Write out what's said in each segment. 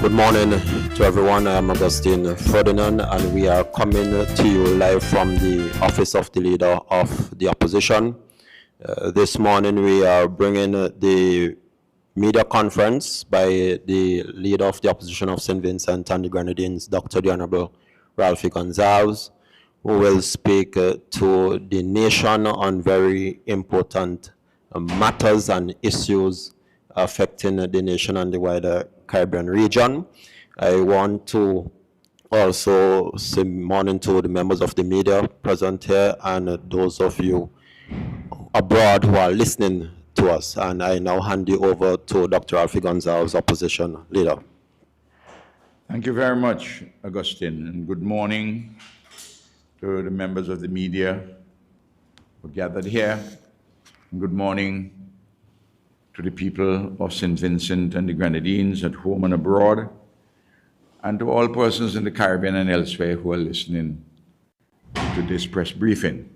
Good morning to everyone. I'm Augustine Ferdinand, and we are coming to you live from the office of the Leader of the Opposition. This morning we are bringing the media conference by the Leader of the Opposition of St. Vincent and the Grenadines, Dr. the Honorable Ralphie Gonsalves, who will speak to the nation on very important matters and issues affecting the nation and the wider Caribbean region. I want to also say morning to the members of the media present here and those of you abroad who are listening to us. And I now hand you over to Dr. Alfie Gonsalves, Opposition Leader. Thank you very much, Augustine, and good morning to the members of the media who gathered here. And good morning to the people of St. Vincent and the Grenadines at home and abroad, and to all persons in the Caribbean and elsewhere who are listening to this press briefing.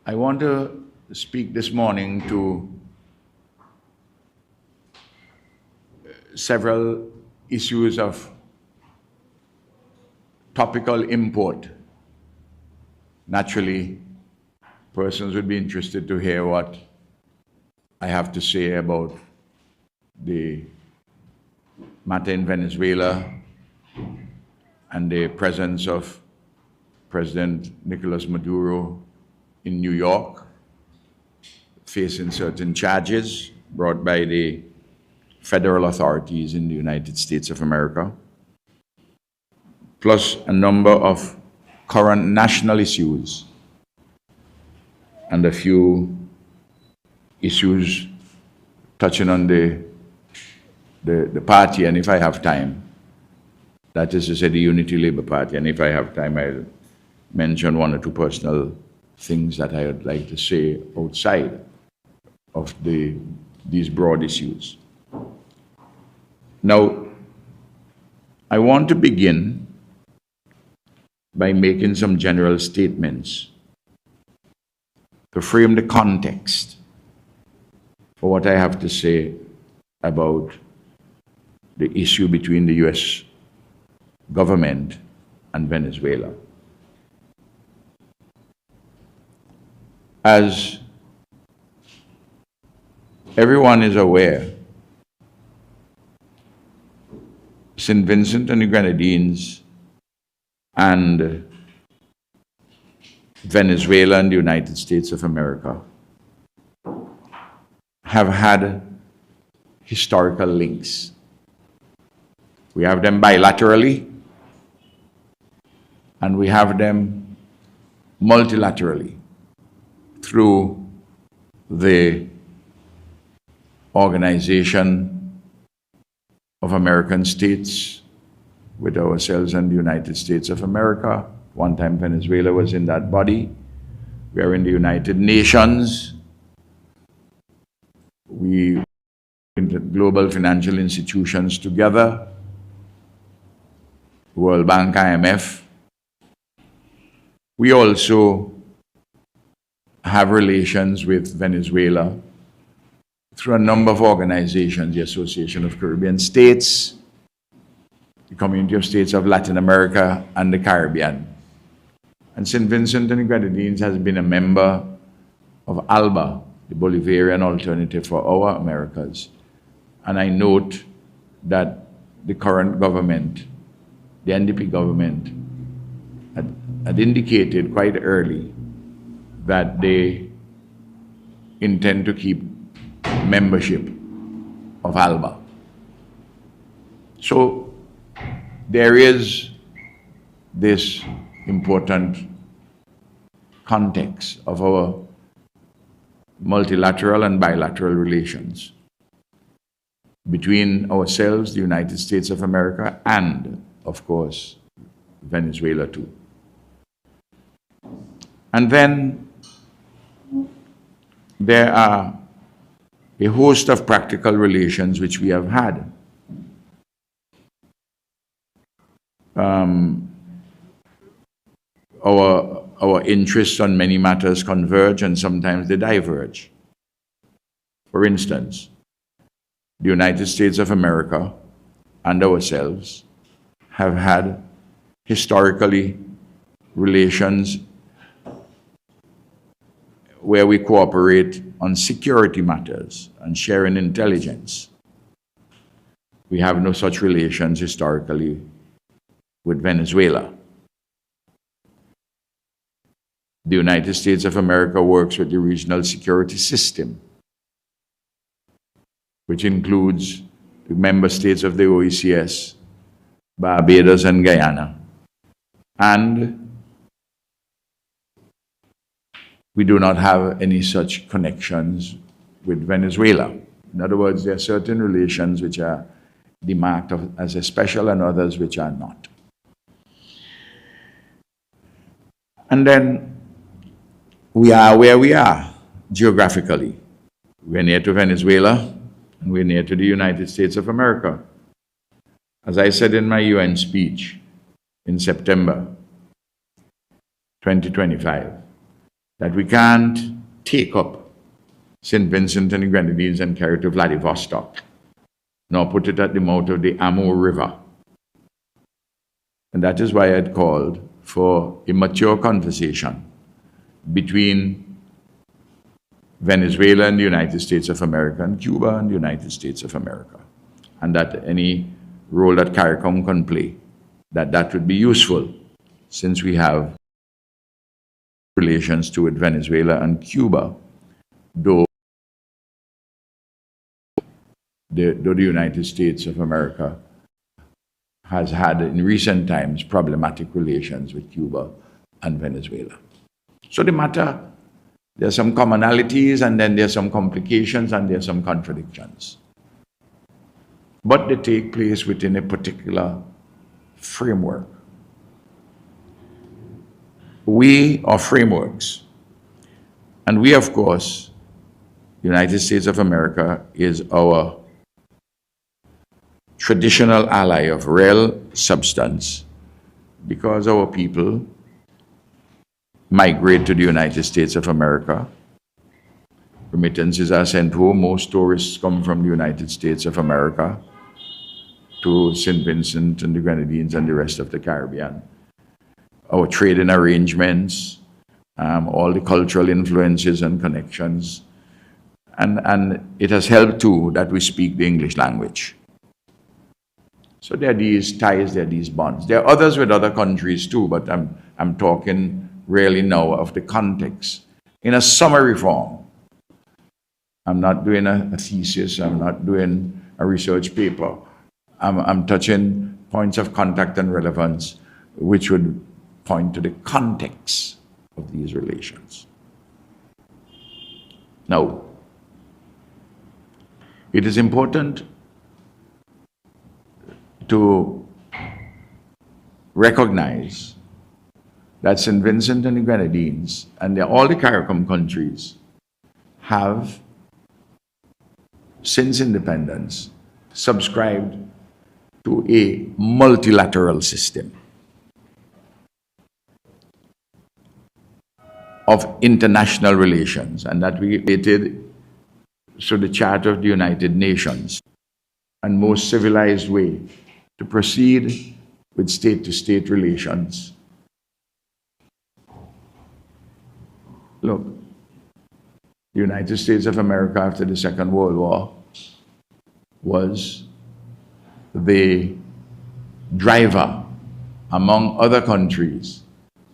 I want to speak this morning to several issues of topical import. Naturally, persons would be interested to hear what I have to say about the matter in Venezuela and the presence of President Nicolas Maduro in New York, facing certain charges brought by the federal authorities in the United States of America, plus a number of current national issues and a few issues touching on the party, and if I have time, that is to say the Unity Labour Party, and if I have time, I'll mention one or two personal things that I would like to say outside of these broad issues. Now, I want to begin by making some general statements to frame the context for what I have to say about the issue between the U.S. government and Venezuela. As everyone is aware, St. Vincent and the Grenadines and Venezuela and the United States of America have had historical links. We have them bilaterally, and we have them multilaterally through the Organization of American States with ourselves and the United States of America. One time Venezuela was in that body. We are in the United Nations. We in the global financial institutions together, World Bank, IMF. We also have relations with Venezuela through a number of organizations, the Association of Caribbean States, the Community of States of Latin America and the Caribbean. And St. Vincent and the Grenadines has been a member of ALBA, the Bolivarian Alternative for Our Americas. And I note that the current government, the NDP government, had indicated quite early that they intend to keep membership of ALBA. So there is this important context of our multilateral and bilateral relations between ourselves, the United States of America, and, of course, Venezuela too. And then there are a host of practical relations which we have had. Our interests on many matters converge and sometimes they diverge. For instance, the United States of America and ourselves have had historically relations where we cooperate on security matters and sharing intelligence. We have no such relations historically with Venezuela. The United States of America works with the regional security system, which includes the member states of the OECS, Barbados and Guyana. And we do not have any such connections with Venezuela. In other words, there are certain relations which are demarked as a special and others which are not. And then we are where we are geographically. We're near to Venezuela and we're near to the United States of America. As I said in my UN speech in September 2025, that we can't take up St. Vincent and the Grenadines and carry it to Vladivostok, nor put it at the mouth of the Amur River. And that is why I had called for a mature conversation between Venezuela and the United States of America and Cuba and the United States of America. And that any role that CARICOM can play, that would be useful since we have relations to with Venezuela and Cuba, though the United States of America has had in recent times problematic relations with Cuba and Venezuela. So the matter, there are some commonalities and then there are some complications and there are some contradictions. But they take place within a particular framework. We are frameworks. And we, of course, the United States of America is our traditional ally of real substance because our people migrate to the United States of America. Remittances are sent home. Most tourists come from the United States of America to St. Vincent and the Grenadines and the rest of the Caribbean. Our trading arrangements, all the cultural influences and connections. And it has helped too that we speak the English language. So there are these ties, there are these bonds. There are others with other countries too, but I'm talking really now of the context. In a summary form, I'm not doing a thesis, I'm not doing a research paper. I'm touching points of contact and relevance, which would point to the context of these relations. Now, it is important to recognize that St. Vincent and the Grenadines and all the CARICOM countries have, since independence, subscribed to a multilateral system of international relations, and that we created through the Charter of the United Nations, and most civilized way to proceed with state-to-state relations. Look, the United States of America after the Second World War was the driver, among other countries,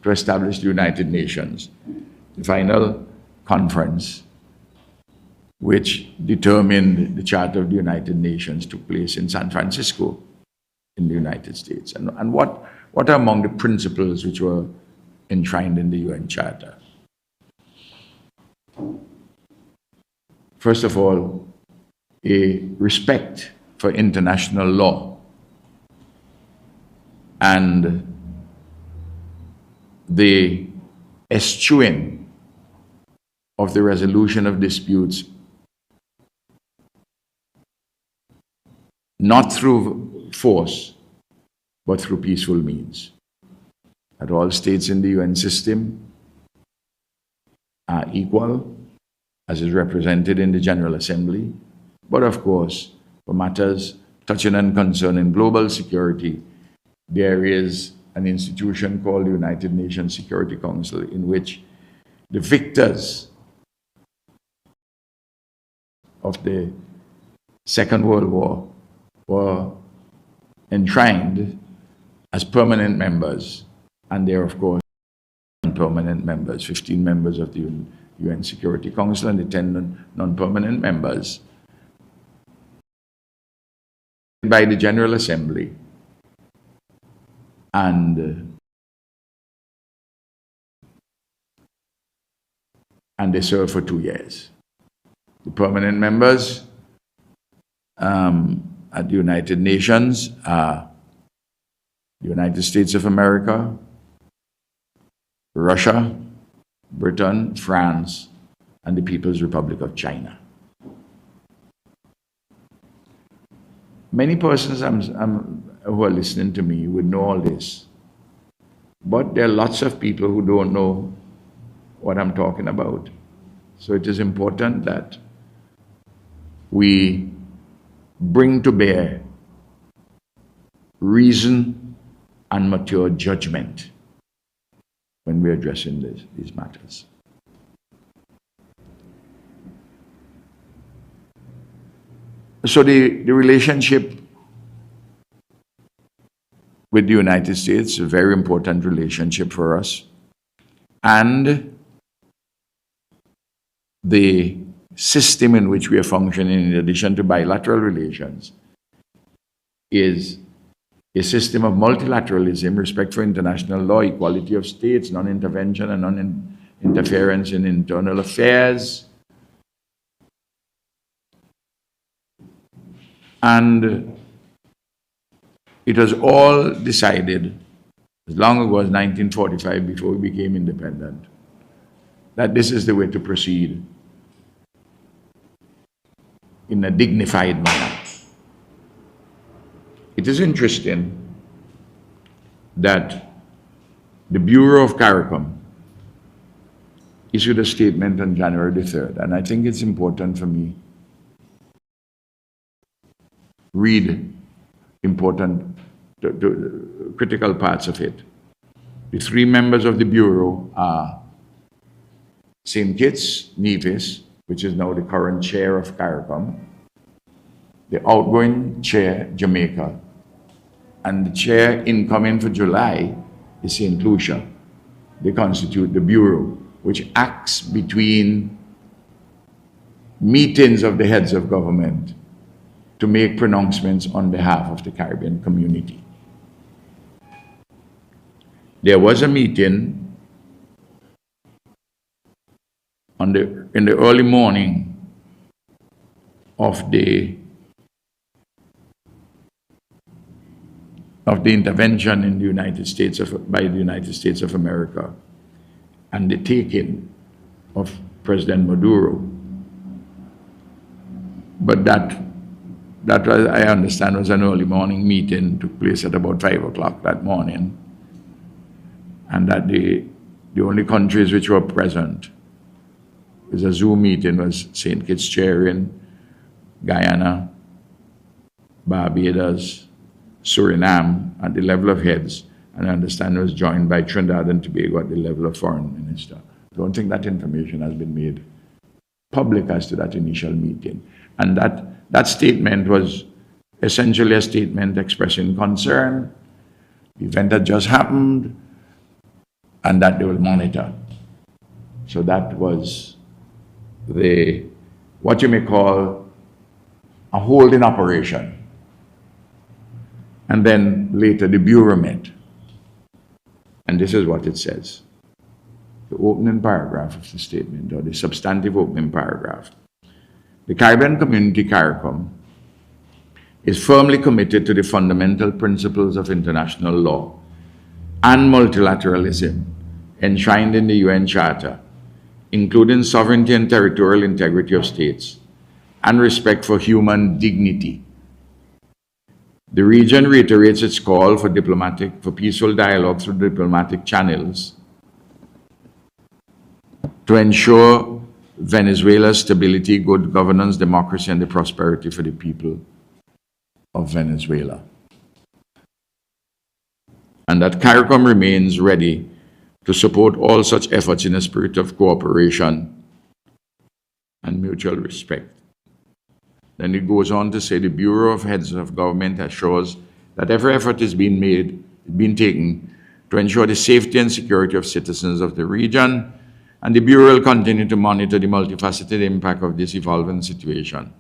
to establish the United Nations. The final conference, which determined the Charter of the United Nations, took place in San Francisco in the United States. And what are among the principles which were enshrined in the UN Charter? First of all, a respect for international law and the eschewing of the resolution of disputes not through force, but through peaceful means. That all states in the UN system are equal, as is represented in the General Assembly, but of course, for matters touching and concerning global security, there is an institution called the United Nations Security Council, in which the victors of the Second World War were enshrined as permanent members, and they are, of course, non-permanent members, 15 members of the UN Security Council and the 10 non-permanent members by the General Assembly, and they serve for 2 years. The permanent members at the United Nations are the United States of America, Russia, Britain, France, and the People's Republic of China. Many persons who are listening to me would know all this, but there are lots of people who don't know what I'm talking about. So it is important that we bring to bear reason and mature judgment when we're addressing these matters. So the relationship with the United States is a very important relationship for us. And the system in which we are functioning, in addition to bilateral relations, is a system of multilateralism, respect for international law, equality of states, non-intervention and non-interference in internal affairs. And it was all decided as long ago as 1945, before we became independent, that this is the way to proceed in a dignified manner. It is interesting that the Bureau of CARICOM issued a statement on January the 3rd, and I think it's important for me read important, critical parts of it. The 3 members of the Bureau are St. Kitts Nevis, which is now the current chair of CARICOM, the outgoing chair, Jamaica, and the chair incoming for July is St. Lucia. They constitute the Bureau, which acts between meetings of the heads of government to make pronouncements on behalf of the Caribbean community. There was a meeting in the early morning of the intervention in the United States by the United States of America and the taking of President Maduro. But that was, I understand, was an early morning meeting, took place at about 5 o'clock that morning, and that the only countries which were present, it was a Zoom meeting, was St. Kitts chairing, Guyana, Barbados, Suriname at the level of heads, and I understand it was joined by Trinidad and Tobago at the level of foreign minister. I don't think that information has been made public as to that initial meeting. And that statement was essentially a statement expressing concern. The event had just happened, and that they will monitor. So that was what you may call a holding operation. And then later the Bureau met. And this is what it says. The opening paragraph of the statement, or the substantive opening paragraph. The Caribbean Community, CARICOM, is firmly committed to the fundamental principles of international law and multilateralism enshrined in the UN Charter, including sovereignty and territorial integrity of states and respect for human dignity. The region reiterates its call for peaceful dialogue through diplomatic channels to ensure Venezuela's stability, good governance, democracy, and the prosperity for the people of Venezuela, and that CARICOM remains ready to support all such efforts in a spirit of cooperation and mutual respect. Then it goes on to say the Bureau of Heads of Government assures that every effort is being taken to ensure the safety and security of citizens of the region, and the Bureau will continue to monitor the multifaceted impact of this evolving situation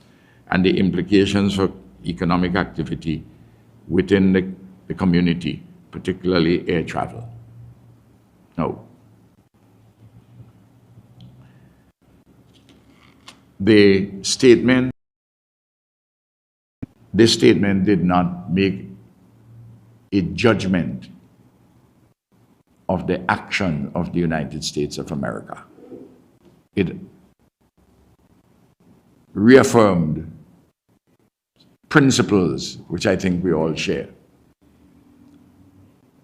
and the implications for economic activity within the community, particularly air travel. Now, this statement did not make a judgment of the action of the United States of America. It reaffirmed principles which I think we all share.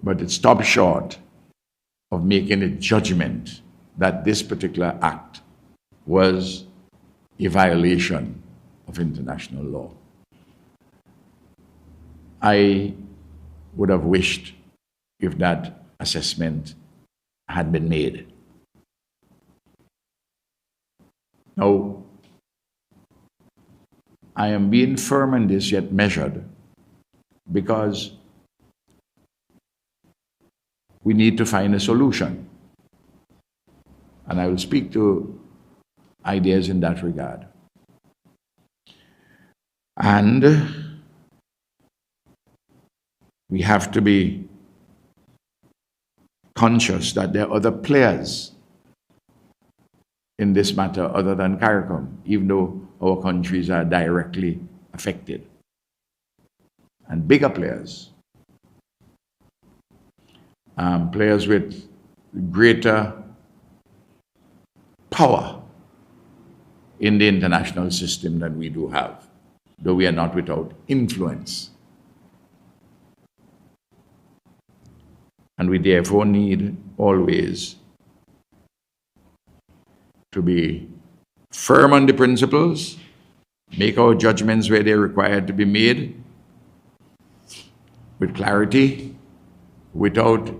But it stopped short of making a judgment that this particular act was a violation of international law. I would have wished if that assessment had been made. Now, I am being firm in this yet measured because we need to find a solution. And I will speak to ideas in that regard. And we have to be conscious that there are other players in this matter other than CARICOM, even though our countries are directly affected. And bigger players, players with greater power in the international system than we do have, though we are not without influence. And we therefore need always to be firm on the principles, make our judgments where they're required to be made, with clarity, without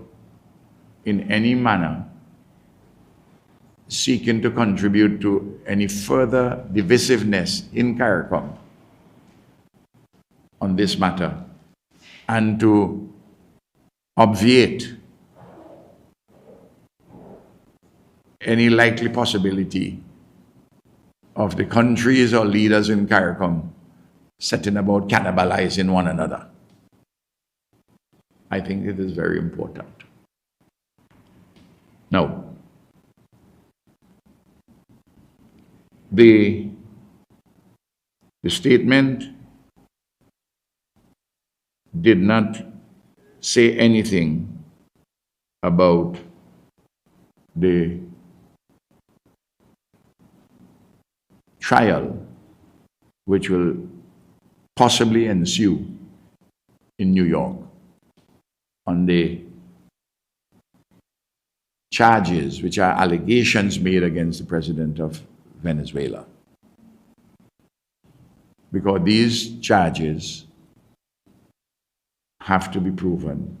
in any manner seeking to contribute to any further divisiveness in CARICOM on this matter, and to obviate any likely possibility of the countries or leaders in CARICOM setting about cannibalizing one another. I think it is very important. Now, the statement did not say anything about the trial which will possibly ensue in New York on the charges which are allegations made against the president of Venezuela. Because these charges have to be proven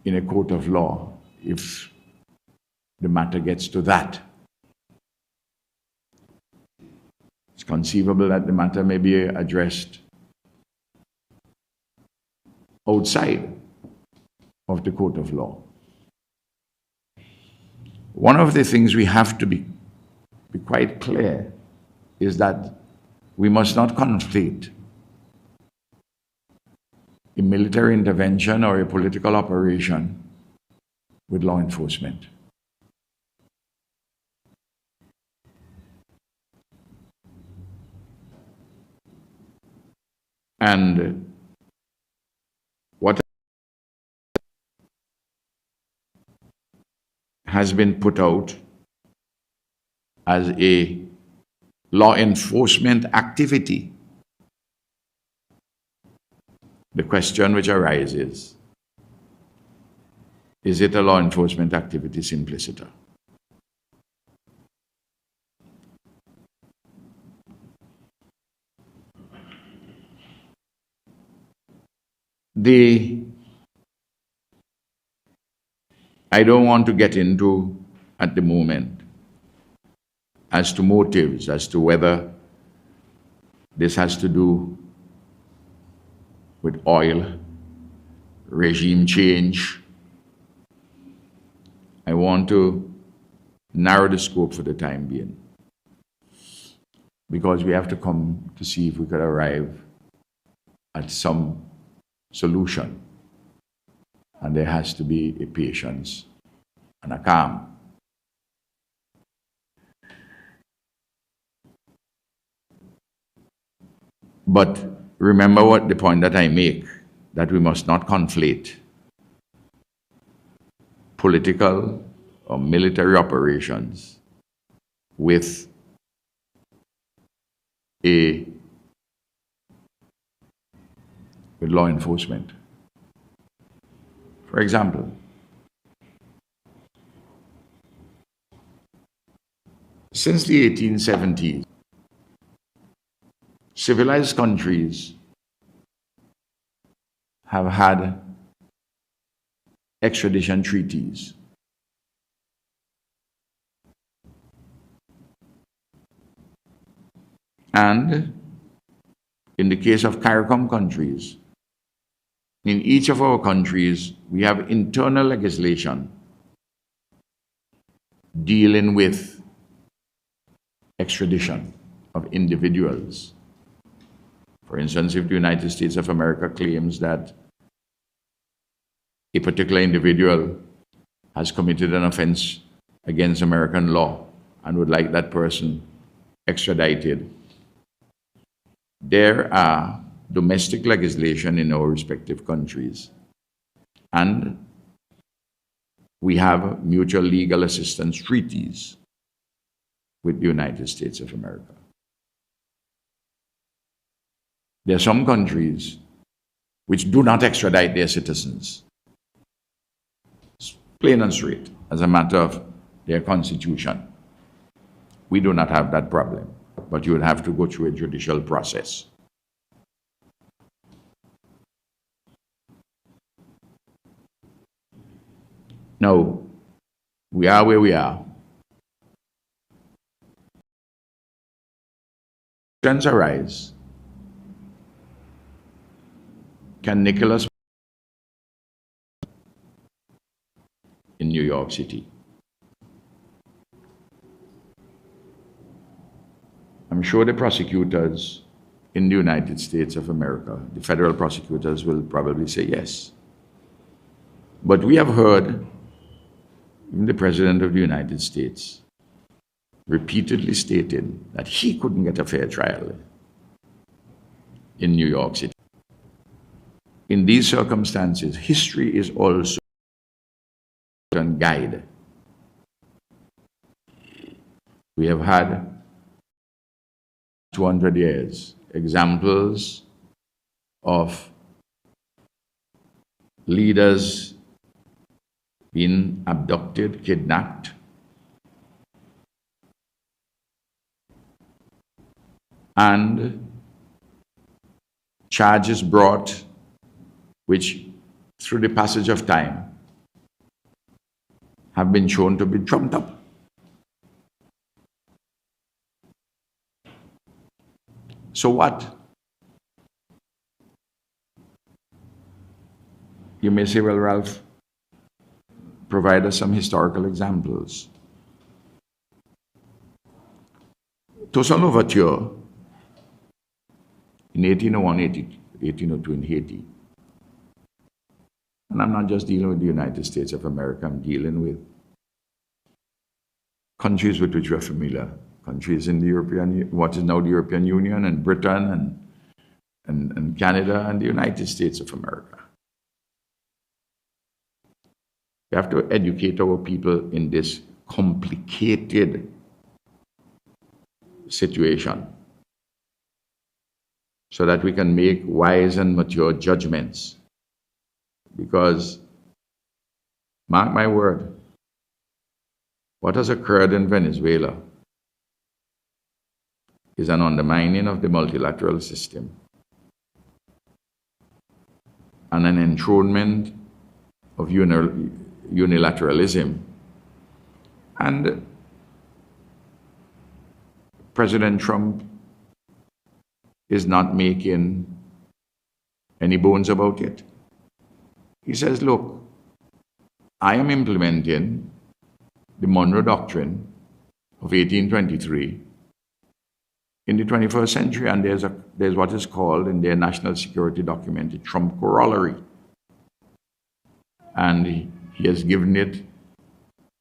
in a court of law if the matter gets to that. It's conceivable that the matter may be addressed outside of the court of law. One of the things we have to be quite clear is that we must not conflate a military intervention or a political operation with law enforcement. And what has been put out as a law enforcement activity, the question which arises, is it a law enforcement activity simpliciter? the I don't want to get into at the moment as to motives, as to whether this has to do with oil, regime change. I want to narrow the scope for the time being, because we have to come to see if we could arrive at some solution. And there has to be a patience and a calm. But remember what the point that I make, that we must not conflate political or military operations with law enforcement. For example, since the 1870s, civilized countries have had extradition treaties. And in the case of CARICOM countries, in each of our countries, we have internal legislation dealing with extradition of individuals. For instance, if the United States of America claims that a particular individual has committed an offense against American law and would like that person extradited, there are domestic legislation in our respective countries, and we have mutual legal assistance treaties with the United States of America. There are some countries which do not extradite their citizens. It's plain and straight, as a matter of their constitution. We do not have that problem, but you would have to go through a judicial process. Now, we are where we are. Questions arise. Can Nicholas in New York City? I'm sure the prosecutors in the United States of America, the federal prosecutors, will probably say yes. But we have heard the President of the United States repeatedly stated that he couldn't get a fair trial in New York City. In these circumstances, history is also a guide. We have had 200 years examples of leaders being abducted, kidnapped, and charges brought which, through the passage of time, have been shown to be trumped up. So what? You may say, well, Ralph, provide us some historical examples. Toussaint Louverture, in 1801, 1802 in Haiti, and I'm not just dealing with the United States of America, I'm dealing with countries with which we're familiar, countries in the what is now the European Union, and Britain, and Canada, and the United States of America. We have to educate our people in this complicated situation so that we can make wise and mature judgments. Because, mark my word, what has occurred in Venezuela is an undermining of the multilateral system. and an enthronement of unilateralism. And President Trump is not making any bones about it. He says, look, I am implementing the Monroe Doctrine of 1823 in the 21st century, and there's what is called in their national security document, the Trump Corollary. And he has given it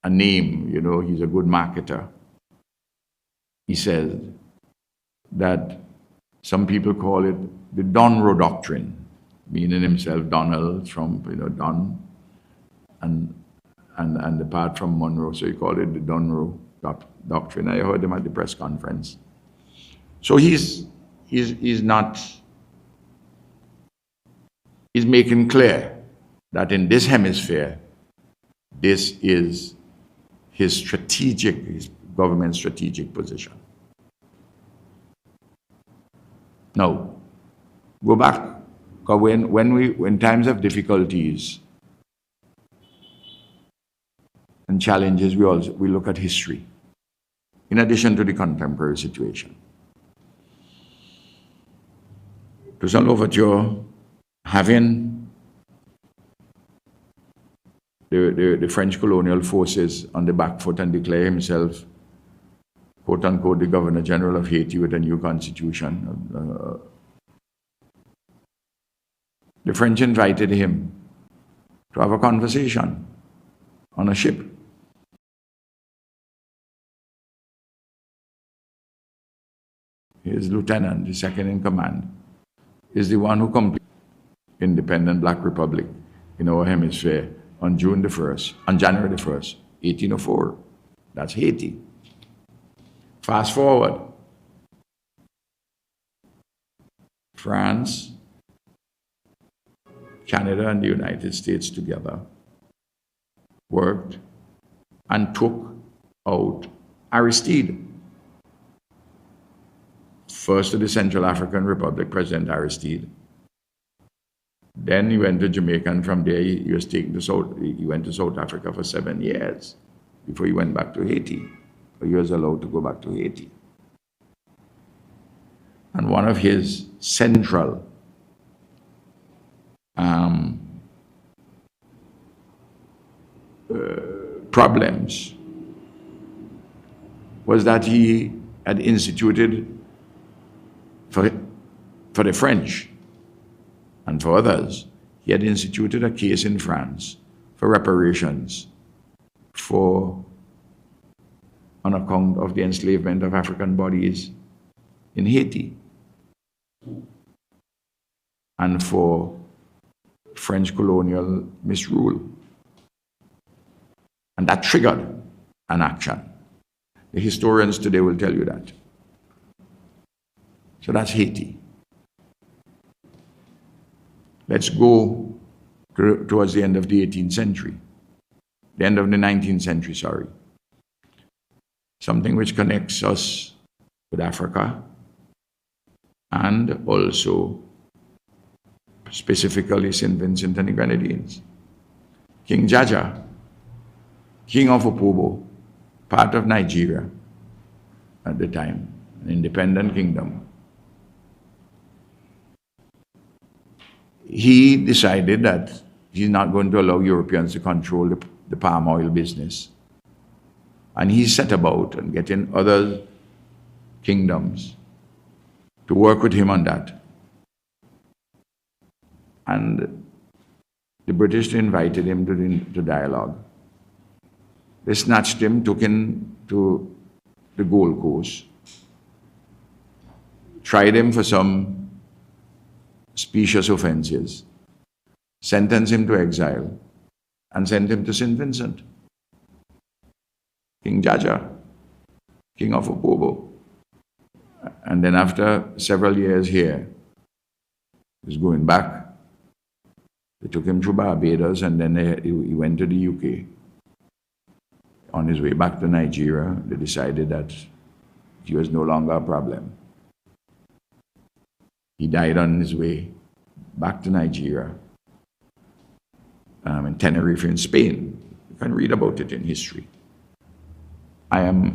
a name, you know, he's a good marketer. He says that some people call it the Donroe Doctrine, meaning himself Donald Trump, you know, Don, and apart from Monroe, so he called it the Donroe Doctrine. I heard him at the press conference. So he's making clear that in this hemisphere, this is his government's strategic position. Now, go back, because when times of difficulties and challenges, we look at history, in addition to the contemporary situation. Toussaint Louverture, having the French colonial forces on the back foot and declare himself, quote unquote, the Governor General of Haiti with a new constitution. The French invited him to have a conversation on a ship. His lieutenant, the second in command, is the one who completed independent Black Republic in our hemisphere on January the 1st, 1804. That's Haiti. Fast forward. France, Canada, and the United States together worked and took out Aristide. First to the Central African Republic, President Aristide. Then he went to Jamaica, and from there he was taken to he went to South Africa for 7 years before he went back to Haiti. He was allowed to go back to Haiti. And one of his central problems was that he had instituted for the French and for others, he had instituted a case in France for reparations on account of the enslavement of African bodies in Haiti and for French colonial misrule. And that triggered an action. The historians today will tell you that. So that's Haiti. Let's go towards the end of the 18th century. The end of the 19th century, sorry. Something which connects us with Africa and also specifically St. Vincent and the Grenadines. King Jaja, king of Opobo, part of Nigeria at the time, an independent kingdom. He decided that he's not going to allow Europeans to control the palm oil business. And he set about and getting other kingdoms to work with him on that. And the British invited him to dialogue. They snatched him, took him to the Gold Coast, tried him for some specious offenses, sentenced him to exile, and sent him to St. Vincent. King Jaja, king of Opobo. And then after several years here, he was going back. They took him to Barbados, and then he went to the UK. On his way back to Nigeria, they decided that he was no longer a problem. He died on his way back to Nigeria and Tenerife in Spain. You can read about it in history. Huh?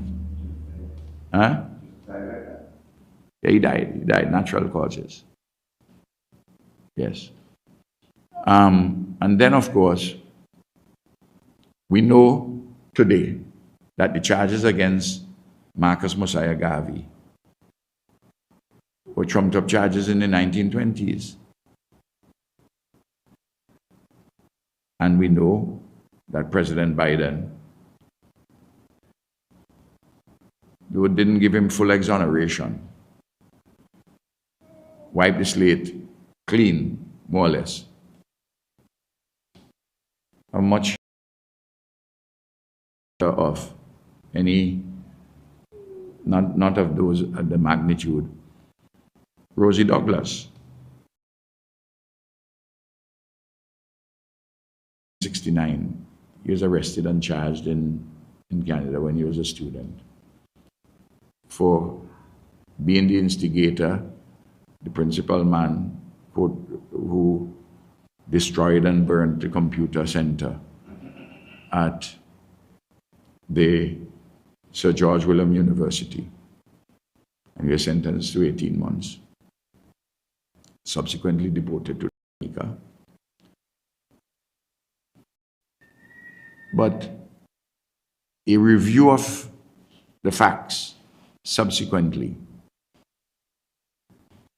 Yeah, he died, natural causes. Yes. And then, of course, we know today that the charges against Marcus Mosiah Garvey were trumped up charges in the 1920s. And we know that President Biden, though didn't give him full exoneration, wiped the slate clean, more or less. How much of any, not of those at the magnitude. Rosie Douglas, 1969, he was arrested and charged in Canada when he was a student for being the instigator, the principal man who destroyed and burned the computer center at the Sir George William University. And he was sentenced to 18 months. Subsequently deported to Jamaica. But a review of the facts subsequently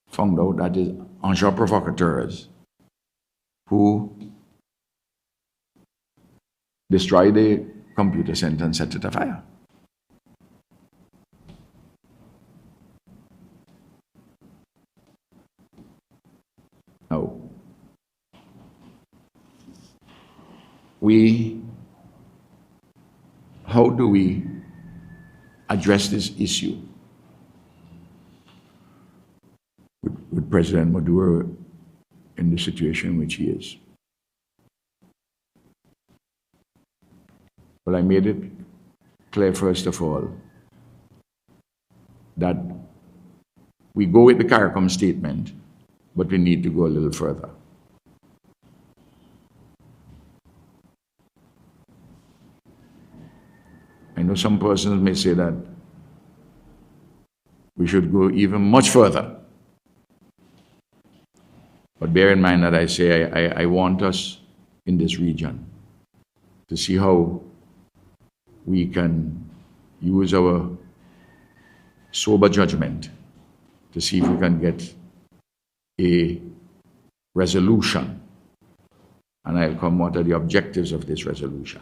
found out that is agents provocateurs who destroyed the computer center and set it afire. Now, how do we address this issue with President Maduro in the situation in which he is? Well, I made it clear, first of all, that we go with the CARICOM statement, but we need to go a little further. I know some persons may say that we should go even much further. But bear in mind that I say I want us in this region to see how we can use our sober judgment to see if we can get a resolution. And I'll come what are the objectives of this resolution.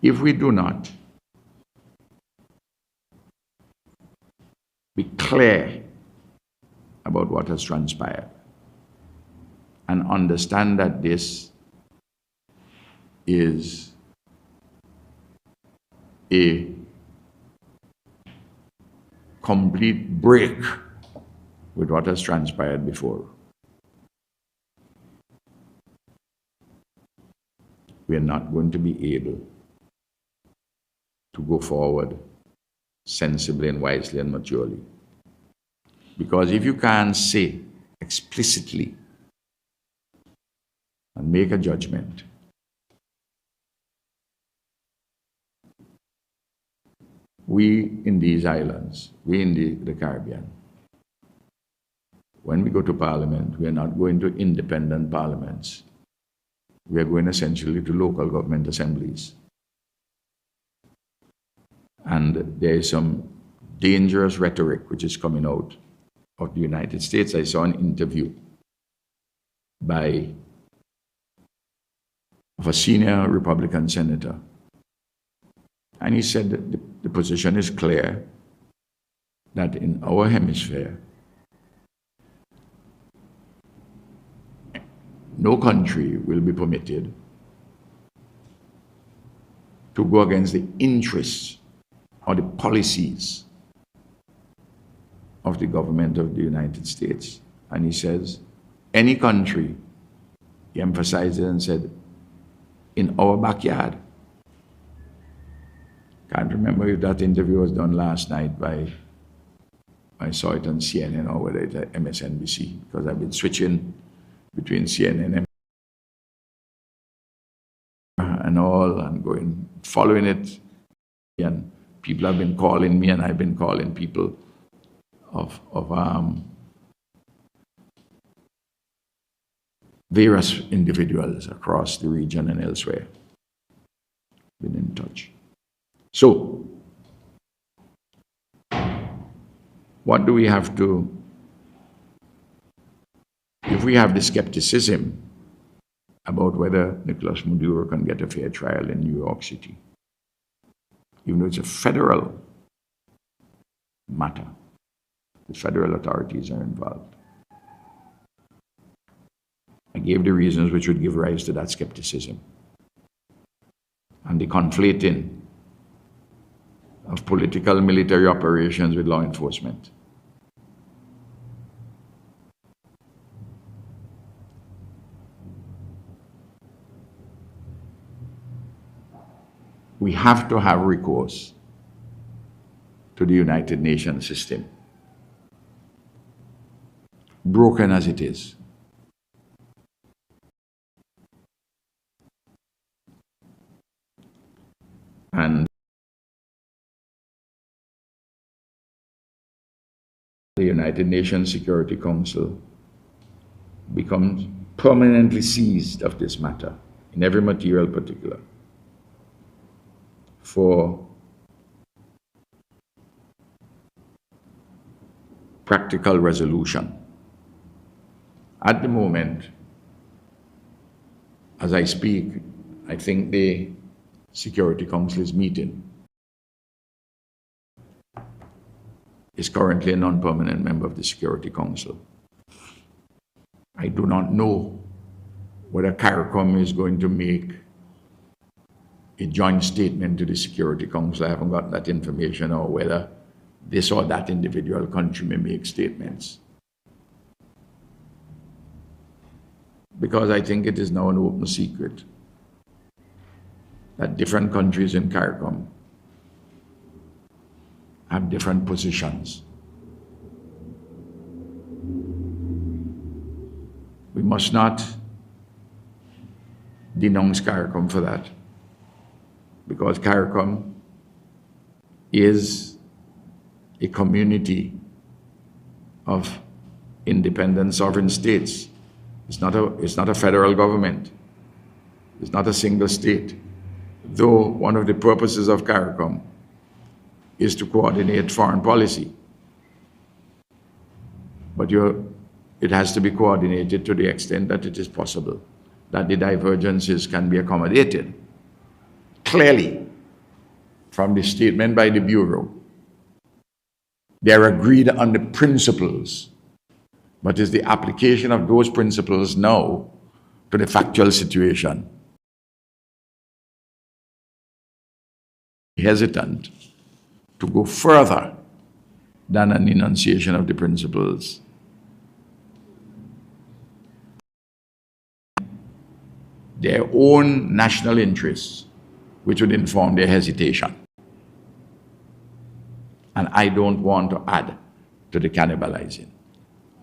If we do not be clear about what has transpired and understand that this is a complete break with what has transpired before, we are not going to be able to go forward sensibly and wisely and maturely. Because if you can't say explicitly and make a judgment, we in these islands, we in the Caribbean, when we go to Parliament, we are not going to independent parliaments. We are going essentially to local government assemblies. And there is some dangerous rhetoric which is coming out of the United States. I saw an interview of a senior Republican senator. And he said that the position is clear that in our hemisphere, no country will be permitted to go against the interests or the policies of the government of the United States. And he says, any country, he emphasized it and said, in our backyard. Can't remember if that interview was done last night by, I saw it on CNN or whether it's MSNBC, because I've been switching between CNN and all, and going, following it. And people have been calling me, and I've been calling people of various individuals across the region and elsewhere. Been in touch. So, what do we have to, if we have the skepticism about whether Nicolas Maduro can get a fair trial in New York City, even though it's a federal matter, the federal authorities are involved. I gave the reasons which would give rise to that skepticism and the conflating of political military operations with law enforcement. We have to have recourse to the United Nations system, broken as it is. And the United Nations Security Council becomes permanently seized of this matter in every material particular for practical resolution. At the moment, as I speak, I think the Security Council is meeting. Is currently a non-permanent member of the Security Council. I do not know whether CARICOM is going to make a joint statement to the Security Council. I haven't got that information, or whether this or that individual country may make statements. Because I think it is now an open secret that different countries in CARICOM have different positions. We must not denounce CARICOM for that, because CARICOM is a community of independent sovereign states. It's not a federal government. It's not a single state. Though one of the purposes of CARICOM is to coordinate foreign policy. But it has to be coordinated to the extent that it is possible, that the divergences can be accommodated. Clearly, from the statement by the Bureau, they are agreed on the principles, but is the application of those principles now to the factual situation hesitant to go further than an enunciation of the principles. Their own national interests, which would inform their hesitation. And I don't want to add to the cannibalizing.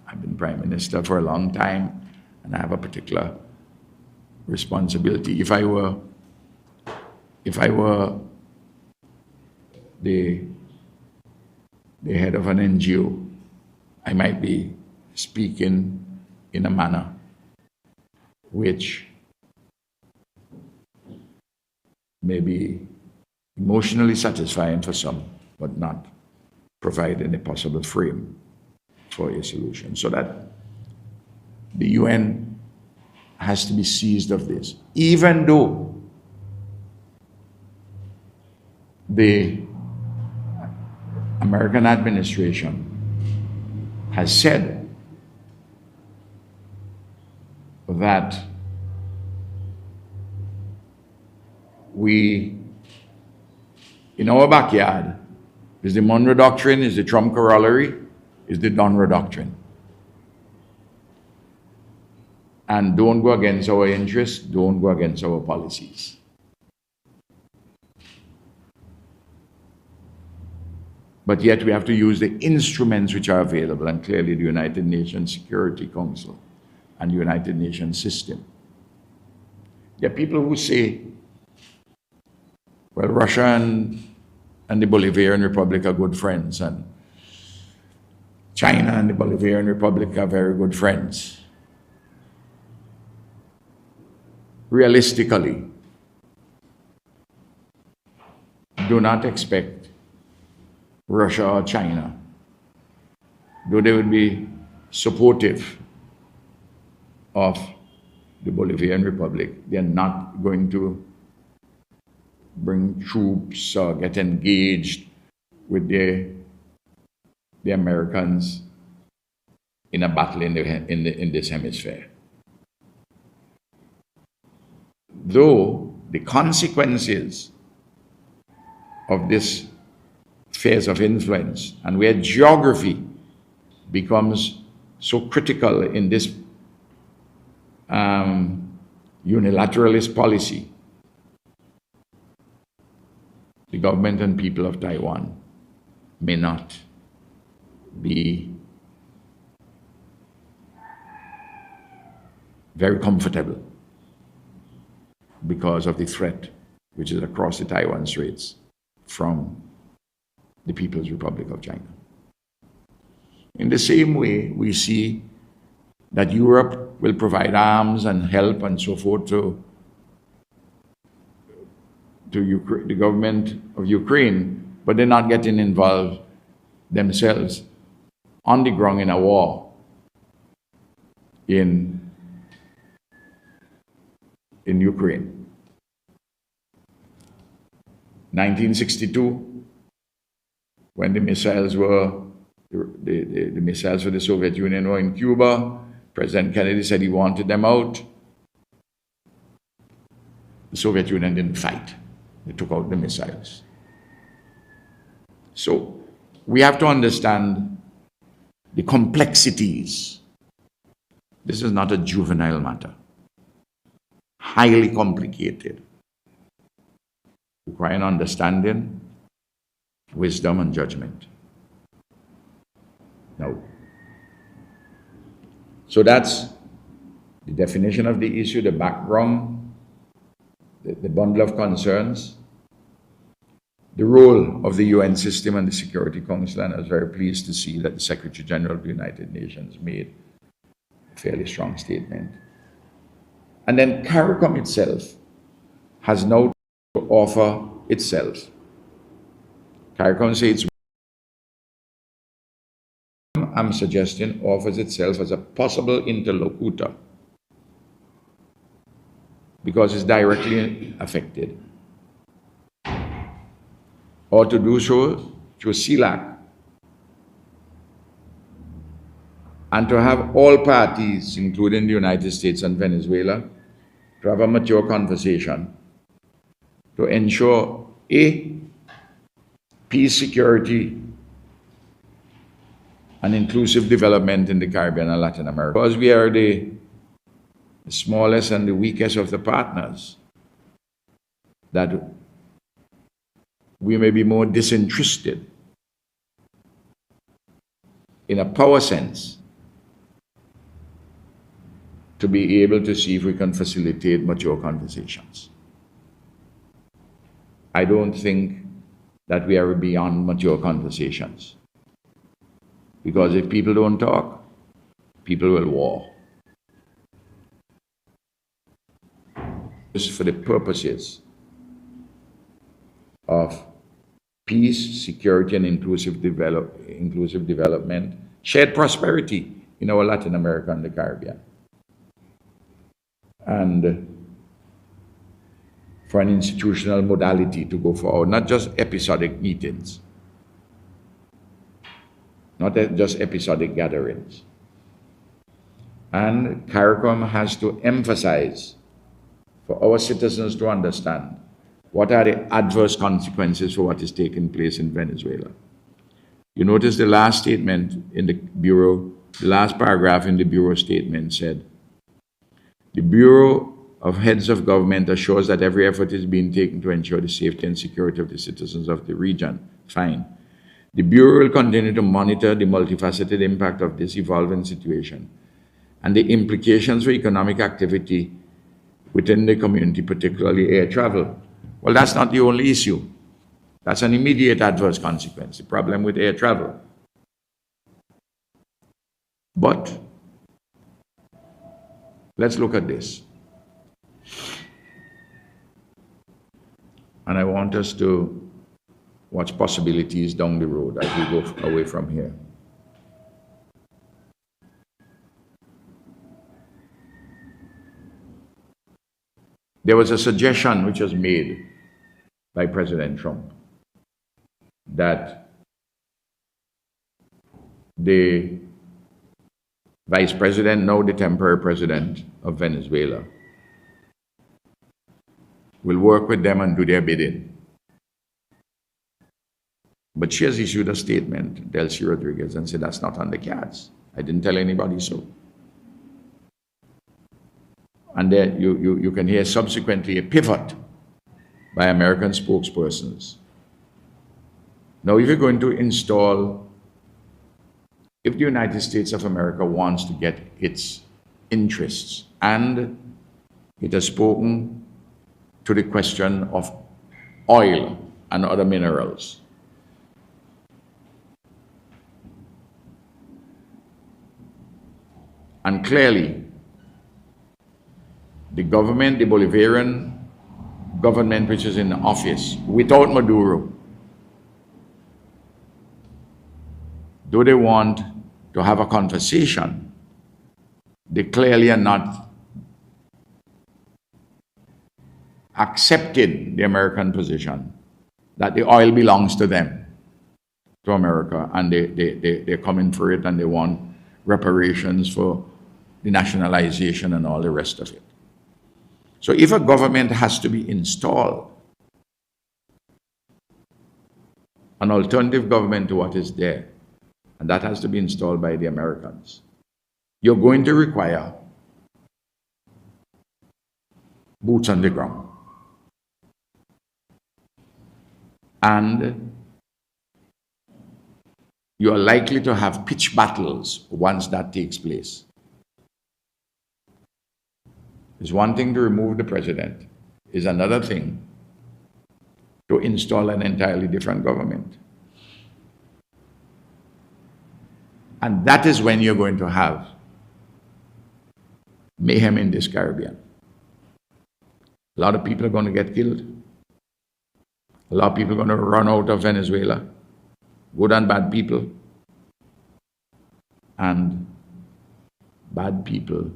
I've been Prime Minister for a long time, and I have a particular responsibility. If I were the head of an NGO, I might be speaking in a manner which may be emotionally satisfying for some, but not providing a possible frame for a solution. So that the UN has to be seized of this, even though the American administration has said that we, in our backyard, is the Monroe Doctrine, is the Trump Corollary, is the Donroe Doctrine. And don't go against our interests, don't go against our policies. But yet we have to use the instruments which are available, and clearly the United Nations Security Council and the United Nations system. There are people who say, well, Russia and the Bolivarian Republic are good friends, and China and the Bolivarian Republic are very good friends. Realistically, do not expect Russia or China, though they would be supportive of the Bolivarian Republic, they're not going to bring troops or get engaged with the Americans in a battle in this hemisphere. Though the consequences of this phase of influence, and where geography becomes so critical in this unilateralist policy, the government and people of Taiwan may not be very comfortable because of the threat which is across the Taiwan Straits from the People's Republic of China. In the same way, we see that Europe will provide arms and help and so forth to the government of Ukraine, but they're not getting involved themselves on the ground in a war in Ukraine. 1962, when the missiles were the missiles for the Soviet Union were in Cuba, President Kennedy said he wanted them out. The Soviet Union didn't fight. They took out the missiles. So we have to understand the complexities. This is not a juvenile matter. Highly complicated. Requiring understanding, wisdom, and judgment. Now, so that's the definition of the issue, the background, the bundle of concerns, the role of the UN system and the Security Council, and I was very pleased to see that the Secretary General of the United Nations made a fairly strong statement. And then CARICOM itself has now to offer itself. CARICOM says I'm suggesting offers itself as a possible interlocutor because it's directly affected, or to do so through CELAC, and to have all parties, including the United States and Venezuela, to have a mature conversation to ensure A, peace, security, and inclusive development in the Caribbean and Latin America. Because we are the smallest and the weakest of the partners, that we may be more disinterested in a power sense to be able to see if we can facilitate mature conversations. I don't think that we are beyond mature conversations. Because if people don't talk, people will war. Just for the purposes of peace, security, and inclusive development, shared prosperity in our Latin America and the Caribbean. And for an institutional modality to go forward, not just episodic meetings, not just episodic gatherings. And CARICOM has to emphasize for our citizens to understand what are the adverse consequences for what is taking place in Venezuela. You notice the last statement in the Bureau, the last paragraph in the Bureau statement said, the Bureau of Heads of Government assures that every effort is being taken to ensure the safety and security of the citizens of the region. Fine. The Bureau will continue to monitor the multifaceted impact of this evolving situation and the implications for economic activity within the community, particularly air travel. Well, that's not the only issue. That's an immediate adverse consequence, the problem with air travel. But let's look at this. And I want us to watch possibilities down the road as we go away from here. There was a suggestion which was made by President Trump that the vice president, now the temporary president of Venezuela, will work with them and do their bidding. But she has issued a statement, Delcy Rodriguez, and said that's not on the cards. I didn't tell anybody so. And then you can hear subsequently a pivot by American spokespersons. Now, if you're going to install, if the United States of America wants to get its interests, and it has spoken to the question of oil and other minerals, and clearly, the government, the Bolivarian government which is in office, without Maduro, do they want to have a conversation? They clearly are not accepting the American position that the oil belongs to them, to America, and they're coming for it and they want reparations for the nationalization and all the rest of it. So if a government has to be installed, an alternative government to what is there, and that has to be installed by the Americans, you're going to require boots on the ground. And you are likely to have pitched battles once that takes place. It's one thing to remove the president. It's another thing to install an entirely different government. And that is when you're going to have mayhem in this Caribbean. A lot of people are going to get killed. A lot of people are going to run out of Venezuela, good and bad people. And bad people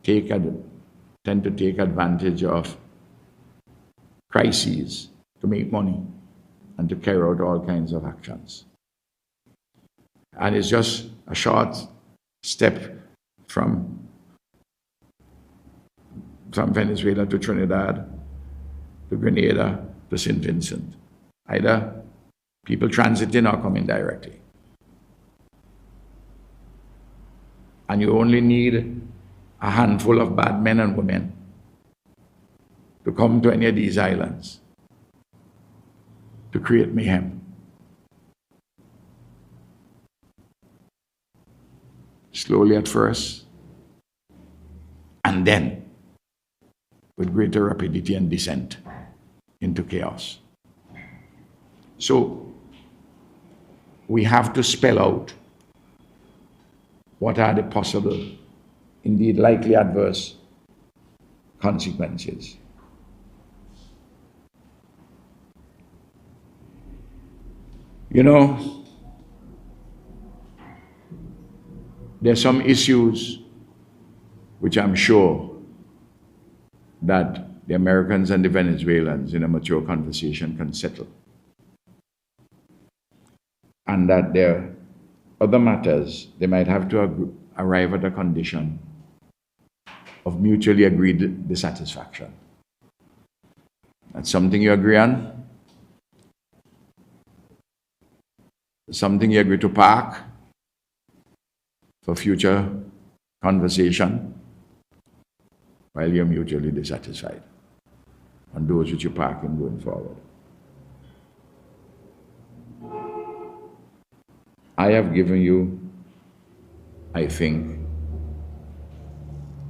tend to take advantage of crises to make money and to carry out all kinds of actions. And it's just a short step from Venezuela to Trinidad, to Grenada, to St. Vincent. Either people transiting or coming directly. And you only need a handful of bad men and women to come to any of these islands to create mayhem. Slowly at first, and then with greater rapidity and descent into chaos. So we have to spell out what are the possible, indeed likely adverse consequences. You know, there are some issues which I'm sure that the Americans and the Venezuelans in a mature conversation can settle. And that there are other matters, they might have to arrive at a condition of mutually agreed dissatisfaction. That's something you agree on? Something you agree to park for future conversation while you're mutually dissatisfied on those which you park in going forward. I have given you, I think,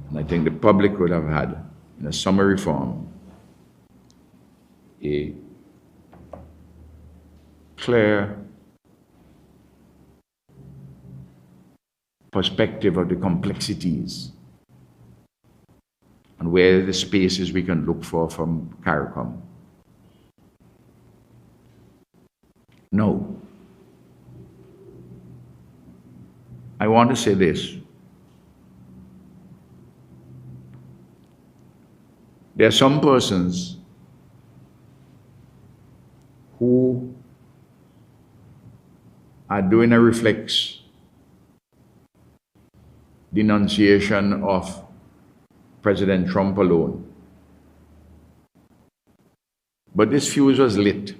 and I think the public would have had, in a summary form, a clear perspective of the complexities and where the spaces we can look for from CARICOM. No. I want to say this. There are some persons who are doing a reflex denunciation of President Trump alone. But this fuse was lit,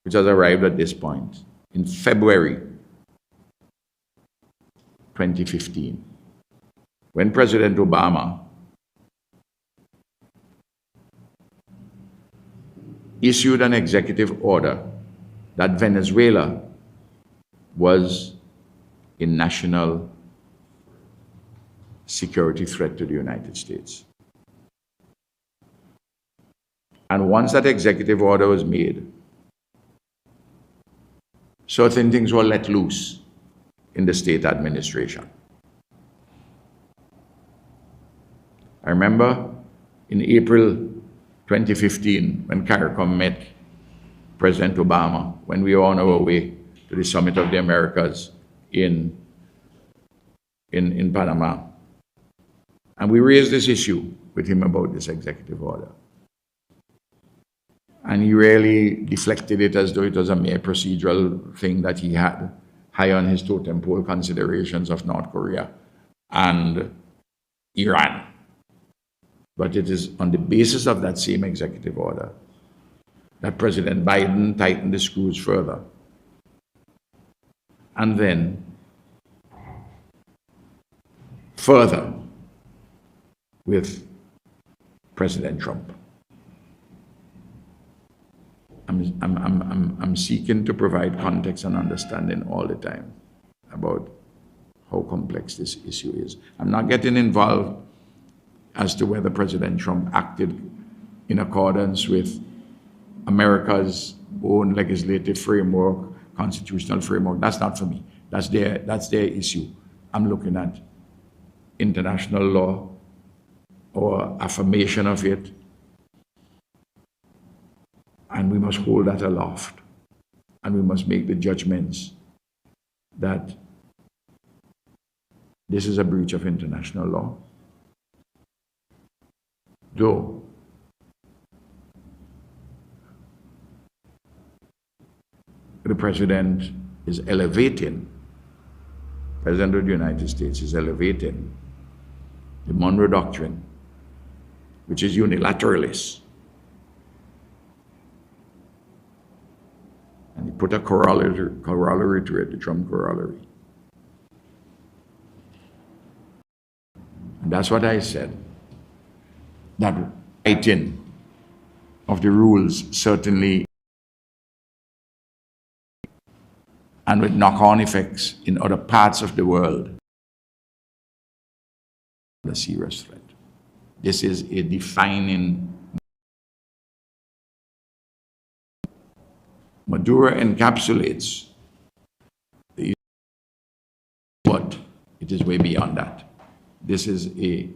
which has arrived at this point, in February 2015, when President Obama issued an executive order that Venezuela was a national security threat to the United States. And once that executive order was made, certain things were let loose in the state administration. I remember in April 2015, when CARICOM met President Obama, when we were on our way to the Summit of the Americas in Panama. And we raised this issue with him about this executive order. And he really deflected it as though it was a mere procedural thing that he had high on his totem pole considerations of North Korea and Iran. But it is on the basis of that same executive order that President Biden tightened the screws further. And then further with President Trump. I'm seeking to provide context and understanding all the time about how complex this issue is. I'm not getting involved as to whether President Trump acted in accordance with America's own legislative framework, constitutional framework. That's not for me. That's their issue. I'm looking at international law or affirmation of it, and we must hold that aloft, and we must make the judgments that this is a breach of international law. Though the President is elevating, President of the United States is elevating the Monroe Doctrine, which is unilateralist, and he put a corollary to it, the Trump corollary. And that's what I said, that writing of the rules certainly, and with knock-on effects in other parts of the world, a serious threat. This is a defining. Maduro encapsulates the, but it is way beyond that. This is a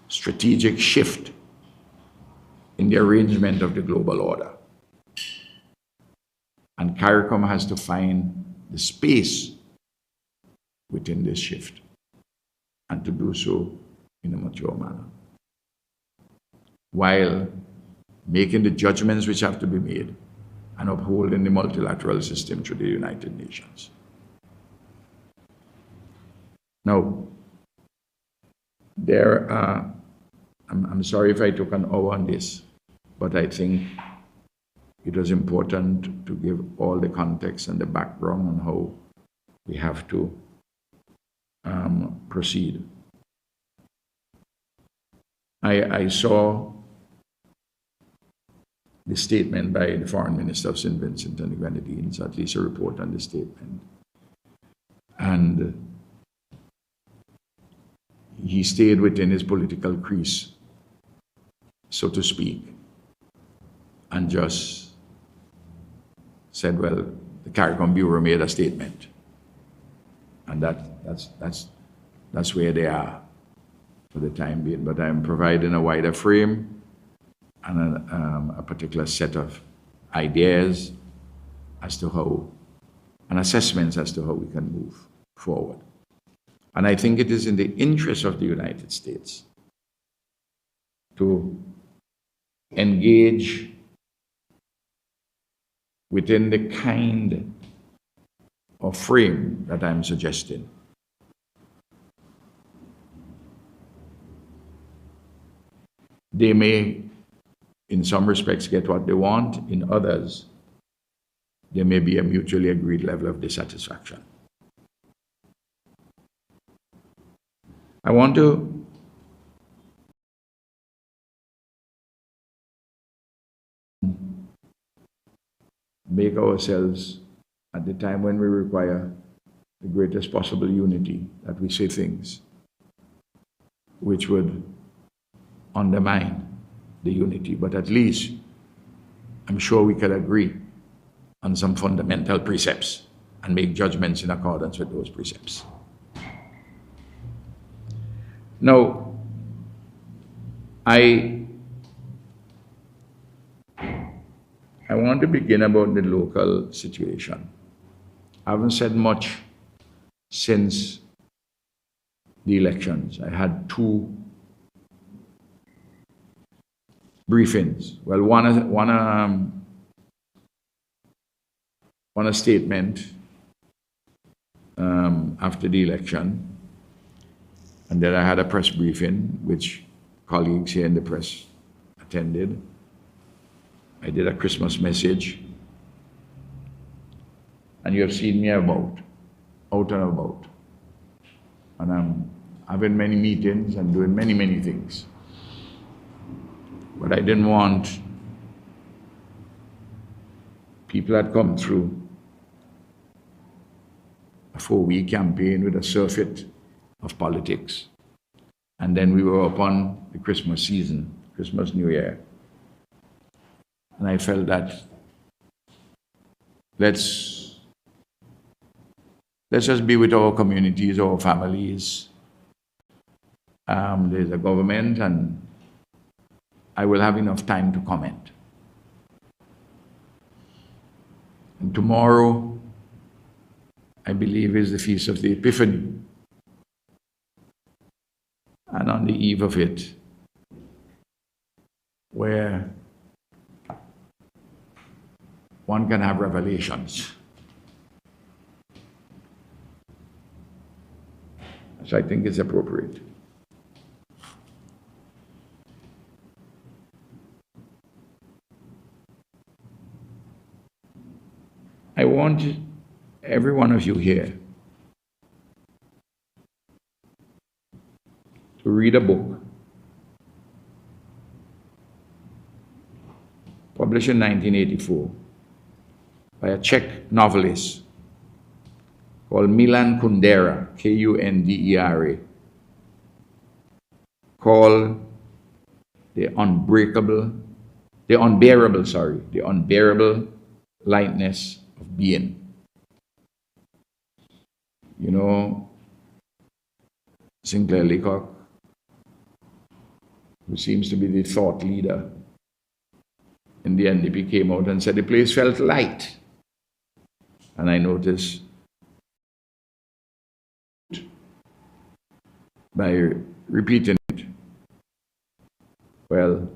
strategic shift in the arrangement of the global order. And CARICOM has to find the space within this shift, and to do so in a mature manner, while making the judgments which have to be made and upholding the multilateral system through the United Nations. Now, there are, I'm sorry if I took an hour on this, but I think it was important to give all the context and the background on how we have to proceed. I saw the statement by the Foreign Minister of St. Vincent and the Grenadines, at least a report on the statement. And he stayed within his political crease, so to speak, and just said, well, the CARICOM Bureau made a statement. And that's where they are for the time being. But I'm providing a wider frame and a particular set of ideas as to how, and assessments as to how we can move forward. And I think it is in the interest of the United States to engage within the kind of frame that I'm suggesting. They may, in some respects, get what they want. In others, there may be a mutually agreed level of dissatisfaction. I want to make ourselves, at the time when we require the greatest possible unity, that we say things which would undermine the unity. But at least I'm sure we can agree on some fundamental precepts and make judgments in accordance with those precepts. Now, I want to begin about the local situation. I haven't said much since the elections. I had two briefings. Well, one a statement after the election, and then I had a press briefing, which colleagues here in the press attended. I did a Christmas message, and you have seen me out and about. And I'm having many meetings and doing many, many things. But I didn't want people that come through a 4-week campaign with a surfeit of politics. And then we were upon the Christmas season, Christmas, New Year. And I felt that let's just be with our communities, our families. There's a government, and I will have enough time to comment. And tomorrow, I believe, is the Feast of the Epiphany. And on the eve of it, where one can have revelations. So I think it's appropriate. I want every one of you here to read a book published in 1984 by a Czech novelist called Milan Kundera, Kundera, called The Unbearable Lightness of Being. You know, Sinclair Leacock, who seems to be the thought leader in the NDP, came out and said the place felt light. And I noticed by repeating it, well,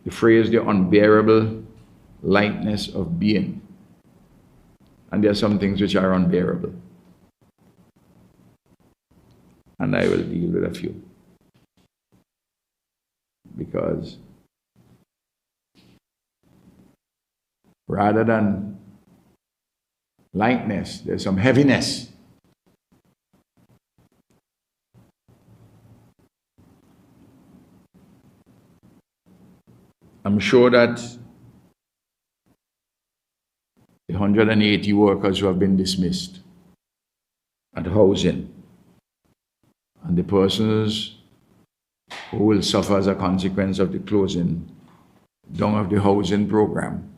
the phrase, the unbearable lightness of being. And there are some things which are unbearable. And I will deal with a few. Because rather than lightness, there's some heaviness. I'm sure that the 180 workers who have been dismissed at housing and the persons who will suffer as a consequence of the closing down of the housing program,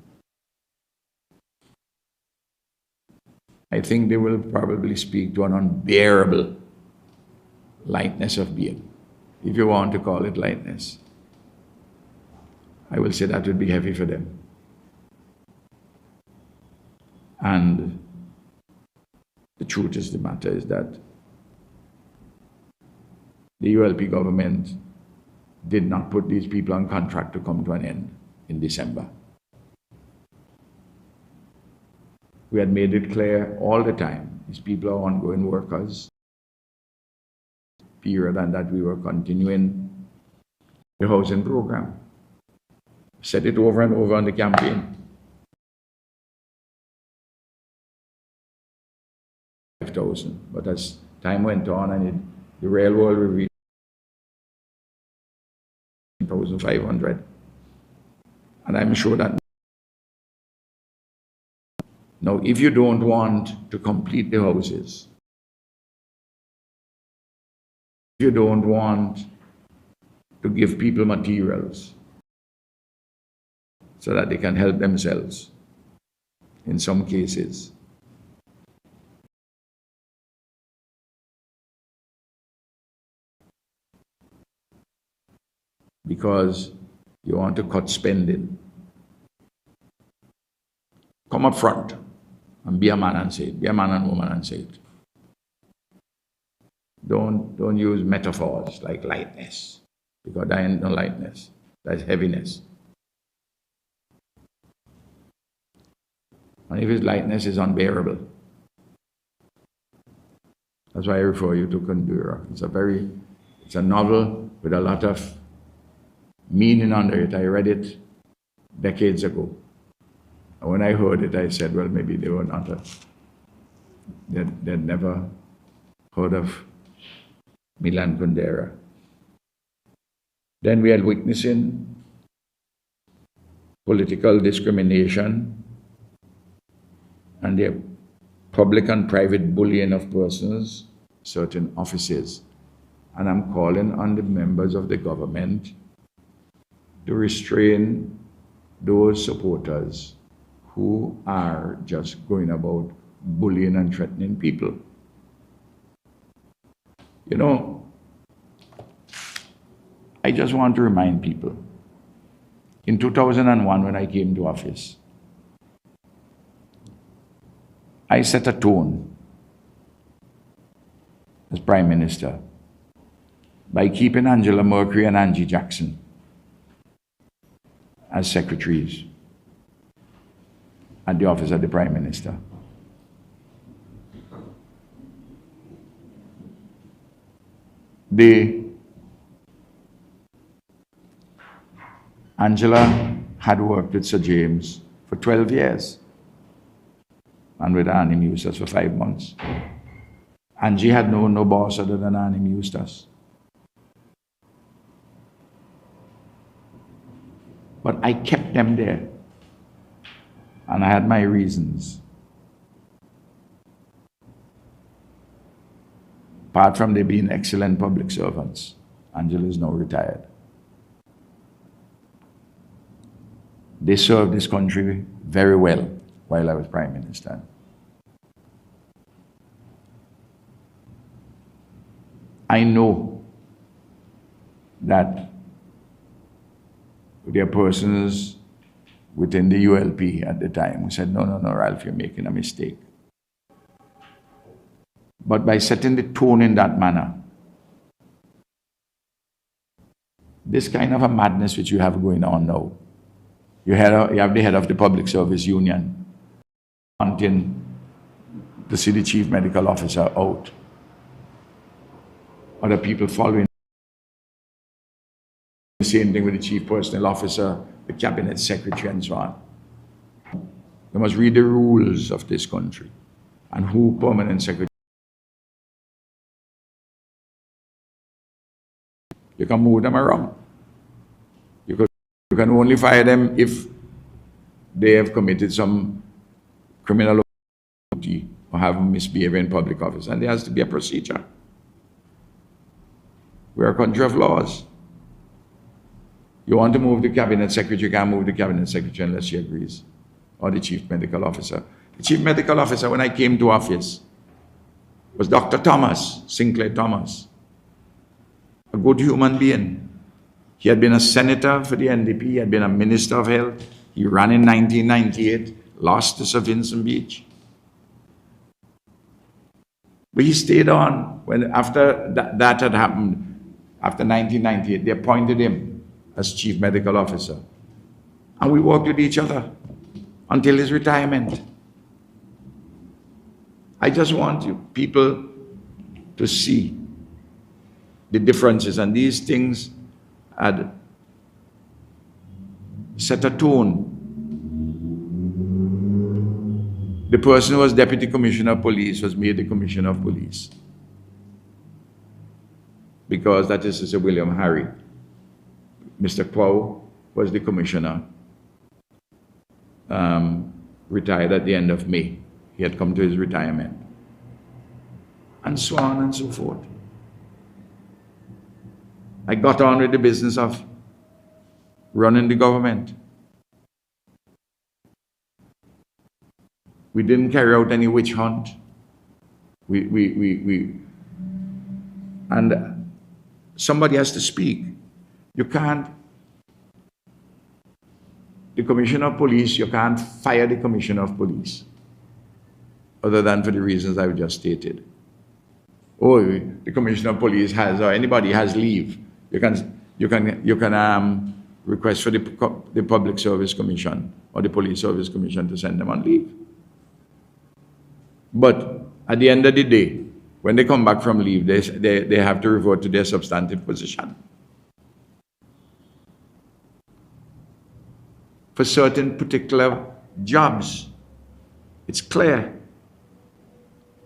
I think they will probably speak to an unbearable lightness of being, if you want to call it lightness. I will say that would be heavy for them. And the truth is, the matter is that the ULP government did not put these people on contract to come to an end in December. We had made it clear all the time, these people are ongoing workers, period, and that we were continuing the housing program. Said it over and over on the campaign. 5,000, but as time went on and the real world revealed 1,500. And I'm sure that now, if you don't want to complete the houses, if you don't want to give people materials so that they can help themselves, in some cases, because you want to cut spending, come up front and be a man and say it. Be a man and woman and say it. Don't use metaphors like lightness, because that ain't no lightness. That's heaviness. And if his lightness is unbearable, that's why I refer you to Kundura. It's a novel with a lot of meaning under it. I read it decades ago. And when I heard it, I said, well, maybe they were not they'd never heard of Milan Kundera. Then we are witnessing political discrimination and the public and private bullying of persons, certain offices. And I'm calling on the members of the government to restrain those supporters who are just going about bullying and threatening people. You know, I just want to remind people, in 2001 when I came to office, I set a tone as Prime Minister by keeping Angela Mercury and Angie Jackson as secretaries at the office of the Prime Minister. Angela had worked with Sir James for 12 years and with Annie Eustace for 5 months. Angie had known no boss other than Annie Eustace. But I kept them there, and I had my reasons. Apart from they being excellent public servants, Angela is now retired. They served this country very well while I was Prime Minister. I know that there are persons within the ULP at the time who said, no, Ralph, you're making a mistake. But by setting the tone in that manner, this kind of a madness which you have going on now, you have the head of the Public Service Union wanting to see the Chief Medical Officer out. Other people following. The same thing with the Chief Personnel Officer, the Cabinet Secretary, and so on. You must read the rules of this country and who permanent secretary. You can move them around. You could You can only fire them if they have committed some criminal offense or have misbehavior in public office, and there has to be a procedure. We're a country of laws. You want to move the cabinet secretary, you can't move the cabinet secretary unless she agrees, or the chief medical officer. The chief medical officer, when I came to office, was Dr. Thomas, Sinclair Thomas, a good human being. He had been a senator for the NDP, he had been a minister of health. He ran in 1998, lost to Sir Vincent Beach. But he stayed on. When after that had happened, after 1998, they appointed him as chief medical officer. And we worked with each other until his retirement. I just want people to see the differences, and these things had set a tone. The person who was deputy commissioner of police was made the commissioner of police, because that is Sir William Harry. Mr. Quo was the commissioner, retired at the end of May. He had come to his retirement, and so on and so forth. I got on with the business of running the government. We didn't carry out any witch hunt. And somebody has to speak. You can't, the commissioner of police, you can't fire the commissioner of police, other than for the reasons I've just stated. Oh, the commissioner of police has, or anybody has leave. You can request for the Public Service Commission or the Police Service Commission to send them on leave. But at the end of the day, when they come back from leave, they have to revert to their substantive position. For certain particular jobs, it's clear.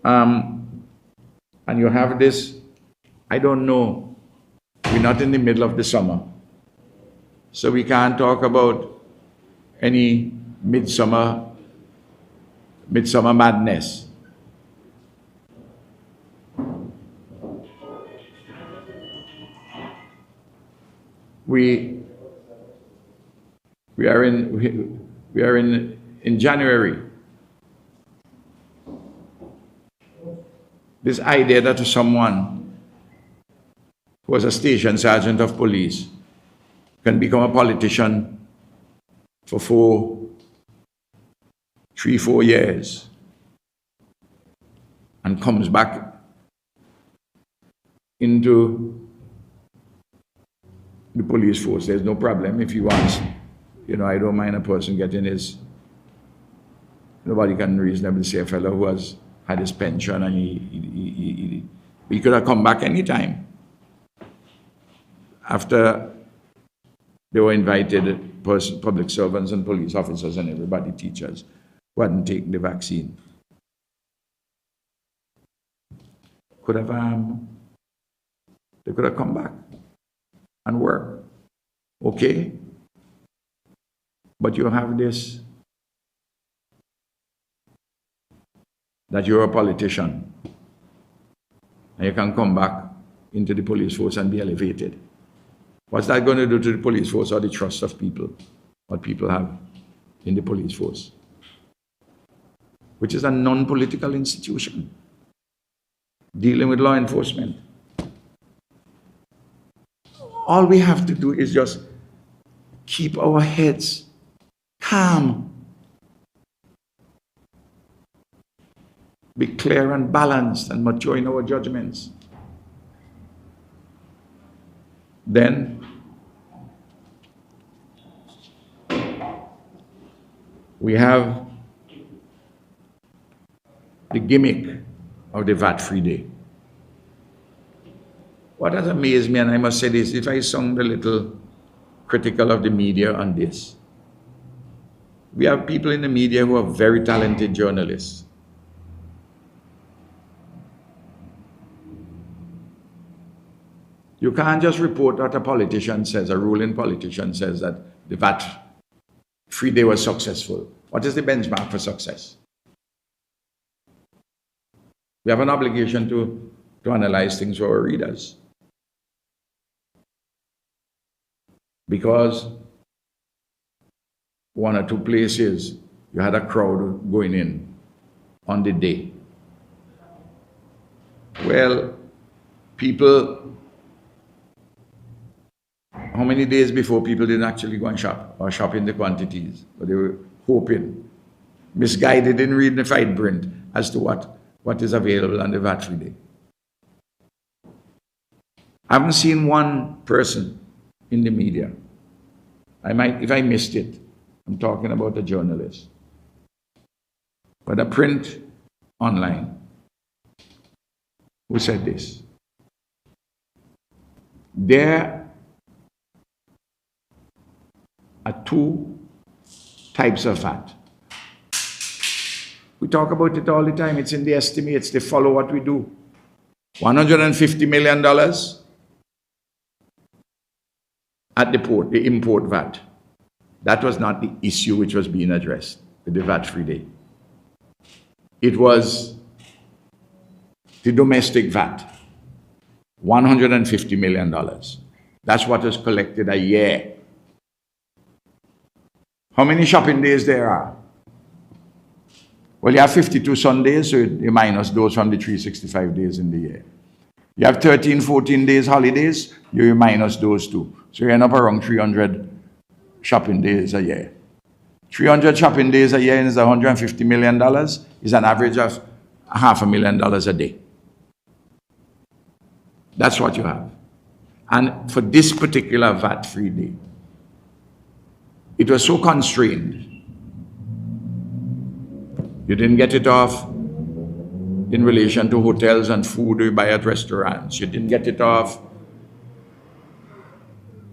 And you have this, I don't know, we're not in the middle of the summer, so we can't talk about any midsummer madness. We are in January. This idea that someone who was a station sergeant of police can become a politician for 3-4 years and comes back into the police force, there's no problem if he wants. You know, I don't mind a person getting his, nobody can reasonably say a fellow who has had his pension and he could have come back anytime. After they were invited, public servants and police officers and everybody, teachers, who hadn't taken the vaccine, could have, they could have come back and work. Okay? But you have this, that you're a politician, and you can come back into the police force and be elevated. What's that going to do to the police force or the trust of people, what people have in the police force, which is a non-political institution dealing with law enforcement? All we have to do is just keep our heads calm, be clear and balanced and mature in our judgments. Then we have the gimmick of the VAT-free day. What has amazed me, and I must say this, if I sound a little critical of the media on this, we have people in the media who are very talented journalists. You can't just report what a politician says, a ruling politician says that the VAT-free day was successful. What is the benchmark for success? We have an obligation to analyze things for our readers. Because one or two places, you had a crowd going in on the day. Well, people, how many days before people didn't actually go and shop or shop in the quantities? But they were hoping, misguided, didn't read the fine print as to what is available on the VAT-free day. I haven't seen one person in the media. If I missed it, I'm talking about a journalist. But a print online who said this. There are two types of VAT. We talk about it all the time. It's in the estimates. They follow what we do. $150 million at the port, the import VAT. That was not the issue which was being addressed with the VAT-free day. It was the domestic VAT, $150 million. That's what was collected a year. How many shopping days there are? Well, you have 52 Sundays, so you minus those from the 365 days in the year. You have 13, 14 days holidays, you minus those two. So you end up around 300 shopping days a year. 300 shopping days a year is $150 million, is an average of $500,000 a day. That's what you have. And for this particular VAT-free day, it was so constrained. You didn't get it off in relation to hotels and food you buy at restaurants. You didn't get it off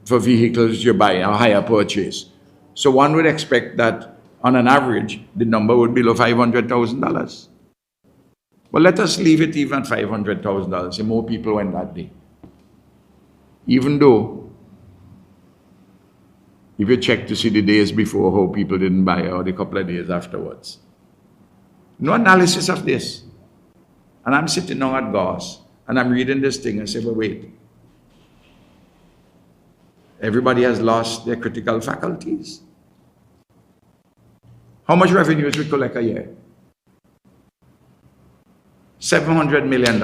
for vehicles you buy a higher purchase. So one would expect that on an average, the number would be below $500,000. But let us leave it even at $500,000. See, more people went that day. Even though, if you check to see the days before how people didn't buy or the couple of days afterwards. No analysis of this. And I'm sitting down at GOS and I'm reading this thing and say, but wait. Everybody has lost their critical faculties. How much revenues we collect a year? $700 million.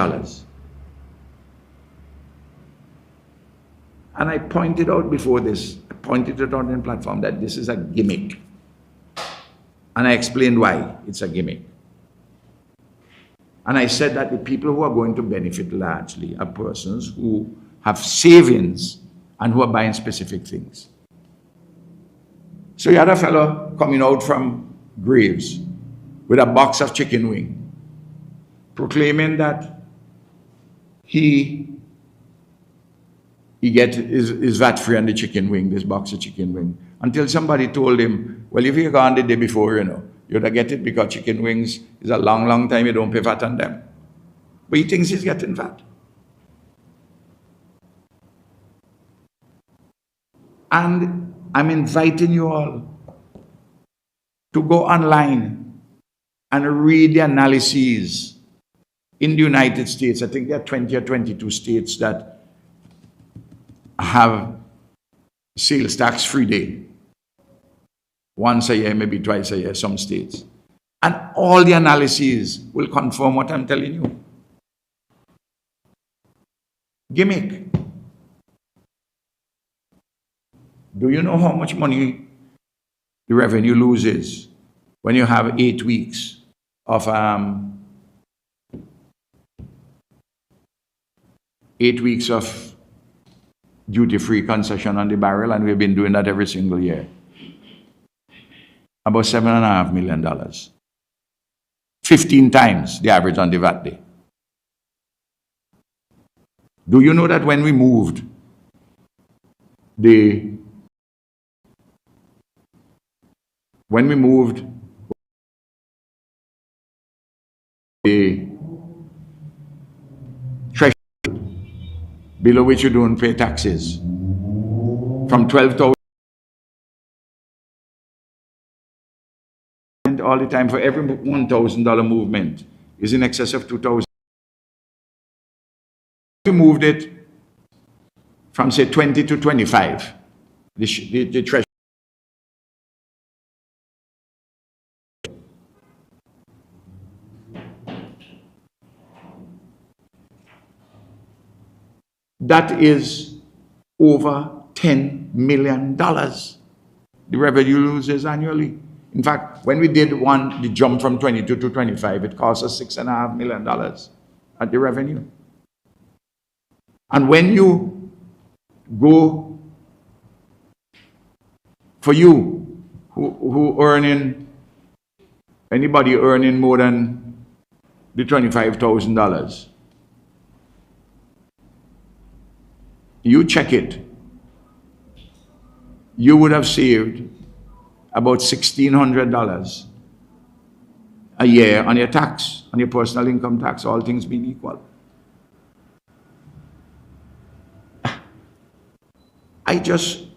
And I pointed out before this, I pointed it out on the platform that this is a gimmick. And I explained why it's a gimmick. And I said that the people who are going to benefit largely are persons who have savings and who are buying specific things. So you had a fellow coming out from Graves with a box of chicken wing, proclaiming that he get his VAT-free on the chicken wing, this box of chicken wing, until somebody told him, well, if you go on the day before, you'd get it because chicken wings is a long, long time you don't pay VAT on them. But he thinks he's getting VAT. And I'm inviting you all to go online and read the analyses in the United States. I think there are 20 or 22 states that have sales tax free day. Once a year, maybe twice a year, some states. And all the analyses will confirm what I'm telling you. Gimmick. Do you know how much money the revenue loses when you have 8 weeks of 8 weeks of duty-free concession on the barrel, and we've been doing that every single year? About $7.5 million. 15 times the average on the VAT day. Do you know that when we moved the below which you don't pay taxes. From 12,000 all the time for every $1,000 movement is in excess of 2,000. We moved it from say 20 to 25. The treasury. That is over $10 million. The revenue loses annually. In fact, when we did the jump from 22 to 25, it cost us $6.5 million at the revenue. And when you go, for you who earning, anybody earning more than the $25,000, you check it, you would have saved about $1,600 a year on your tax, on your personal income tax, all things being equal. I just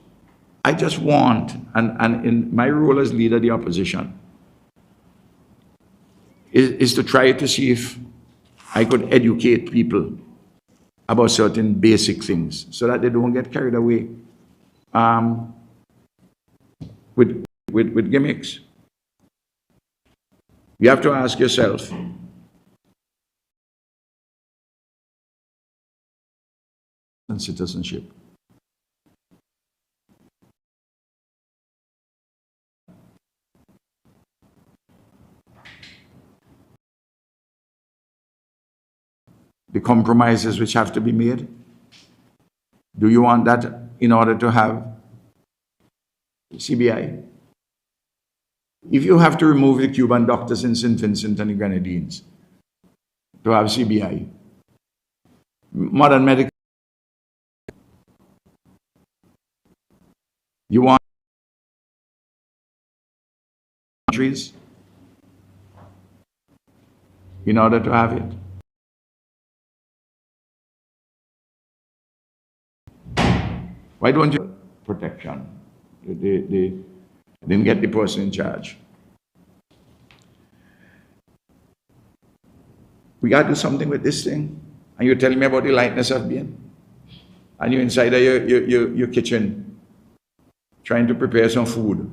want, and in my role as leader of the opposition, is to try to see if I could educate people about certain basic things so that they don't get carried away with gimmicks. You have to ask yourself, and citizenship. The compromises which have to be made. Do you want that in order to have CBI? If you have to remove the Cuban doctors in St. Vincent and the Grenadines to have CBI, modern medical, you want countries in order to have it. Why don't you protection? They didn't get the person in charge. We got to do something with this thing. And you're telling me about the lightness of being. And you're inside of your kitchen trying to prepare some food.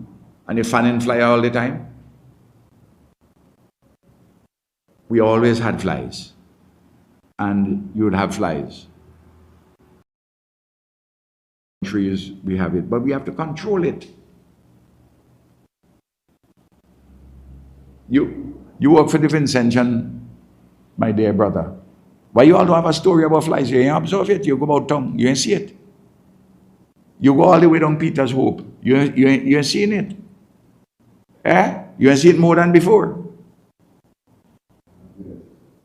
And you're fanning fly all the time. We always had flies. And you would have flies. Trees, we have it, but we have to control it. You work for the Vincentian, my dear brother. Why you all don't have a story about flies? You ain't observe it. You go about town, you ain't see it. You go all the way down Peter's Hope. You ain't seen it. Eh? You ain't seen it more than before.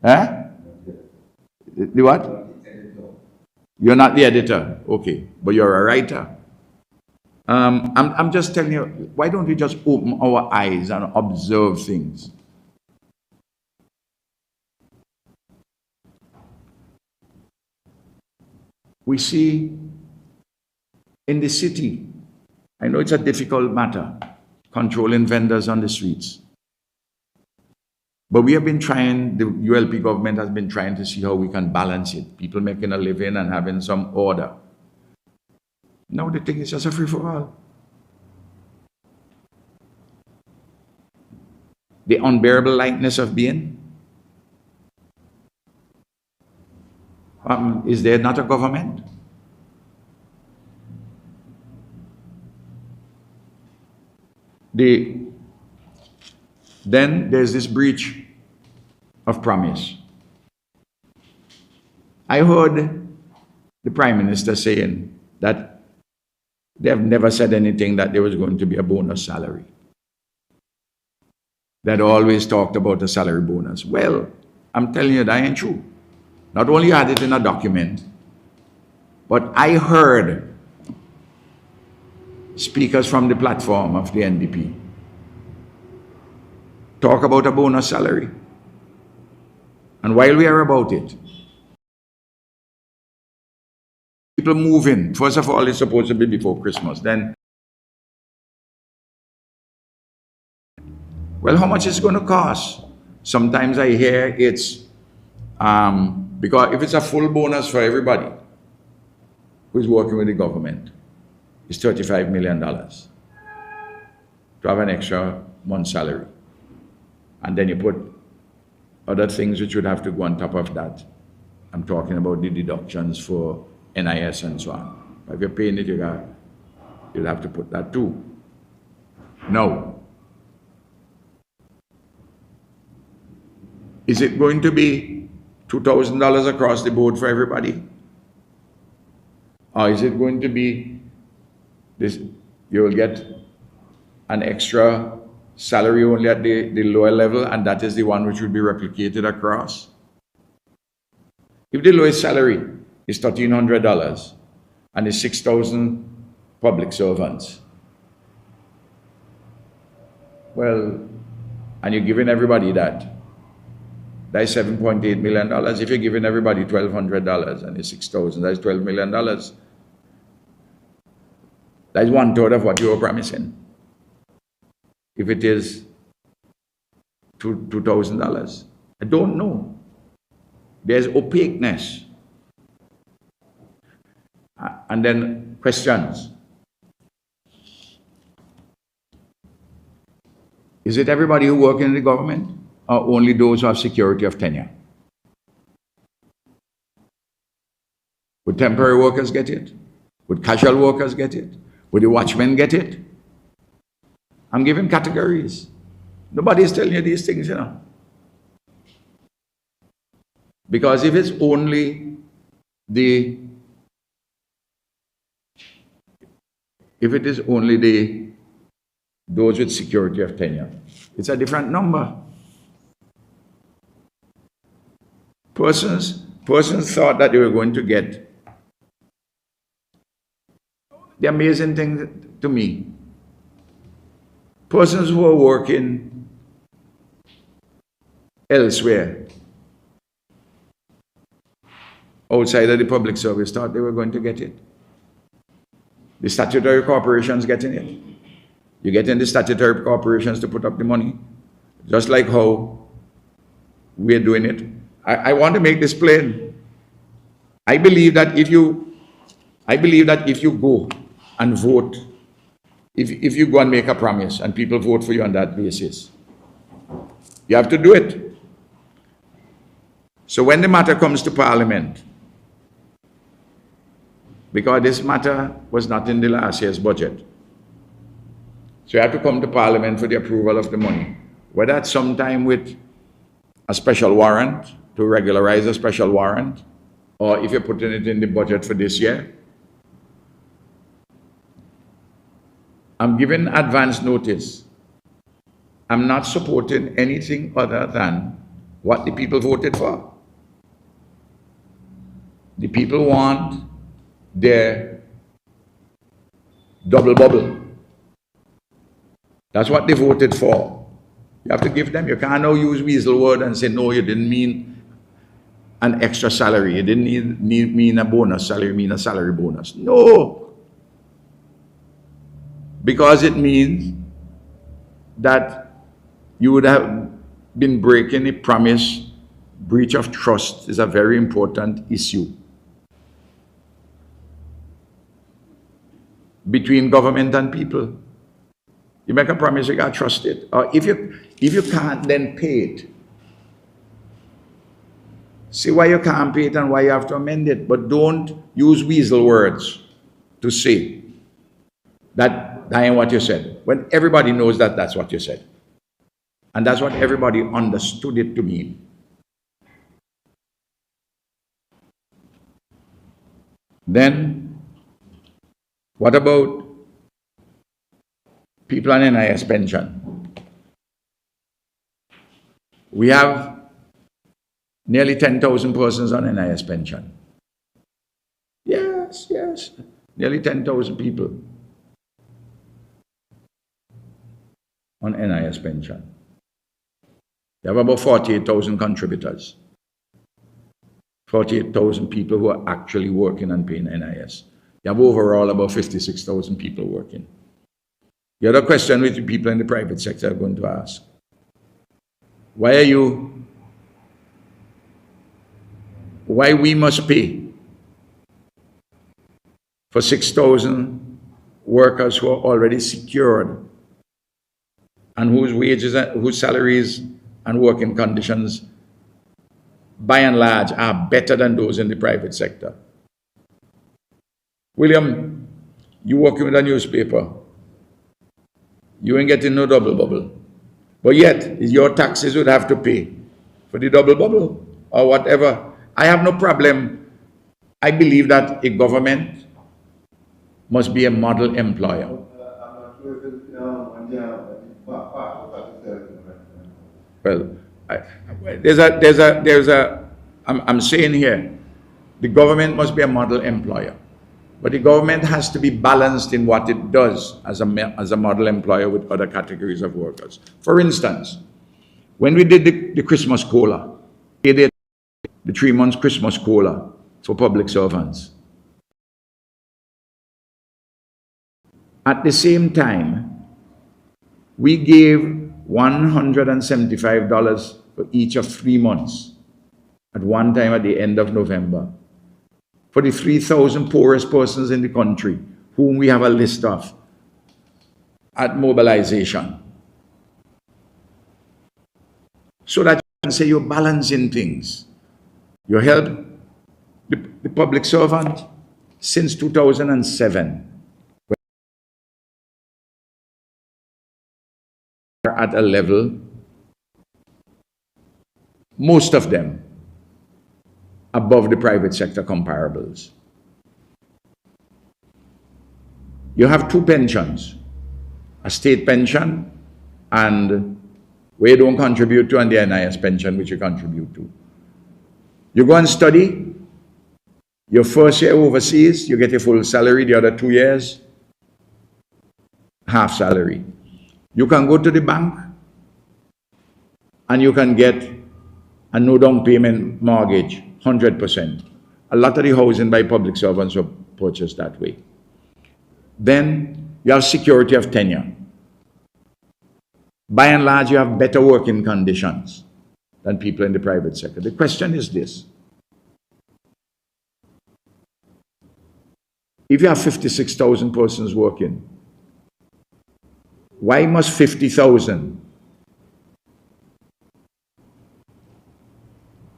Eh? The what? You're not the editor, okay, but you're a writer. I'm just telling you, why don't we just open our eyes and observe things? We see in the city, I know it's a difficult matter, controlling vendors on the streets. But we have been trying, the ULP government has been trying to see how we can balance it. People making a living and having some order. Now the thing is just a free-for-all. The unbearable lightness of being. Is there not a government? Then there's this breach of promise. I heard the Prime Minister saying that they have never said anything that there was going to be a bonus salary. That always talked about a salary bonus. Well, I'm telling you, that ain't true. Not only had it in a document, but I heard speakers from the platform of the NDP talk about a bonus salary. And while we are about it, people move in. First of all, it's supposed to be before Christmas. Then, well, how much is it going to cost? Sometimes I hear it's, because if it's a full bonus for everybody who's working with the government, it's $35 million to have an extra month's salary. And then you put other things which would have to go on top of that. I'm talking about the deductions for NIS and so on. If you're paying it, you'll have to put that too. Now, is it going to be $2,000 across the board for everybody? Or is it going to be this, you will get an extra salary only at the lower level, and that is the one which will be replicated across? If the lowest salary is $1,300 and it's 6,000 public servants, well, and you're giving everybody that is $7.8 million. If you're giving everybody $1,200 and it's 6,000, that's $12 million. That's 1/3 of what you were promising. If it is $2,000, I don't know. There's opaqueness. And then questions. Is it everybody who works in the government, or only those who have security of tenure? Would temporary workers get it? Would casual workers get it? Would the watchmen get it? I'm giving categories. Nobody's telling you these things, you know. Because if it's only those with security of tenure, it's a different number. Persons thought that they were going to get the amazing thing to me. Persons who are working elsewhere, outside of the public service, thought they were going to get it. The statutory corporations getting it. You're getting the statutory corporations to put up the money, just like how we're doing it. I want to make this plain. I believe that if you go and vote, if you go and make a promise and people vote for you on that basis, you have to do it. So when the matter comes to Parliament, because this matter was not in the last year's budget, so you have to come to Parliament for the approval of the money, whether it's sometime with a special warrant, to regularize a special warrant, or if you're putting it in the budget for this year. I'm giving advance notice. I'm not supporting anything other than what the people voted for. The people want their double bubble. That's what they voted for. You have to give them. You can't now use weasel word and say, no, you didn't mean an extra salary. You didn't mean a bonus salary, you mean a salary bonus. No. Because it means that you would have been breaking a promise. Breach of trust is a very important issue between government and people. You make a promise, you gotta trust it. Or if you can't, then pay it. See why you can't pay it and why you have to amend it, but don't use weasel words to say that ain't what you said, when everybody knows that that's what you said. And that's what everybody understood it to mean. Then, what about people on NIS pension? We have nearly 10,000 persons on NIS pension. Yes, nearly 10,000 people on NIS pension. You have about 48,000 contributors. 48,000 people who are actually working and paying NIS. You have overall about 56,000 people working. The other question which people in the private sector are going to ask, why we must pay for 6,000 workers who are already secured and whose wages, whose salaries and working conditions by and large are better than those in the private sector. William, you working with a newspaper, you ain't getting no double bubble, but yet your taxes would have to pay for the double bubble or whatever. I have no problem. I believe that a government must be a model employer. Well, I'm saying here, the government must be a model employer, but the government has to be balanced in what it does as a model employer with other categories of workers. For instance, when we did the Christmas COLA, we did the 3 months Christmas COLA for public servants. At the same time, we gave $175 for each of 3 months at one time at the end of November for the 3,000 poorest persons in the country whom we have a list of at mobilization. So that you can say you're balancing things. You help the public servant since 2007. At a level, most of them above the private sector comparables. You have 2 pensions, a state pension and where you don't contribute to, and the NIS pension which you contribute to. You go and study, your first year overseas, you get a full salary, the other 2 years, half salary. You can go to the bank and you can get a no down payment mortgage, 100%. A lot of the housing by public servants were purchased that way. Then you have security of tenure. By and large, you have better working conditions than people in the private sector. The question is this: if you have 56,000 persons working, why must 50,000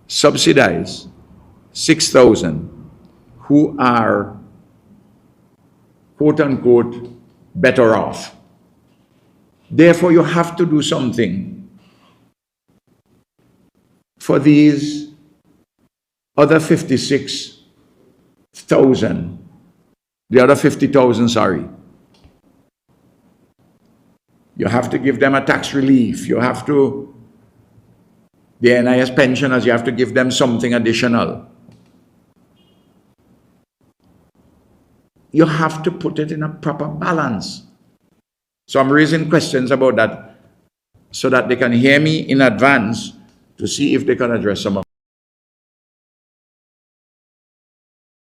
subsidize 6,000 who are quote unquote better off? Therefore, you have to do something for these other 56,000, the other 50,000, sorry. You have to give them a tax relief. You have to, the NIS pensioners, you have to give them something additional. You have to put it in a proper balance. So I'm raising questions about that so that they can hear me in advance to see if they can address some of them.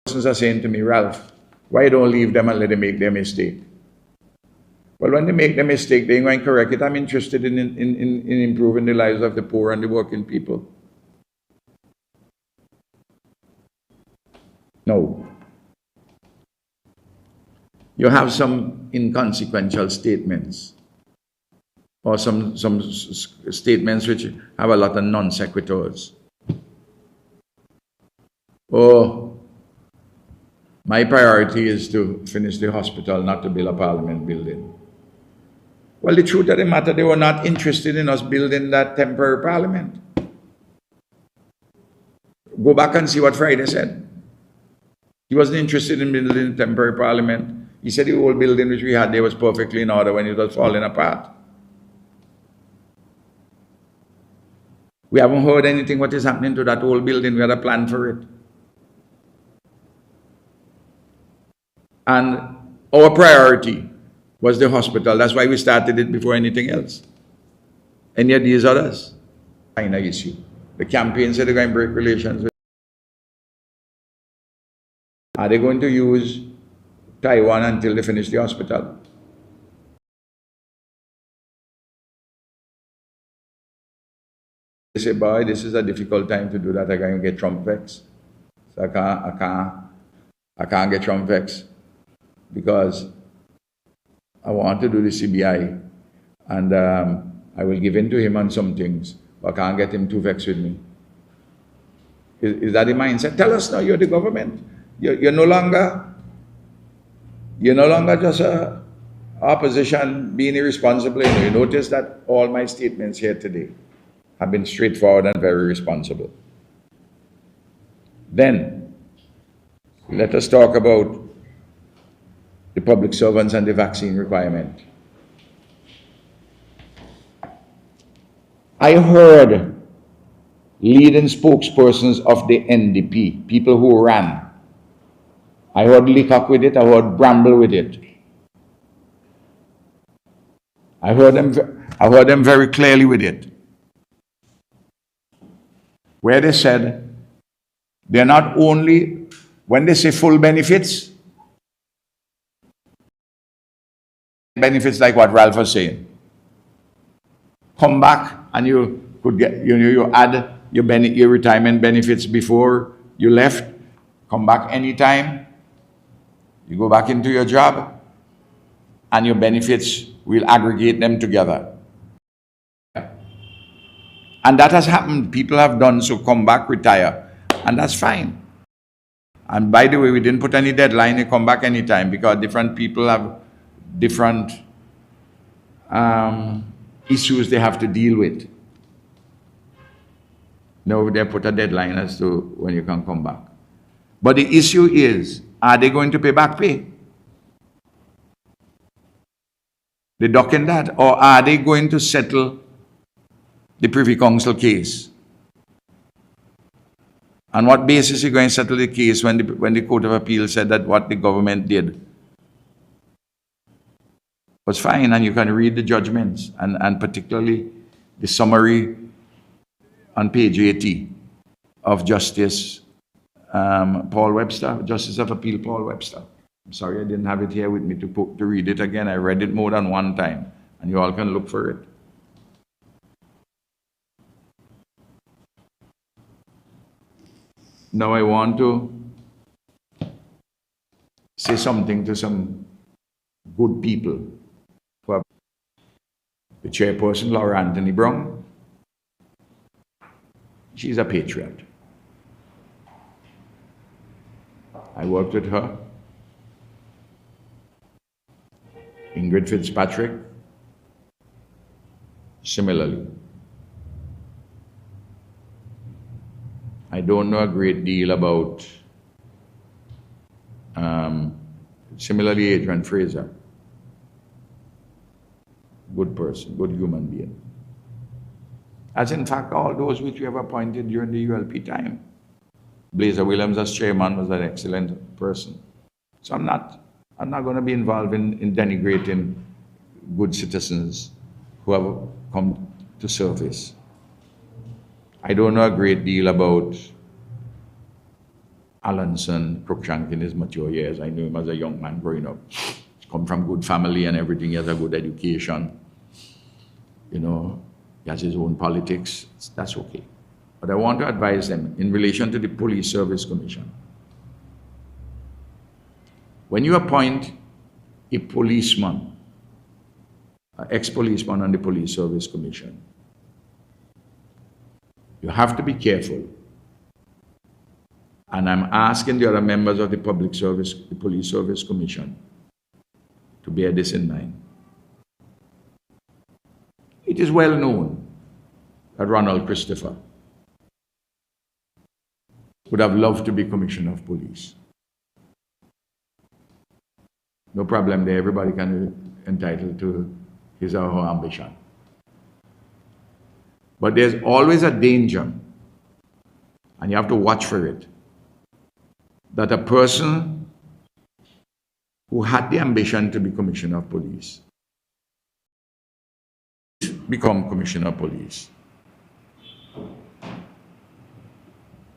Persons are saying to me, Ralph, why don't leave them and let them make their mistake? Well, when they make the mistake, they ain't going to correct it. I'm interested in improving the lives of the poor and the working people. No. You have some inconsequential statements or some statements which have a lot of non sequiturs. Oh, my priority is to finish the hospital, not to build a parliament building. Well, the truth of the matter, they were not interested in us building that temporary parliament. Go back and see what Friday said. He wasn't interested in building a temporary parliament. He said the old building which we had there was perfectly in order when it was falling apart. We haven't heard anything what is happening to that old building. We had a plan for it. And our priority was the hospital. That's why we started it before anything else. Any of these others? Minor issue. The campaign said they're going to break relations with Are they going to use Taiwan until they finish the hospital? They say, boy, this is a difficult time to do that. I can't get Trump vexed. So I can't get Trump vexed because I want to do the CBI, and I will give in to him on some things, but I can't get him too vexed with me. Is that the mindset? Tell us now, you're the government. You're no longer just a opposition being irresponsible. You notice that all my statements here today have been straightforward and very responsible. Then, let us talk about the public servants and the vaccine requirement. I heard leading spokespersons of the NDP, people who ran. I heard Leacock with it, I heard Bramble with it. I heard them very clearly with it, where they said they're not only, when they say full benefits like what Ralph was saying, come back and you could get, you add your retirement benefits before you left, come back anytime, you go back into your job, and your benefits, will aggregate them together. And that has happened. People have done so, come back, retire, and that's fine. And by the way, we didn't put any deadline to come back anytime because different people have different issues they have to deal with. No, they put a deadline as to when you can come back. But the issue is, are they going to pay back pay? They docking that, or are they going to settle the Privy Council case? On what basis are you going to settle the case when the Court of Appeal said that what the government did was fine, and you can read the judgments, and particularly the summary on page 80 of Justice Paul Webster, Justice of Appeal Paul Webster. I'm sorry I didn't have it here with me to read it again. I read it more than one time, and you all can look for it. Now I want to say something to some good people. The chairperson, Laura Anthony Brown, she's a patriot. I worked with her. Ingrid Fitzpatrick, similarly. I don't know a great deal about, similarly, Adrian Fraser. Good person, good human being. As in fact, all those which we have appointed during the ULP time. Blazer Williams as chairman was an excellent person. So I'm not going to be involved in denigrating good citizens who have come to service. I don't know a great deal about Alanson Cruikshank in his mature years. I knew him as a young man growing up. He's come from good family and everything. He has a good education. You know, he has his own politics. That's okay. But I want to advise them in relation to the Police Service Commission. When you appoint a policeman, an ex-policeman on the Police Service Commission, you have to be careful. And I'm asking the other members of the Police Service Commission to bear this in mind. It is well known that Ronald Christopher would have loved to be Commissioner of Police. No problem there, everybody can be entitled to his or her ambition. But there's always a danger, and you have to watch for it, that a person who had the ambition to be Commissioner of Police become Commissioner of Police.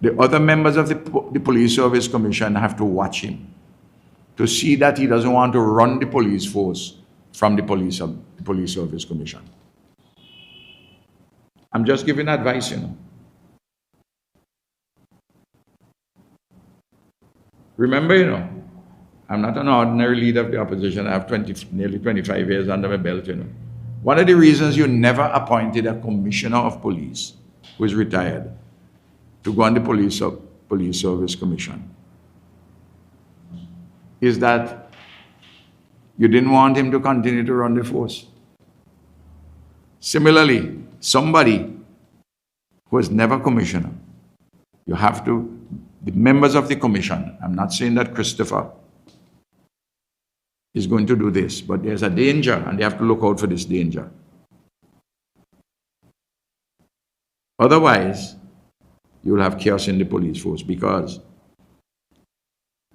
The other members of the Police Service Commission have to watch him to see that he doesn't want to run the police force from the Police Service Commission. I'm just giving advice, you know. Remember, you know, I'm not an ordinary leader of the opposition. I have nearly 25 years under my belt, you know. One of the reasons you never appointed a commissioner of police who is retired to go on the Police Service Commission is that you didn't want him to continue to run the force. Similarly, somebody who was never commissioner, you have to, the members of the commission, I'm not saying that Christopher is going to do this, but there's a danger and they have to look out for this danger. Otherwise, you'll have chaos in the police force because,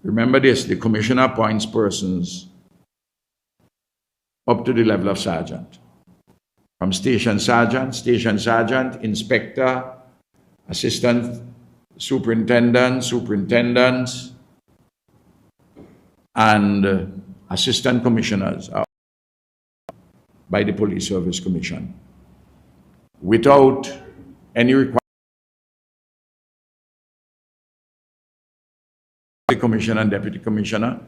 remember this, the commissioner appoints persons up to the level of sergeant. From station sergeant, inspector, assistant superintendents, and assistant commissioners by the Police Service Commission without any requirement. The commissioner and deputy commissioner,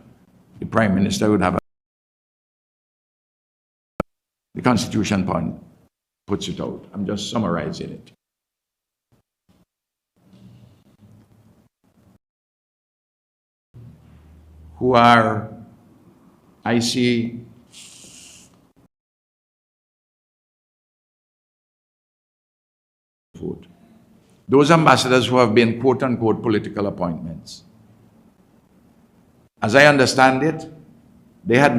the prime minister would have the Constitution puts it out. I'm just summarizing it. Who are, I see, those ambassadors who have been quote-unquote political appointments. As I understand it, they had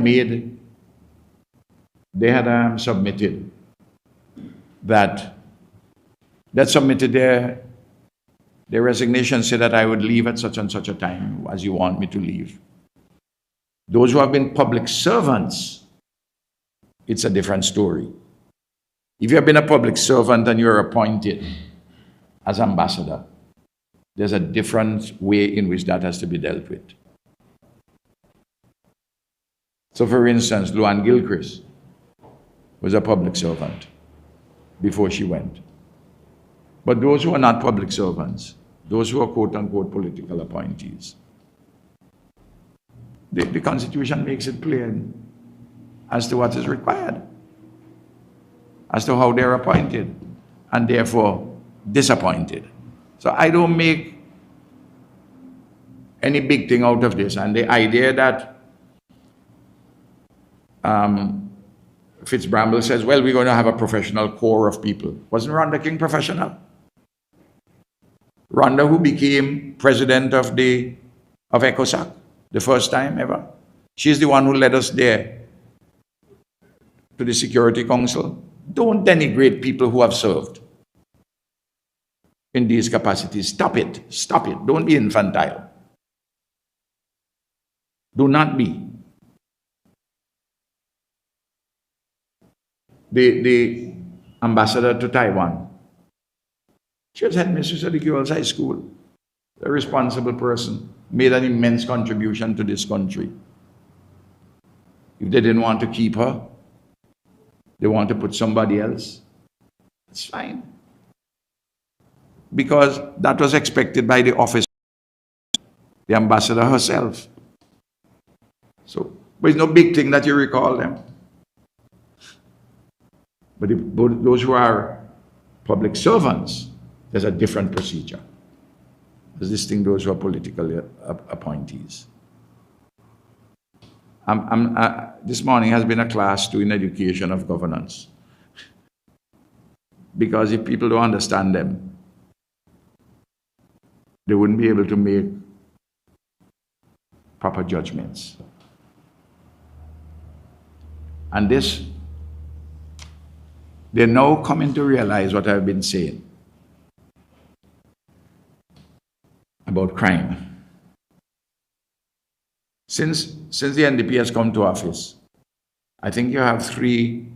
submitted their resignation, said that I would leave at such and such a time as you want me to leave. Those who have been public servants, it's a different story. If you have been a public servant and you're appointed as ambassador, there's a different way in which that has to be dealt with. So for instance, Luann Gilchrist was a public servant before she went. But those who are not public servants, those who are quote-unquote political appointees, the Constitution makes it clear as to what is required, as to how they're appointed, and therefore disappointed. So I don't make any big thing out of this. And the idea that Fitzbramble says, well, we're going to have a professional core of people. Wasn't Rhonda King professional? Rhonda, who became president of ECOSOC, the first time ever. She's the one who led us there to the Security Council. Don't denigrate people who have served in these capacities. Stop it. Stop it. Don't be infantile. Do not be. The ambassador to Taiwan, she was headmistress of the girls' high school, a responsible person, made an immense contribution to this country. If they didn't want to keep her, they want to put somebody else, it's fine. Because that was expected by the office, the ambassador herself. So, but it's no big thing that you recall them. But those who are public servants, there's a different procedure. There's this thing, those who are political appointees. This morning has been a class doing education of governance. Because if people don't understand them, they wouldn't be able to make proper judgments. And this, they're now coming to realize what I've been saying about crime. Since the NDP has come to office, I think you have 3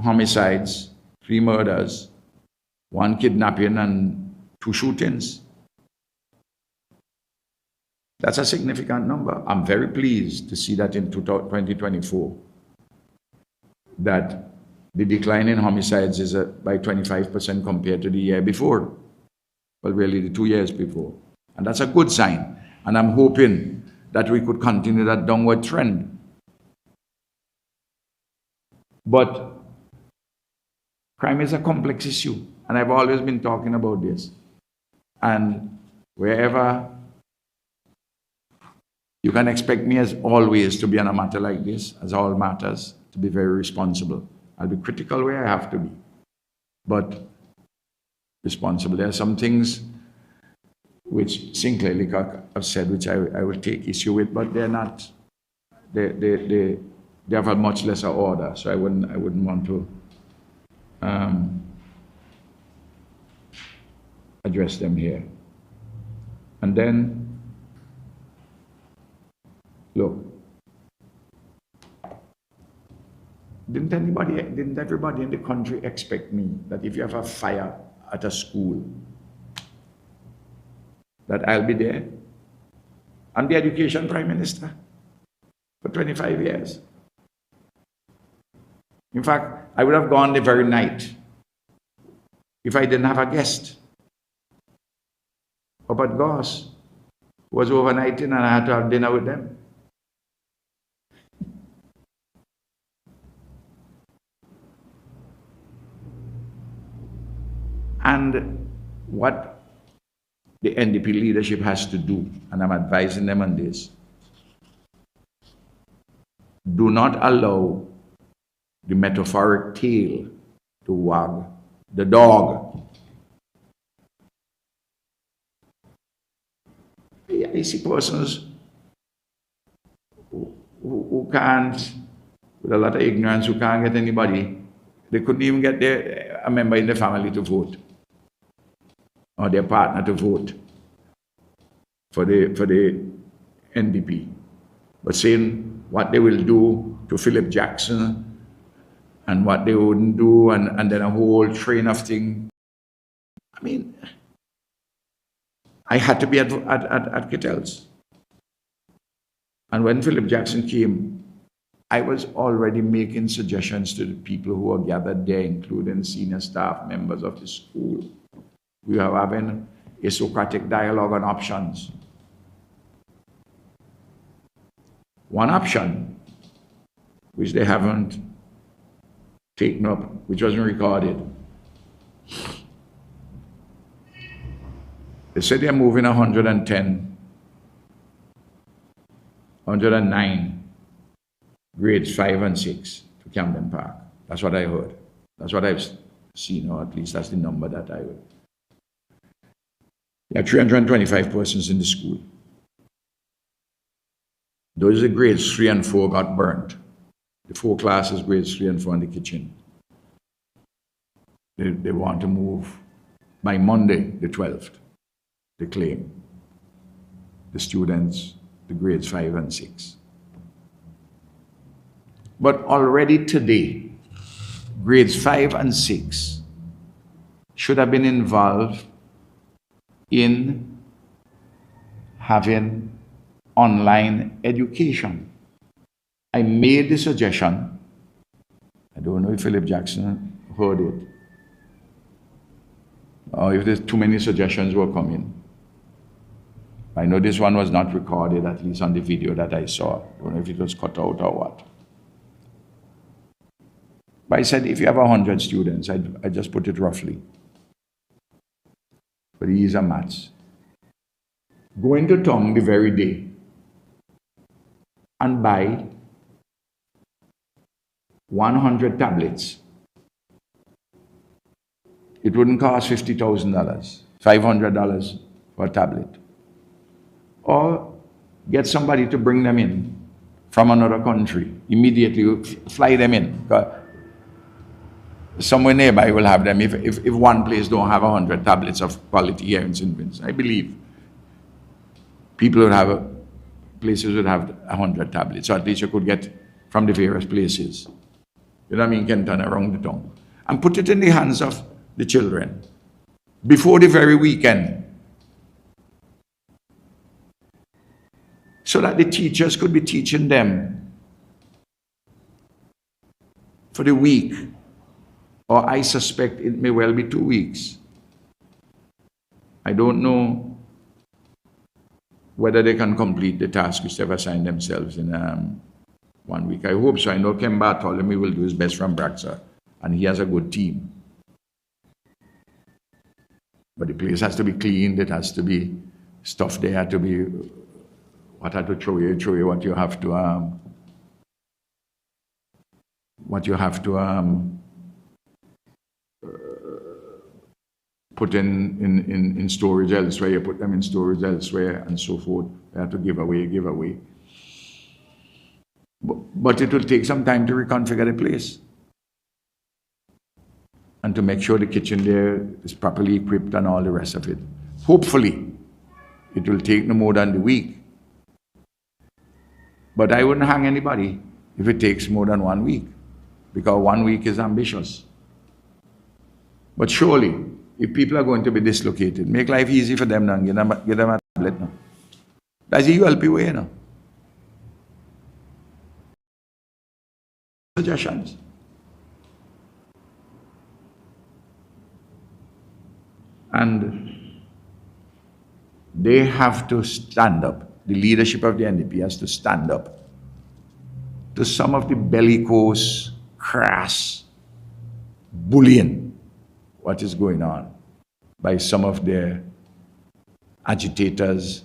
homicides, 3 murders, 1 kidnapping, and 2 shootings. That's a significant number. I'm very pleased to see that in 2024, that the decline in homicides is by 25% compared to the year before. Well, really the 2 years before. And that's a good sign. And I'm hoping that we could continue that downward trend. But crime is a complex issue. And I've always been talking about this. And wherever you can expect me, as always, to be on a matter like this, as all matters, to be very responsible. I'll be critical where I have to be, but responsible. There are some things which Sinclair Leacock have said, which I will take issue with, but they're not. They have a much lesser order, so I wouldn't want to address them here. And then, look, didn't everybody in the country expect me that if you have a fire at a school, that I'll be there? I'm the Education Prime Minister for 25 years. In fact, I would have gone the very night if I didn't have a guest up at Goss who was overnighting, and I had to have dinner with them. And what the NDP leadership has to do, and I'm advising them on this, do not allow the metaphoric tail to wag the dog. I see persons who can't, with a lot of ignorance, who can't get anybody. They couldn't even get a member in the family to vote, or their partner to vote for the NDP. But saying what they will do to Philip Jackson and what they wouldn't do, and then a whole train of things. I mean, I had to be at Kittel's. And when Philip Jackson came, I was already making suggestions to the people who were gathered there, including senior staff members of the school. We are having a Socratic dialogue on options. One option, which they haven't taken up, which wasn't recorded. They said they're moving 109 grades 5 and 6 to Camden Park. That's what I heard. That's what I've seen, or at least that's the number that I heard. There are 325 persons in the school. Those are grades 3 and 4 got burnt. The 4 classes, grades 3 and 4 in the kitchen. They want to move by Monday, the 12th, they claim. The students, the grades 5 and 6. But already today, grades 5 and 6 should have been involved in having online education. I made the suggestion. I don't know if Philip Jackson heard it, or if there's too many suggestions were coming. I know this one was not recorded, at least on the video that I saw. I don't know if it was cut out or what. But I said, if you have 100 students, I just put it roughly, for the ease of maths, go into town the very day and buy 100 tablets. It wouldn't cost $50,000, $500 for a tablet. Or get somebody to bring them in from another country, immediately fly them in. Somewhere nearby will have them. If one place don't have 100 tablets of quality here in St. Vincent, I believe people would have, places would have 100 tablets, so at least you could get from the various places. You know what I mean? Can turn around the town. And put it in the hands of the children. before the very weekend, so that the teachers could be teaching them for the week, or I suspect it may well be 2 weeks. I don't know whether they can complete the task which they've assigned themselves in 1 week. I hope so. I know Ken Bartholomew will do his best from Braxa, and he has a good team. But the place has to be cleaned, it has to be stuff there to be, what had to throw away, what you have to put in storage elsewhere, you put them in storage elsewhere, and so forth. You have to give away. But it will take some time to reconfigure the place and to make sure the kitchen there is properly equipped and all the rest of it. Hopefully, it will take no more than the week. But I wouldn't hang anybody if it takes more than 1 week, because 1 week is ambitious. But surely, if people are going to be dislocated, make life easy for them now, give them a tablet now. That's the ULP way now. Suggestions. And they have to stand up. The leadership of the NDP has to stand up to some of the bellicose, crass bullying what is going on by some of their agitators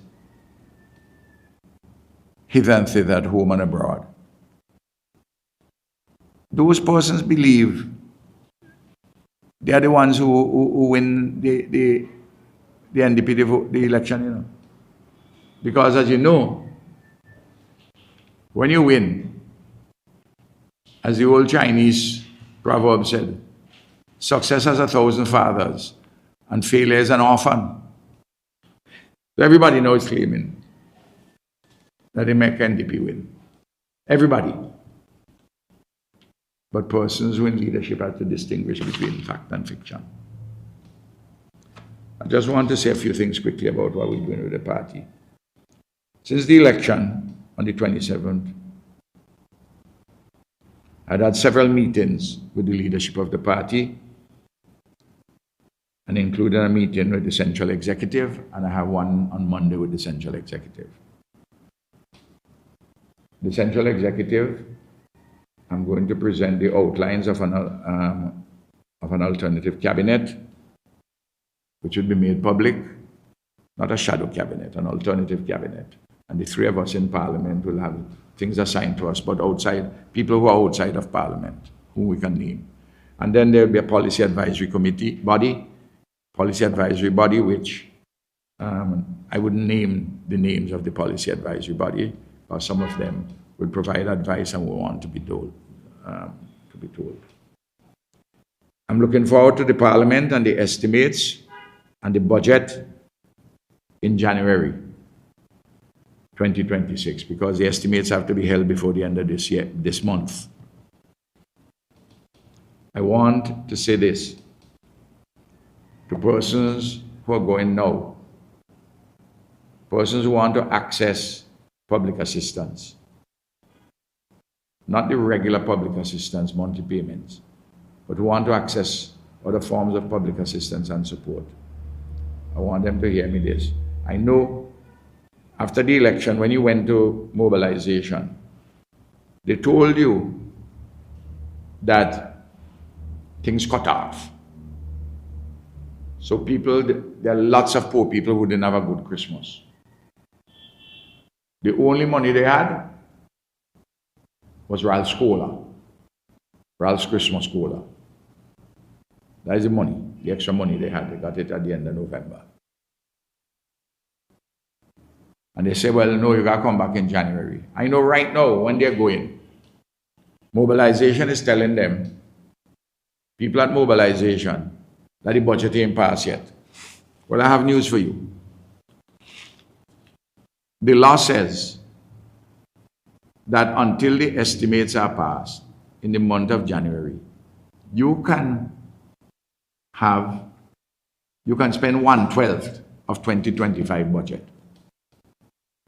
hither and thither at home and abroad. Those persons believe they are the ones who win the NDP the election, you know. Because as you know, when you win, as the old Chinese proverb said, success has 1,000 fathers and failure is an orphan. So everybody now is claiming that they make NDP win. Everybody. But persons who in leadership have to distinguish between fact and fiction. I just want to say a few things quickly about what we're doing with the party. Since the election on the 27th, I'd had several meetings with the leadership of the party, and including a meeting with the Central Executive, and I have one on Monday with the Central Executive. The Central Executive, I'm going to present the outlines of an alternative cabinet, which would be made public, not a shadow cabinet, an alternative cabinet. And the three of us in Parliament will have things assigned to us, but outside, people who are outside of Parliament, whom we can name. And then there will be a policy advisory body, which I wouldn't name the names of the policy advisory body, or some of them will provide advice and will want to be told. I'm looking forward to the Parliament and the estimates and the budget in January 2026, because the estimates have to be held before the end of this month. I want to say this to persons who are going now, persons who want to access public assistance, not the regular public assistance, monthly payments, but who want to access other forms of public assistance and support. I want them to hear me this. I know after the election, when you went to mobilization, they told you that things cut off. So there are lots of poor people who didn't have a good Christmas. The only money they had was Ralph's Cola, Ralph's Christmas Cola. That is the money, the extra money they had. They got it at the end of November. And they say, well, no, you got to come back in January. I know right now when they're going, mobilization is telling them, people at mobilization, that the budget ain't passed yet. Well, I have news for you. The law says that until the estimates are passed in the month of January, you can have you can spend 1/12 of 2025 budget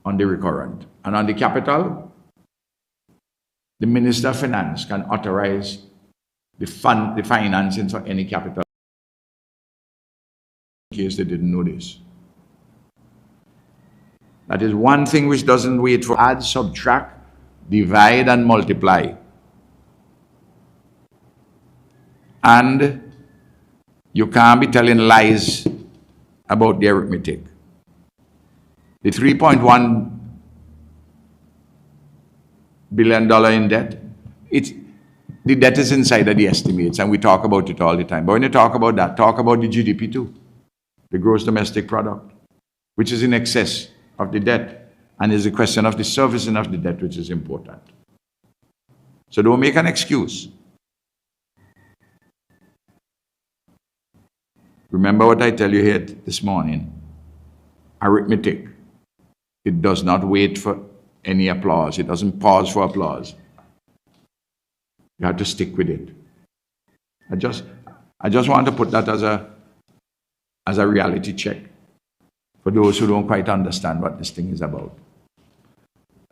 on the recurrent. And on the capital, the Minister of Finance can authorize the financing for any capital, in case they didn't know this. That is one thing which doesn't wait for add, subtract, divide, and multiply. And you can't be telling lies about the arithmetic. The $3.1 billion in debt, the debt is inside of the estimates, and we talk about it all the time. But when you talk about that, talk about the GDP too, the gross domestic product, which is in excess of the debt, and is a question of the servicing of the debt which is important. So don't make an excuse. Remember what I tell you here this morning. Arithmetic. It does not wait for any applause. It doesn't pause for applause. You have to stick with it. I just want to put that as a reality check for those who don't quite understand what this thing is about.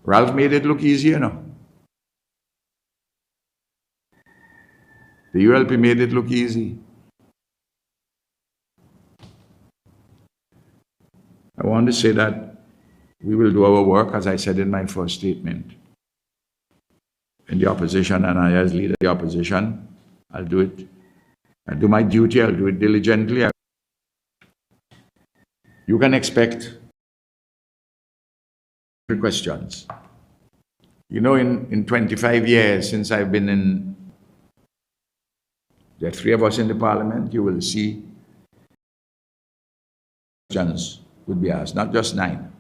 Ralph made it look easy, you know. The ULP made it look easy. I want to say that we will do our work, as I said in my first statement. In the opposition, and I as leader of the opposition, I'll do it. I'll do my duty, I'll do it diligently. You can expect questions. You know, in 25 years since I've been in, there are 3 of us in the parliament, you will see questions would be asked, not just 9.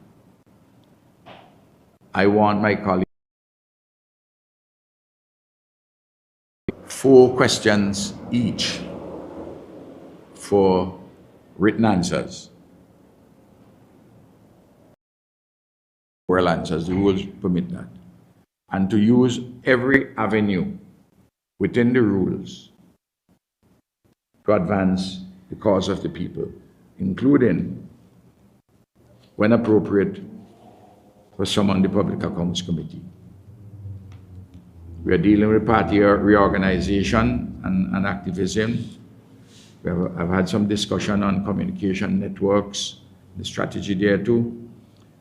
I want my colleagues 4 questions each for written answers. Oral answers, the rules permit that. And to use every avenue within the rules to advance the cause of the people, including, when appropriate, for summon the Public Accounts Committee. We are dealing with party reorganization and activism. I've had some discussion on communication networks, the strategy there too.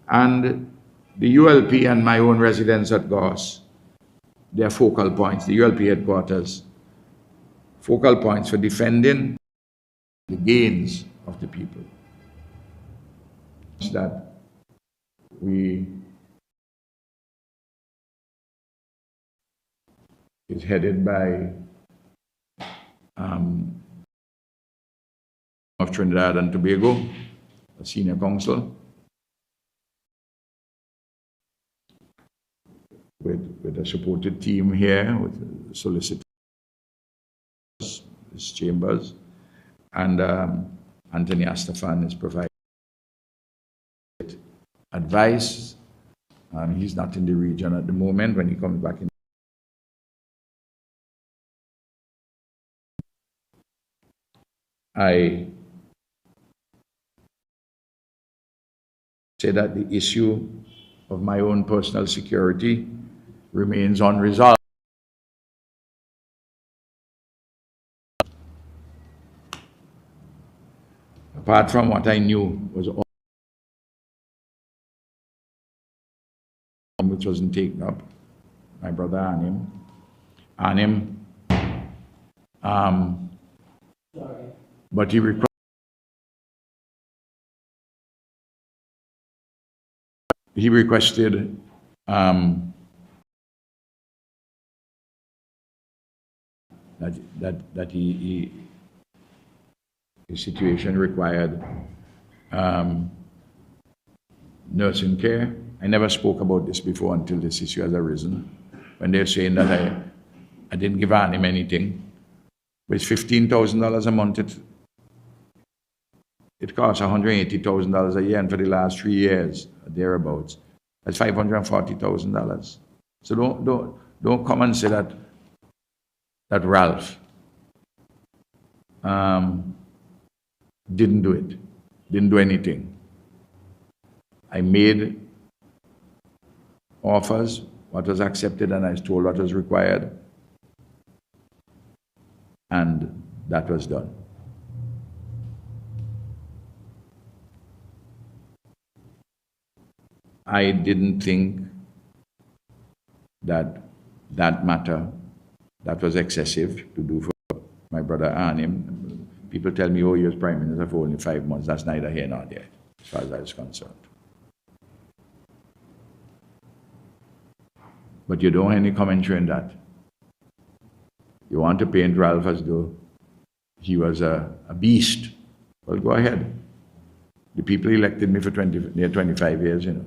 And the ULP and my own residence at Goss, their focal points, the ULP headquarters, focal points for defending the gains of the people. That we is headed by of Trinidad and Tobago, a senior counsel, with a supported team here, with solicitors, chambers, and Anthony Astafan is providing advice. He's not in the region at the moment. When he comes back in, I say that the issue of my own personal security remains unresolved. Apart from what I knew was all which wasn't taken up, my brother Anim, but he requested that his situation required nursing care. I never spoke about this before until this issue has arisen. When they're saying that I didn't give him anything, but it's $15,000 a month. It costs $180,000 a year, and for the last 3 years, thereabouts, that's $540,000. So don't come and say that Ralph Didn't do it. Didn't do anything. I made offers, what was accepted, and I was told what was required. And that was done. I didn't think that that matter, that was excessive to do for my brother Arnim. People tell me, oh, he was Prime Minister for only 5 months. That's neither here nor there, as far as I was concerned. But you don't have any commentary on that. You want to paint Ralph as though he was a beast. Well, go ahead. The people elected me for near 25 years, you know.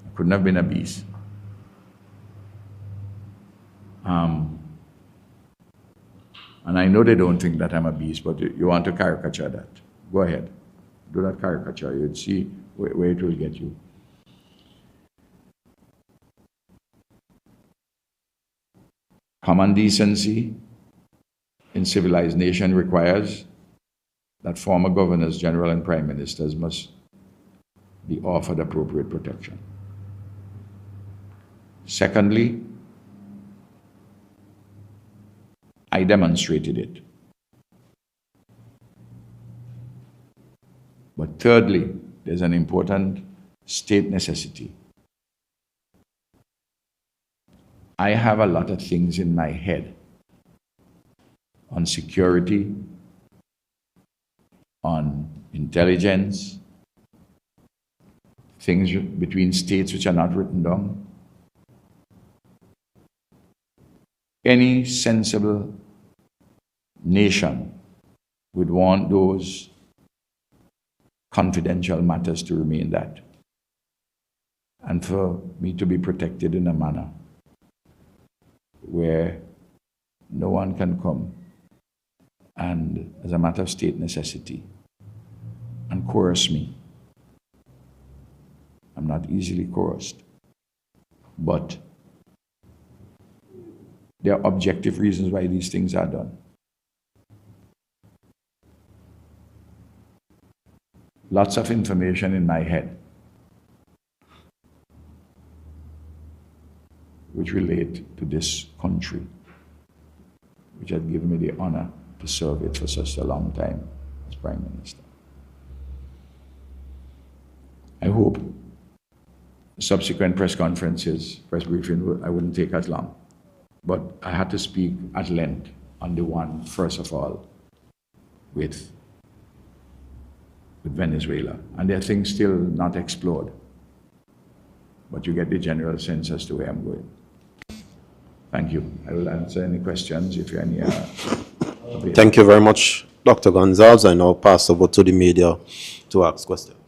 I couldn't have been a beast. And I know they don't think that I'm a beast, but you want to caricature that. Go ahead. Do that caricature. You'd see where it will get you. Common decency in civilized nation requires that former governors, general, and prime ministers must be offered appropriate protection. Secondly, I demonstrated it. But thirdly, there's an important state necessity. I have a lot of things in my head on security, on intelligence, things between states which are not written down. Any sensible nation would want those confidential matters to remain that, and for me to be protected in a manner where no one can come and, as a matter of state necessity, and coerce me. I'm not easily coerced, but there are objective reasons why these things are done. Lots of information in my head which relate to this country, which had given me the honor to serve it for such a long time as Prime Minister. I hope subsequent press conferences, press briefing, I wouldn't take as long. But I had to speak at length on the one, first of all, with Venezuela. And there are things still not explored. But you get the general sense as to where I'm going. Thank you. I will answer any questions if you have any. Thank you very much, Dr. Gonsalves. I now pass over to the media to ask questions.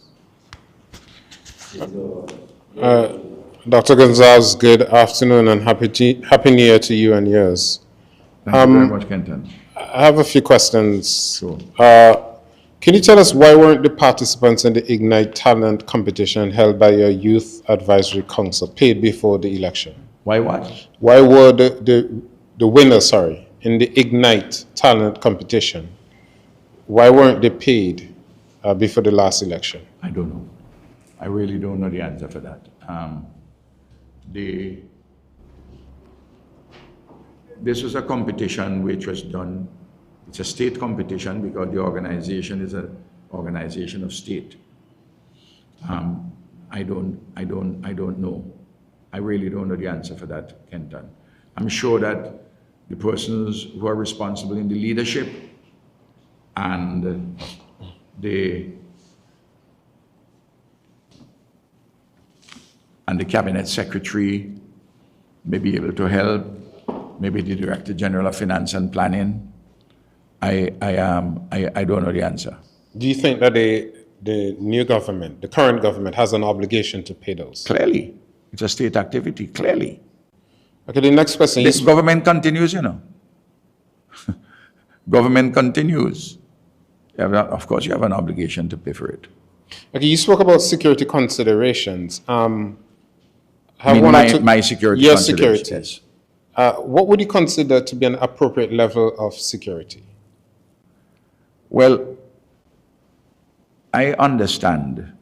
Dr. Gonsalves, good afternoon and happy New Year to you and yours. Thank you very much, Kenton. I have a few questions. Sure. Can you tell us why weren't the participants in the Ignite Talent competition held by your Youth Advisory Council paid before the election? Why what? Why were the winners, in the Ignite Talent competition, why weren't they paid before the last election? I don't know. I really don't know the answer for that. This was a competition which was done. It's a state competition because the organization is an organization of state. I don't know. I really don't know the answer for that, Kenton. I'm sure that the persons who are responsible in the leadership and the cabinet secretary may be able to help, maybe the Director General of Finance and Planning. I don't know the answer. Do you think that the new government, the current government, has an obligation to pay those? Clearly. It's a state activity, clearly. Okay, the next question. This government continues, you know. Government continues. Of course, you have an obligation to pay for it. Okay, you spoke about security considerations. My security your considerations. Security. Yes. What would you consider to be an appropriate level of security? Well, I understand,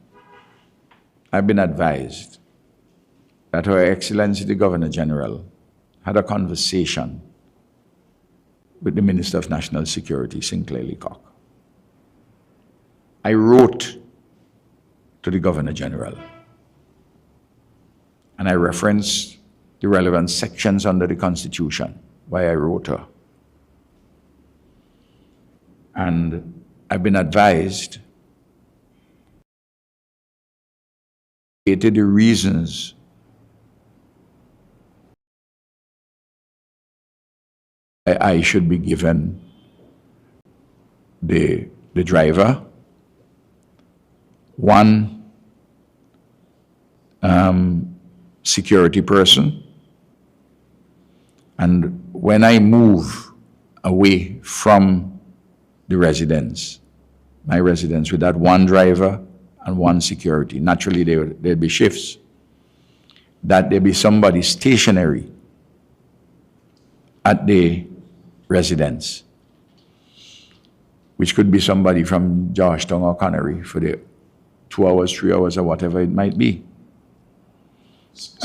I've been advised that Her Excellency the Governor General had a conversation with the Minister of National Security, Sinclair Leacock. I wrote to the Governor General and I referenced the relevant sections under the Constitution, why I wrote her. And I've been advised the reasons I should be given the driver, one security person, and when I move away from the residence, my residence, with that one driver and one security, naturally there'd be shifts, that there be somebody stationary at the residence, which could be somebody from Georgetown or Connery for the 2 hours, 3 hours, or whatever it might be. So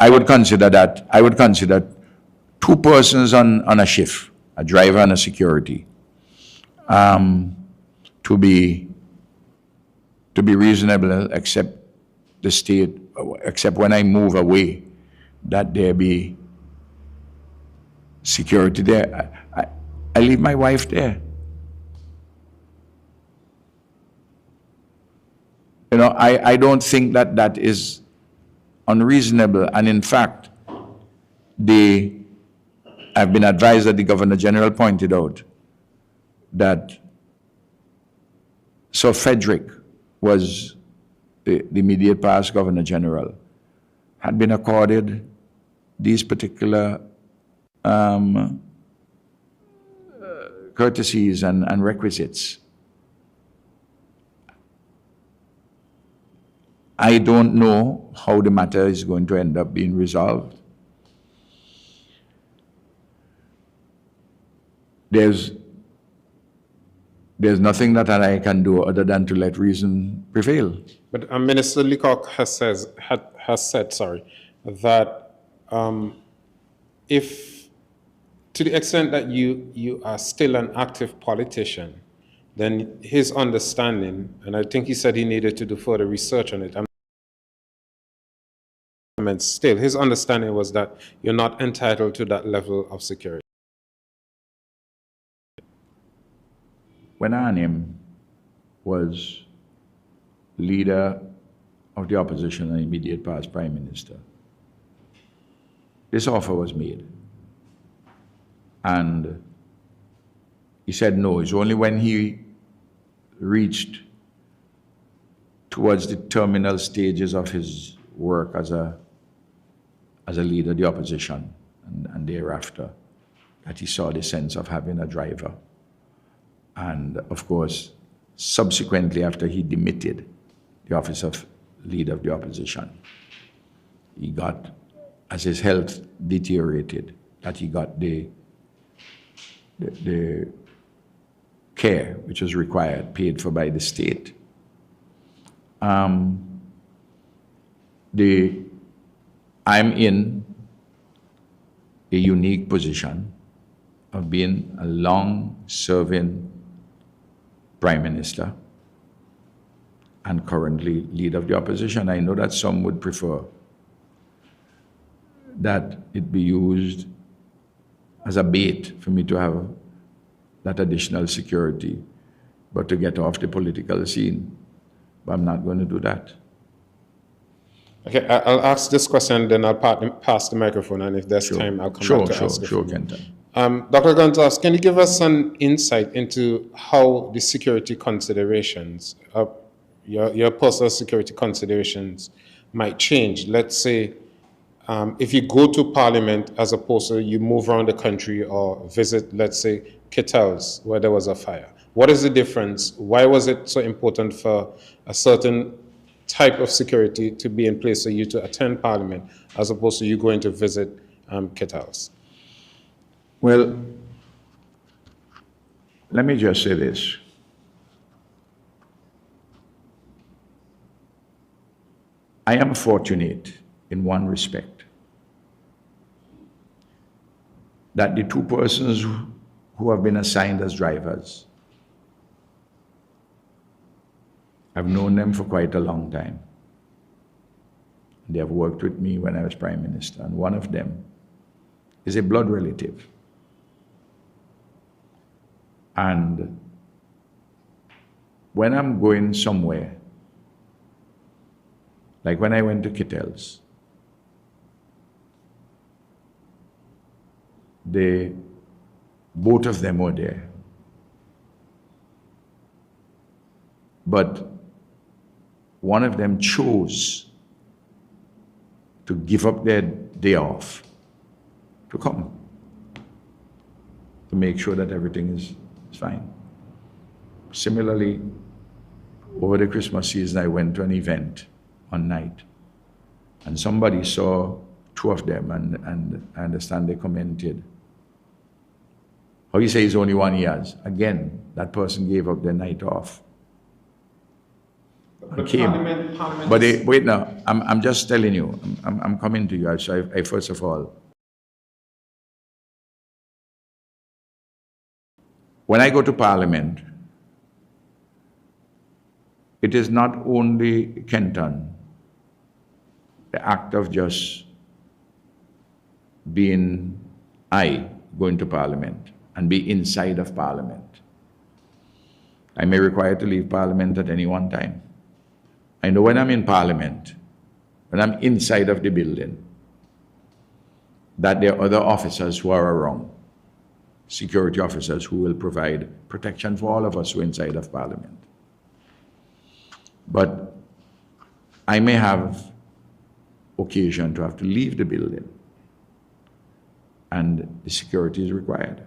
I would consider that. I would consider 2 persons on a shift, a driver and a security, to be reasonable, except the state, except when I move away, that there be security there. I leave my wife there. You know, I don't think that that is unreasonable. And in fact, I've been advised that the Governor General pointed out that Sir Frederick was the immediate past Governor General, had been accorded these particular courtesies and requisites. I don't know how the matter is going to end up being resolved. There's nothing that I can do other than to let reason prevail. But Minister Leacock has said, that if, to the extent that you are still an active politician, then his understanding, and I think he said he needed to do further research on it, and still his understanding was that you're not entitled to that level of security. When Anim was leader of the opposition and immediate past prime minister, this offer was made. And he said no. It's only when he reached towards the terminal stages of his work as a leader of the opposition and thereafter that he saw the sense of having a driver. And of course, subsequently, after he demitted the office of leader of the opposition, he got, as his health deteriorated, that he got the care which was required, paid for by the state. I'm in a unique position of being a long-serving Prime Minister and currently leader of the opposition. I know that some would prefer that it be used as a bait for me to have that additional security, but to get off the political scene. But I'm not going to do that. Okay, I'll ask this question, then I'll pass the microphone, and if there's time, I'll come back to ask it. Sure, Kenton. Dr. Gonsalves, can you give us an insight into how the security considerations, your personal security considerations might change? Let's say if you go to Parliament as opposed to you move around the country or visit, let's say, Gonsalves, where there was a fire. What is the difference? Why was it so important for a certain type of security to be in place for you to attend Parliament as opposed to you going to visit Gonsalves? Well, let me just say this. I am fortunate in one respect, that the two persons who have been assigned as drivers, I've known them for quite a long time. They have worked with me when I was Prime Minister, and one of them is a blood relative. And when I'm going somewhere, like when I went to Kittels, both of them were there. But one of them chose to give up their day off to come, to make sure that everything is fine. Similarly, over the Christmas season, I went to an event one night, and somebody saw two of them, and I understand they commented, how you say it's only 1 year. Again, that person gave up their night off. But came. Parliament But is- wait now, I'm just telling you, I'm coming to you. So I first of all, when I go to Parliament, it is not only Kenton, the act of just being going to Parliament and be inside of Parliament. I may require to leave Parliament at any one time. I know when I'm in Parliament, when I'm inside of the building, that there are other officers who are around, security officers who will provide protection for all of us who are inside of Parliament. But I may have occasion to have to leave the building, and the security is required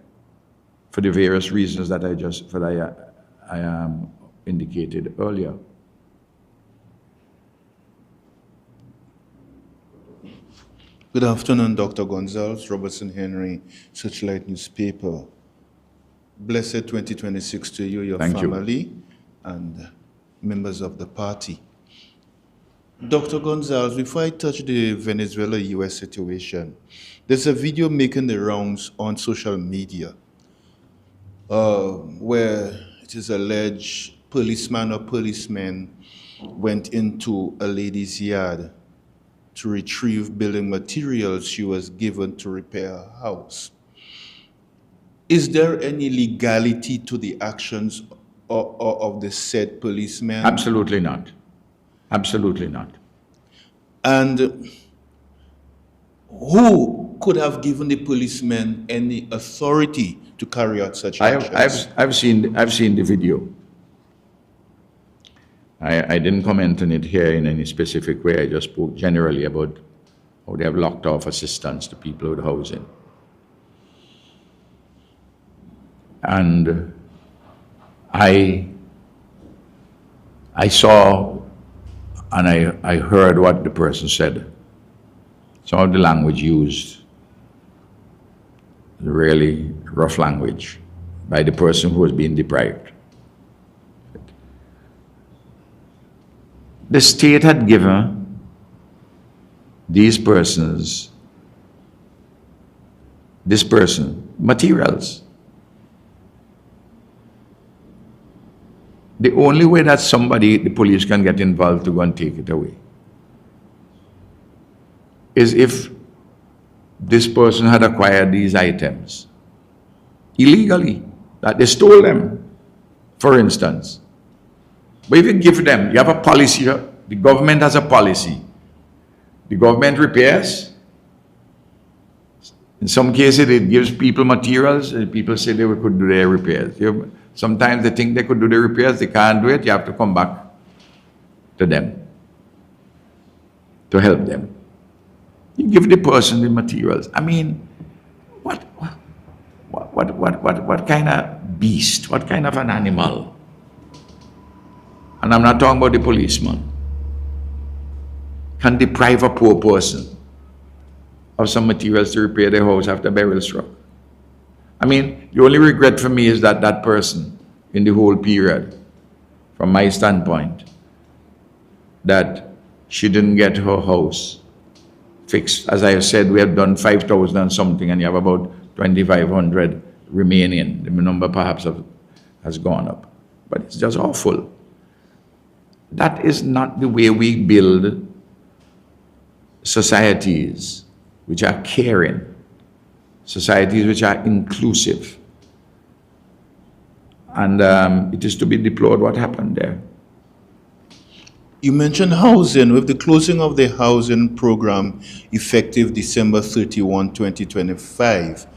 for the various reasons that I indicated earlier. Good afternoon, Dr. Gonsalves, Robertson Henry, Searchlight Newspaper. Blessed 2026 to you, your Thank you. family, and members of the party. Dr. Gonsalves, before I touch the Venezuela-US situation, there's a video making the rounds on social media where it is alleged policeman or policemen went into a lady's yard to retrieve building materials she was given to repair her house. Is there any legality to the actions of the said policeman? Absolutely not. Absolutely not. And who could have given the policeman any authority to carry out such actions? I've seen the video. I didn't comment on it here in any specific way. I just spoke generally about how they have locked off assistance to people with housing. And I saw and I heard what the person said. Some of the language used, really rough language, by the person who was being deprived. The state had given this person, materials. The only way that the police can get involved to go and take it away is if this person had acquired these items illegally, that they stole them, for instance. But if you give them, you have a policy, the government has a policy. The government repairs. In some cases, it gives people materials, and people say they could do their repairs. Sometimes they think they could do the repairs, they can't do it, you have to come back to them to help them. You give the person the materials. I mean, what kind of beast, what kind of an animal? And I'm not talking about the policeman, can deprive a poor person of some materials to repair their house after burial struck. I mean, the only regret for me is that that person, in the whole period, from my standpoint, that she didn't get her house fixed. As I said, we have done 5,000 and something, and you have about 2,500 remaining. The number perhaps has gone up. But it's just awful. That is not the way we build societies which are caring, societies which are inclusive. And it is to be deplored what happened there. You mentioned housing. With the closing of the housing program effective December 31, 2025,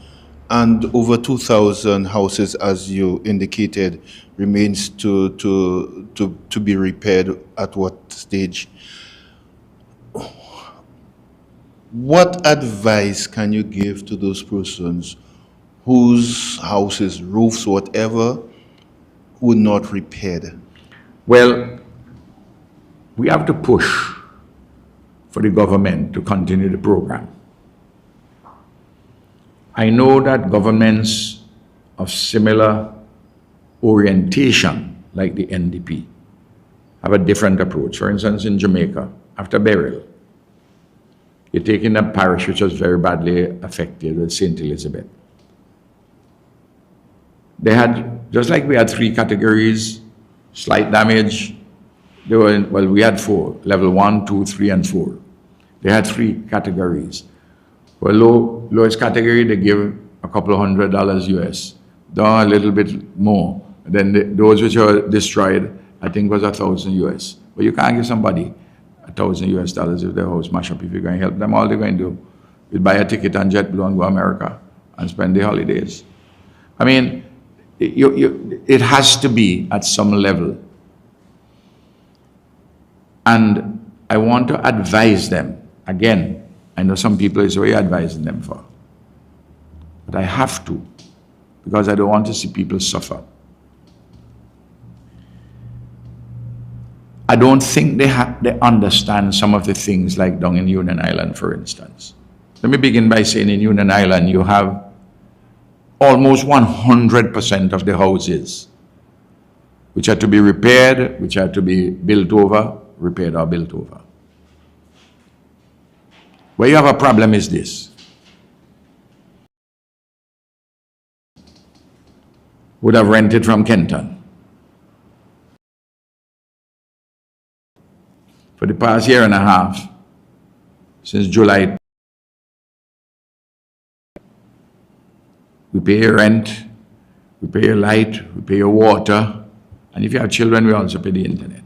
and over 2,000 houses, as you indicated, remains to be repaired at what stage? What advice can you give to those persons whose houses, roofs, whatever, were not repaired? Well, we have to push for the government to continue the program. I know that governments of similar orientation, like the NDP, have a different approach. For instance, in Jamaica, after burial, you're taking a parish which was very badly affected with St. Elizabeth. They had, just like we had 3 categories, slight damage, we had 4, level 1, 2, 3, and 4. They had 3 categories. For lowest category, they give a couple of $100 US, down a little bit more. Then those which are destroyed, I think was 1,000 US. But you can't give somebody 1,000 US dollars if their house mash up. If you're going to help them, all they're going to do is buy a ticket on JetBlue and go to America and spend the holidays. I mean, it has to be at some level. And I want to advise them. Again, I know some people is what you're advising them for. But I have to, because I don't want to see people suffer. I don't think they understand some of the things like down in Union Island, for instance. Let me begin by saying in Union Island, you have almost 100% of the houses which are to be repaired, which are to be built over, repaired or built over. Where you have a problem is this. Would have rented from Kenton. For the past year and a half, since July, we pay your rent, we pay your light, we pay your water, and if you have children, we also pay the internet.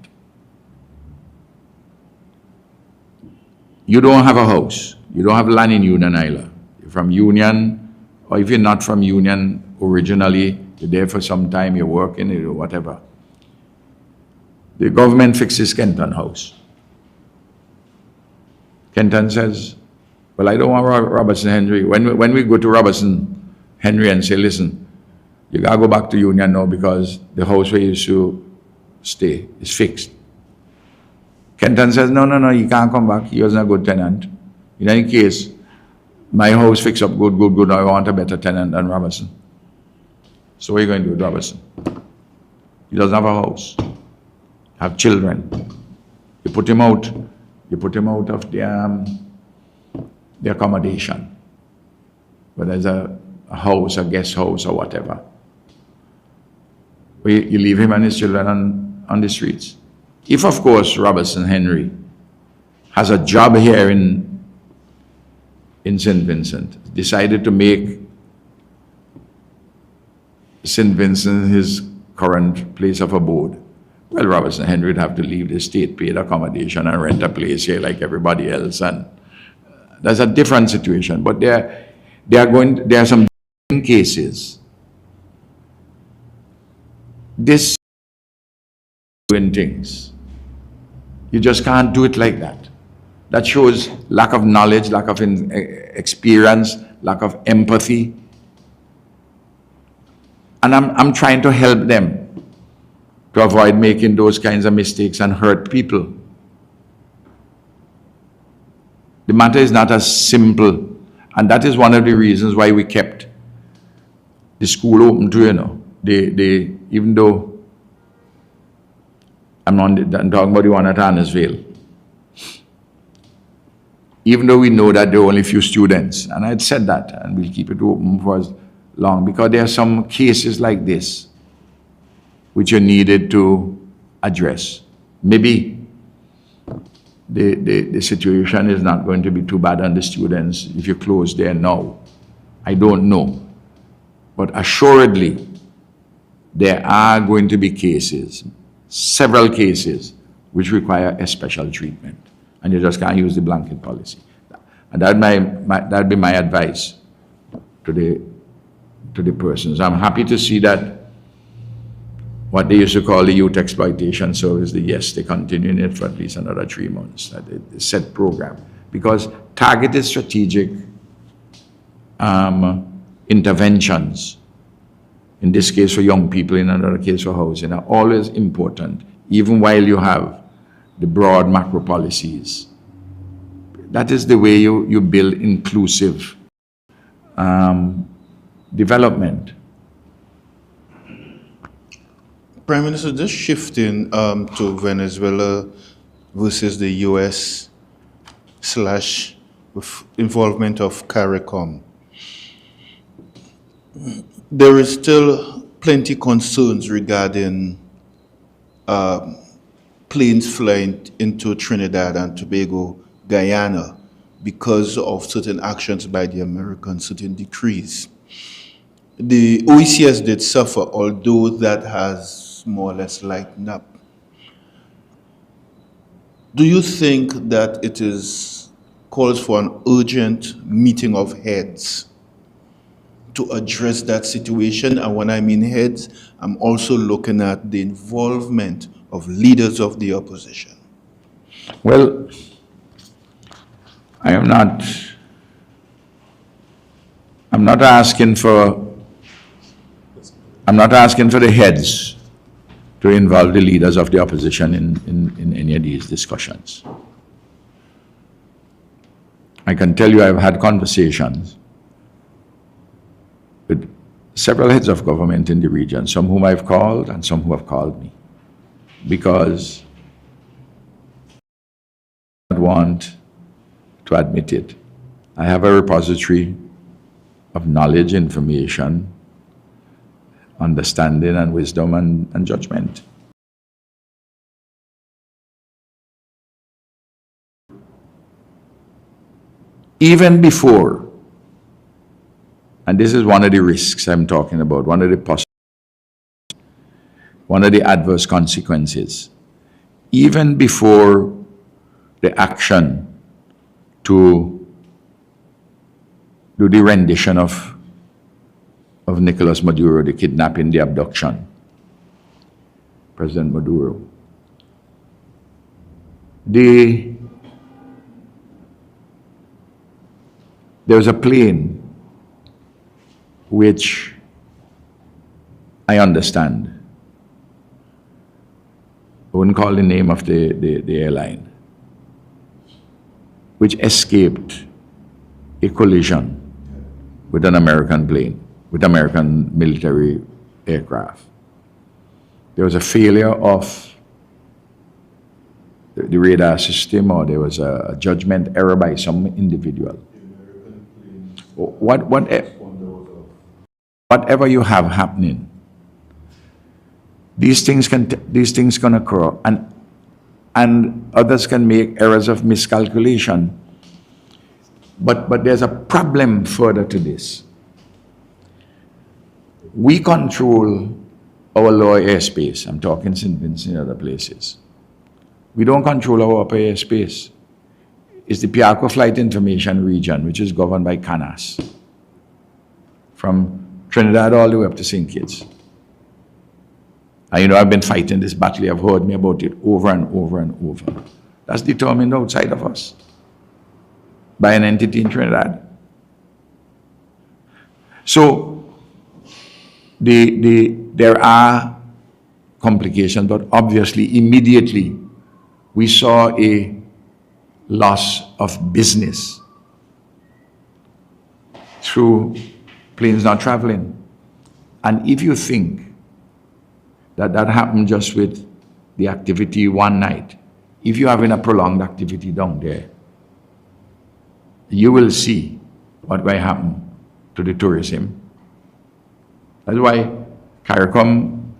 You don't have a house, you don't have land in Union Island. You're from Union, or if you're not from Union originally, you're there for some time, you're working, or whatever. The government fixes Kenton house. Kenton says, well, I don't want Robertson Henry. When we go to Robertson Henry and say, listen, you gotta go back to Union now because the house where you used to stay is fixed. Kenton says, no, you can't come back. He wasn't a good tenant. In any case, my house fixed up good. I want a better tenant than Robertson. So what are you going to do with Robertson? He doesn't have a house, have children. You put him out. You put him out of the accommodation, whether it's a house, a guest house, or whatever. You leave him and his children on the streets. If, of course, Robertson Henry has a job here in St. Vincent, decided to make St. Vincent his current place of abode, well, Robertson Henry would have to leave the state-paid accommodation and rent a place here like everybody else, and that's a different situation. But there are some cases. This doing things, you just can't do it like that. That shows lack of knowledge, lack of experience, lack of empathy. And I'm trying to help them to avoid making those kinds of mistakes and hurt people. The matter is not as simple, and that is one of the reasons why we kept the school open too, even though I'm talking about the one at Annisvale. even though we know that there are only few students. And I had said that, and we'll keep it open for as long, because there are some cases like this which are needed to address. Maybe the situation is not going to be too bad on the students if you close there now. I don't know. But assuredly, there are going to be cases, several cases, which require a special treatment. And you just can't use the blanket policy. And that'd be my advice to the persons. I'm happy to see that what they used to call the youth exploitation service, they continue in it for at least another 3 months, that a set program. Because targeted strategic interventions, in this case for young people, in another case for housing, are always important, even while you have the broad macro policies. That is the way you build inclusive development. Prime Minister, just shifting to Venezuela versus the US / with involvement of CARICOM. There is still plenty concerns regarding planes flying into Trinidad and Tobago, Guyana, because of certain actions by the Americans, certain decrees. The OECS did suffer, although that has more or less lightened up. Do you think that it calls for an urgent meeting of heads to address that situation? And when I mean heads, I'm also looking at the involvement of leaders of the opposition. Well, I'm not asking for the heads to involve the leaders of the opposition in any of these discussions. I can tell you I've had conversations with several heads of government in the region, some whom I've called and some who have called me, because I don't want to admit it. I have a repository of knowledge, information, understanding and wisdom and judgment. Even before, and this is one of the risks I'm talking about, one of the adverse consequences, even before the action to do the rendition of Nicolas Maduro, the kidnapping, the abduction, President Maduro. There was a plane which I understand, I wouldn't call the name of the airline, which escaped a collision with an American plane, with American military aircraft. There was a failure of the radar system, or there was a judgment error by some individual. Whatever you have happening, these things can occur, and others can make errors of miscalculation. But there's a problem further to this. We control our lower airspace. I'm talking St. Vincent and other places. We don't control our upper airspace. It's the Piarco Flight Information Region, which is governed by CANAS, from Trinidad all the way up to St. Kitts. And I've been fighting this battle. You've heard me about it over and over and over. That's determined outside of us by an entity in Trinidad. So there are complications, but obviously immediately we saw a loss of business through planes not traveling. And if you think that happened just with the activity one night, if you're having a prolonged activity down there, you will see what will happen to the tourism. That's why CARICOM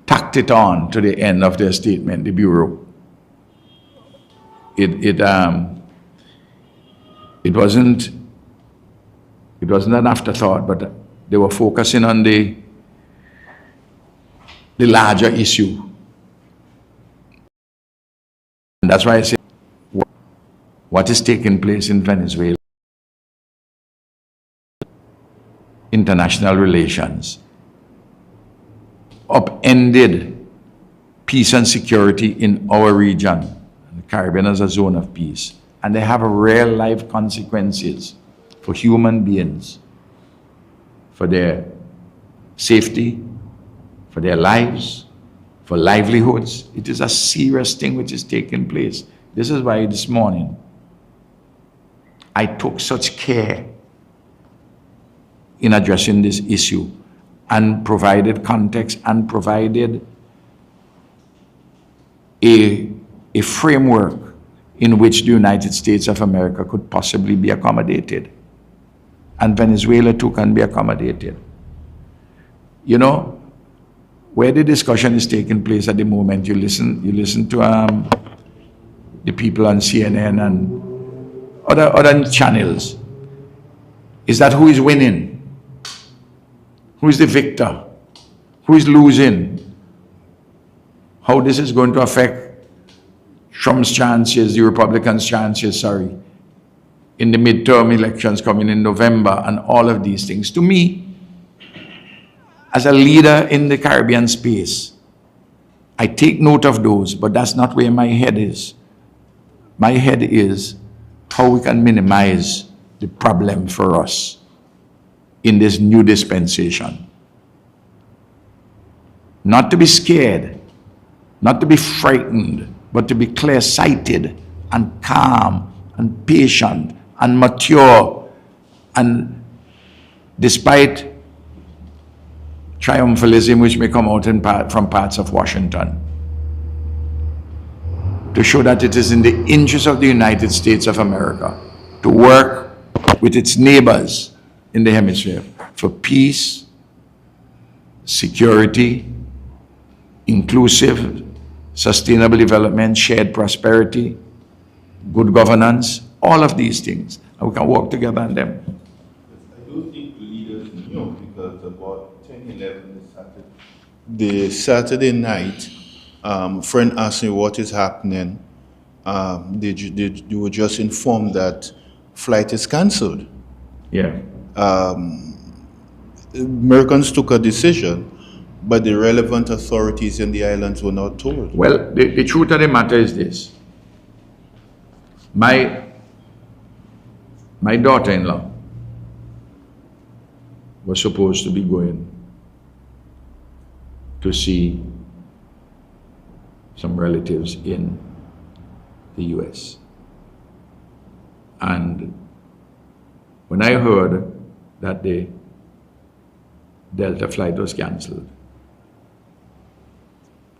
tacked it on to the end of their statement, the Bureau. It wasn't an afterthought, but they were focusing on the larger issue. And that's why I say what is taking place in Venezuela, international relations, upended peace and security in our region, the Caribbean as a zone of peace. And they have real life consequences for human beings, for their safety, for their lives, for livelihoods. It is a serious thing which is taking place. This is why this morning I took such care in addressing this issue and provided context and provided a framework in which the United States of America could possibly be accommodated. And Venezuela too can be accommodated. You know, where the discussion is taking place at the moment, you listen to the people on CNN and other channels. Is that who is winning? Who is the victor? Who is losing? How this is going to affect Trump's chances, the Republicans' chances, in the midterm elections coming in November, and all of these things. To me, as a leader in the Caribbean space, I take note of those, but that's not where my head is. My head is how we can minimize the problem for us in this new dispensation. Not to be scared, not to be frightened, but to be clear-sighted and calm and patient and mature, and despite triumphalism which may come out from parts of Washington, to show that it is in the interest of the United States of America to work with its neighbors in the hemisphere for peace, security, inclusive, sustainable development, shared prosperity, good governance, all of these things. And we can work together on them. I don't think the leaders knew, because about 10:11 the Saturday night, friend asked me what is happening. They were just informed that flight is cancelled. Yeah. Americans took a decision, but the relevant authorities in the islands were not told. Well, the truth of the matter is this. My daughter-in-law was supposed to be going to see some relatives in the US. And when I heard that the Delta flight was cancelled,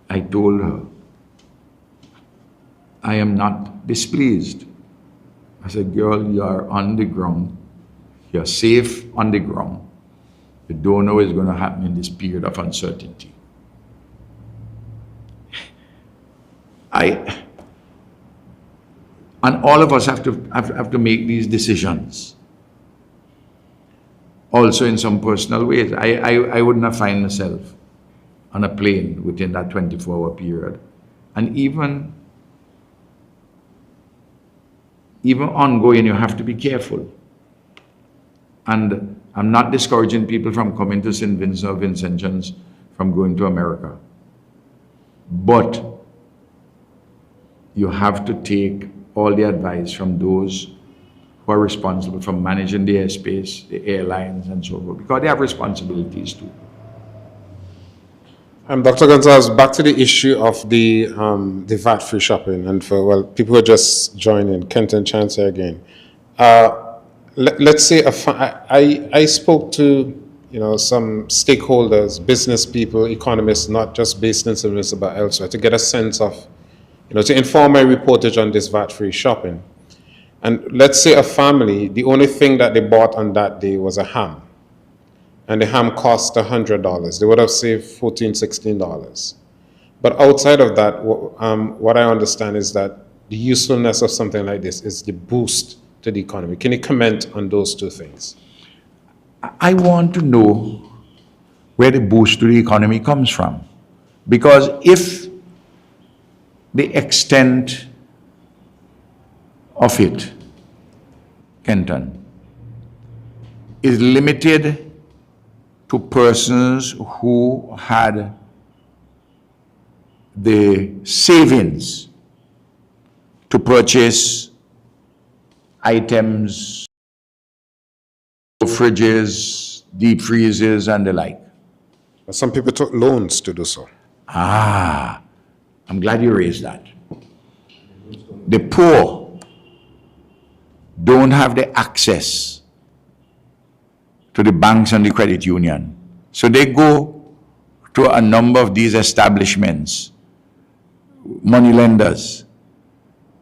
I told her, I am not displeased. I said, girl, you are on the ground. You're safe on the ground. You don't know what's going to happen in this period of uncertainty. And all of us have to make these decisions. Also in some personal ways. I wouldn't have found myself on a plane within that 24-hour period. And even ongoing, you have to be careful. And I'm not discouraging people from coming to St. Vincent or Vincentians from going to America. But you have to take all the advice from those who are responsible for managing the airspace, the airlines, and so forth, because they have responsibilities too. Dr. Gonsalves, back to the issue of the VAT-free shopping, and for people who are just joining, Kenton Chance here again. Let's say I spoke to some stakeholders, business people, economists, not just based in St. Vincent but elsewhere, to get a sense of, to inform my reportage on this VAT-free shopping. And let's say a family, the only thing that they bought on that day was a ham, and the ham cost $100. They would have saved $14, $16. But outside of that, what I understand is that the usefulness of something like this is the boost to the economy. Can you comment on those two things? I want to know where the boost to the economy comes from. Because if the extent of it, Kenton, is limited to persons who had the savings to purchase items, fridges, deep freezers, and the like. Some people took loans to do so. Ah, I'm glad you raised that. The poor don't have the access to the banks and the credit union. So they go to a number of these establishments, money lenders,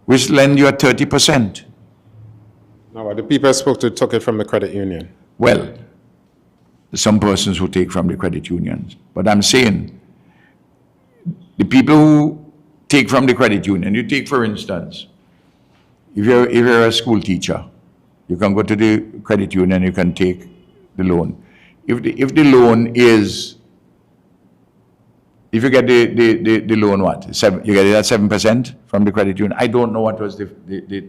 which lend you at 30%. No, the people I spoke to took it from the credit union. Well, some persons who take from the credit unions. But I'm saying, the people who take from the credit union, you take for instance, if you're a school teacher, you can go to the credit union, you can take the loan. If the loan is, if you get the loan, what? You get it at 7% from the credit union. I don't know what was the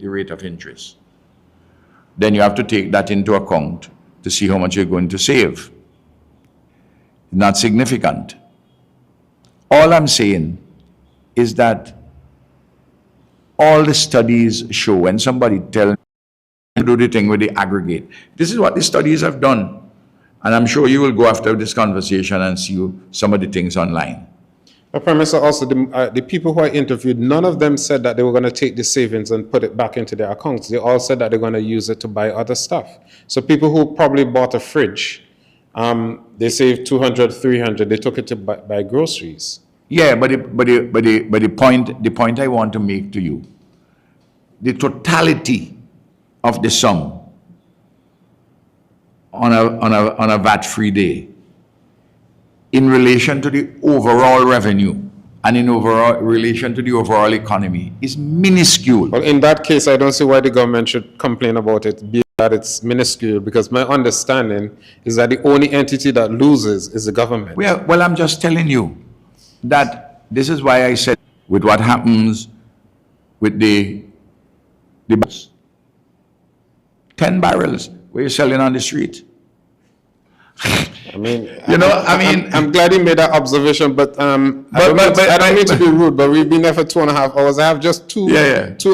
rate of interest. Then you have to take that into account to see how much you're going to save. Not significant. All I'm saying is that all the studies show, when somebody tells you to do the thing with the aggregate, this is what the studies have done. And I'm sure you will go after this conversation and see some of the things online. But Prime Minister, also the people who I interviewed, none of them said that they were going to take the savings and put it back into their accounts. They all said that they're going to use it to buy other stuff. So people who probably bought a fridge, they saved $200, $300. They took it to buy groceries. Yeah, but the point I want to make to you, the totality of the sum on a VAT-free day, in relation to the overall revenue and in relation to the overall economy, is minuscule. Well, in that case, I don't see why the government should complain about it, being that it's minuscule, because my understanding is that the only entity that loses is the government. Well, I'm just telling you that this is why I said, with what happens with the 10 barrels where you're selling on the street. I mean, I'm glad you made that observation, but I don't mean to be rude, but we've been there for 2.5 hours. I have just two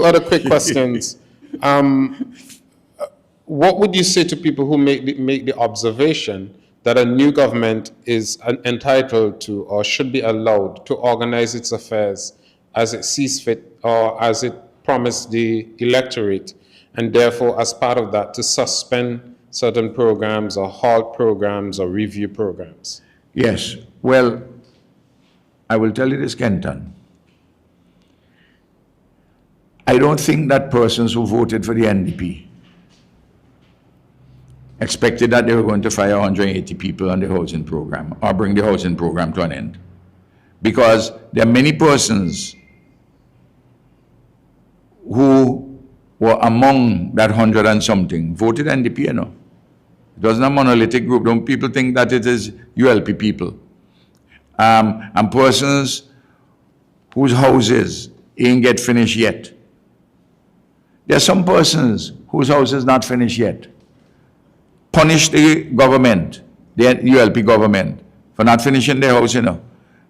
other quick questions. What would you say to people who make the observation that a new government is entitled to or should be allowed to organize its affairs as it sees fit or as it promised the electorate, and therefore, as part of that, to suspend certain programs or halt programs or review programs? Yes. Well, I will tell you this, Kenton. I don't think that persons who voted for the NDP expected that they were going to fire 180 people on the housing program or bring the housing program to an end. Because there are many persons who were among that 100 and something voted NDP, you know. It wasn't a monolithic group. Don't people think that it is ULP people? And persons whose houses ain't get finished yet. There are some persons whose houses not finished yet. Punish the government, the ULP government, for not finishing their house, you know.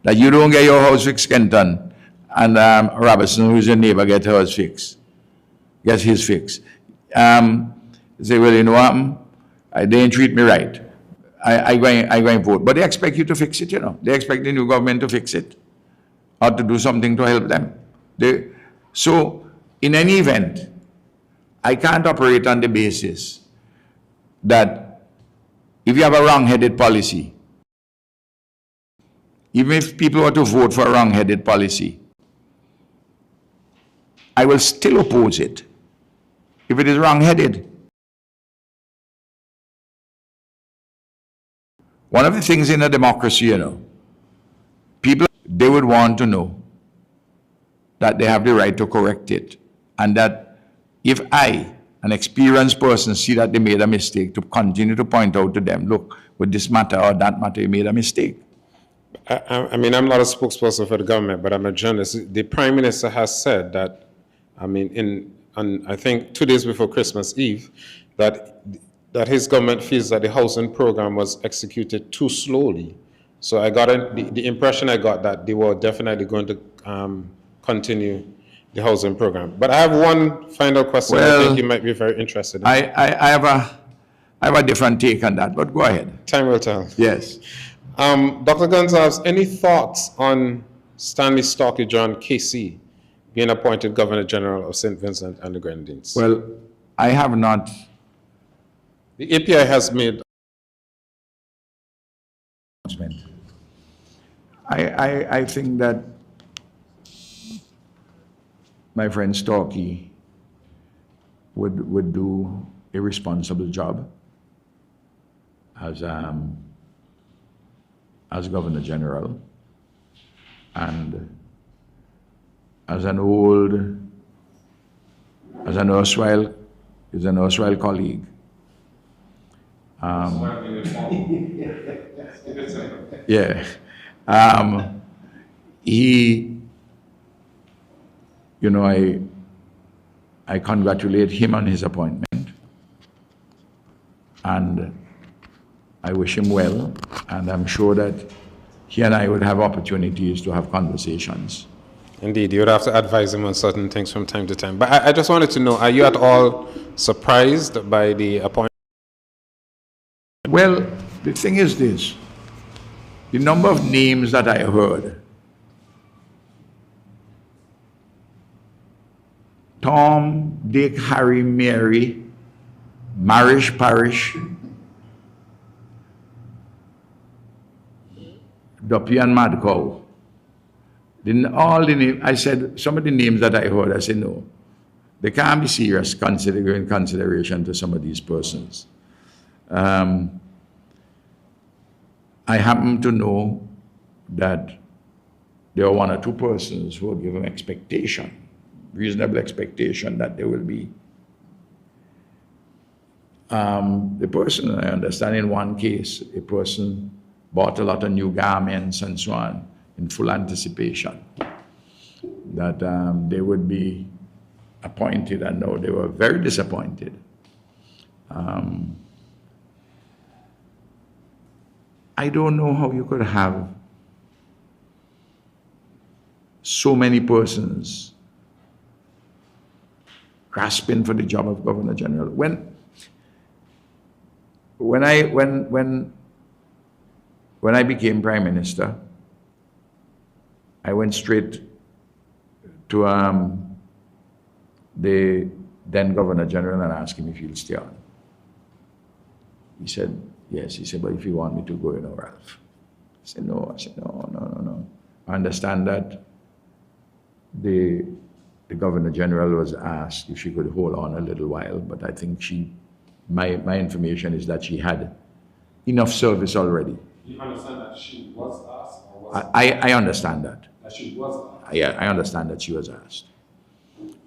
That you don't get your house fixed, Kenton, and Robertson, who's your neighbor, get hers fixed. Gets his fix. Say, well, you know what? They didn't treat me right. I go and vote. But they expect you to fix it, you know. They expect the new government to fix it or to do something to help them. So, in any event, I can't operate on the basis that if you have a wrong-headed policy, even if people were to vote for a wrong-headed policy, I will still oppose it. if it is wrong-headed. One of the things in a democracy, people, they would want to know that they have the right to correct it. And that if I, an experienced person, see that they made a mistake, to continue to point out to them, look, with this matter or that matter, you made a mistake. I mean, I'm not a spokesperson for the government, but I'm a journalist. The Prime Minister has said that, I mean, I think 2 days before Christmas Eve, that his government feels that the housing program was executed too slowly. So I got the impression I got that they were definitely going to continue the housing program. But I have one final question. I think you might be very interested in. I have a different take on that, but go ahead. Time will tell. Yes. Dr. Gonsalves, any thoughts on Stanley Starkey John KC being appointed Governor General of St. Vincent and the Grenadines? Well, I have not. The API has made. I think that my friend Starkey would do a responsible job as Governor General, and as an erstwhile colleague. Yeah. I congratulate him on his appointment, and I wish him well, and I'm sure that he and I would have opportunities to have conversations. Indeed, you would have to advise him on certain things from time to time. But I just wanted to know, are you at all surprised by the appointment? Well, the thing is this, the number of names that I heard: Tom, Dick, Harry, Mary, Marish, Parish, Duppy and Mad Cow. All the names, I said, some of the names that I heard, I said, no, they can't be serious considering consideration to some of these persons. I happen to know that there are 1 or 2 persons who are given expectation, reasonable expectation that there will be. The person, I understand in one case, a person bought a lot of new garments and so on in full anticipation that they would be appointed, and no, they were very disappointed. I don't know how you could have so many persons grasping for the job of Governor General. When I became Prime Minister, I went straight to the then Governor General and asked him if he'll stay on. He said, yes. He said, but if you want me to go, Ralph. I said, no. I said, no. I understand that the Governor General was asked if she could hold on a little while, but I think my information is that she had enough service already. You understand that she was asked? Or was I understand that. That she was asked? Yeah, I understand that she was asked,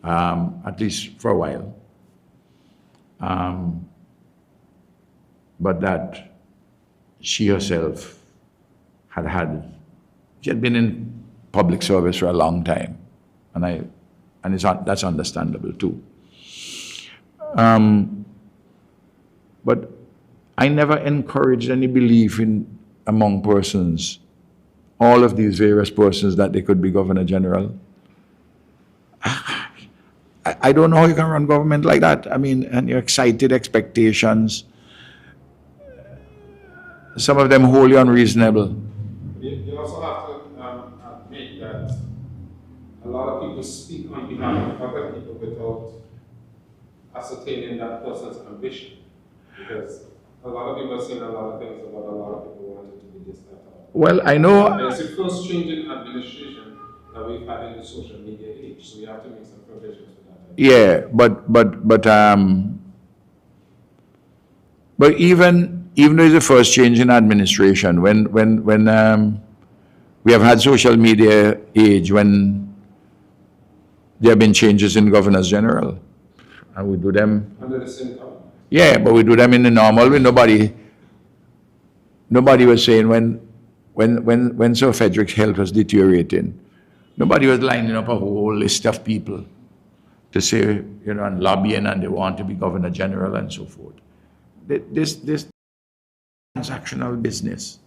at least for a while. But that she herself she had been in public service for a long time, and that's understandable too. But I never encouraged any belief among persons, all of these various persons, that they could be Governor General. I don't know how you can run government like that. I mean, and your excited expectations, some of them wholly unreasonable. You also have to admit that a lot of people speak on behalf of other people without ascertaining that person's ambition. Because a lot of people are saying a lot of things about a lot of people wanting to be this, that, or that. Well, I know. And it's the first change in administration that we've had in the social media age, so we have to make some provisions for that. Yeah, but even though it's the first change in administration, when we have had social media age, when there have been changes in governors general, and we do them. Under the same government. Yeah, but we do them in the normal way. Nobody was saying when Sir Frederick's health was deteriorating, nobody was lining up a whole list of people to say, and lobbying, and they want to be governor general and so forth. This transactional business,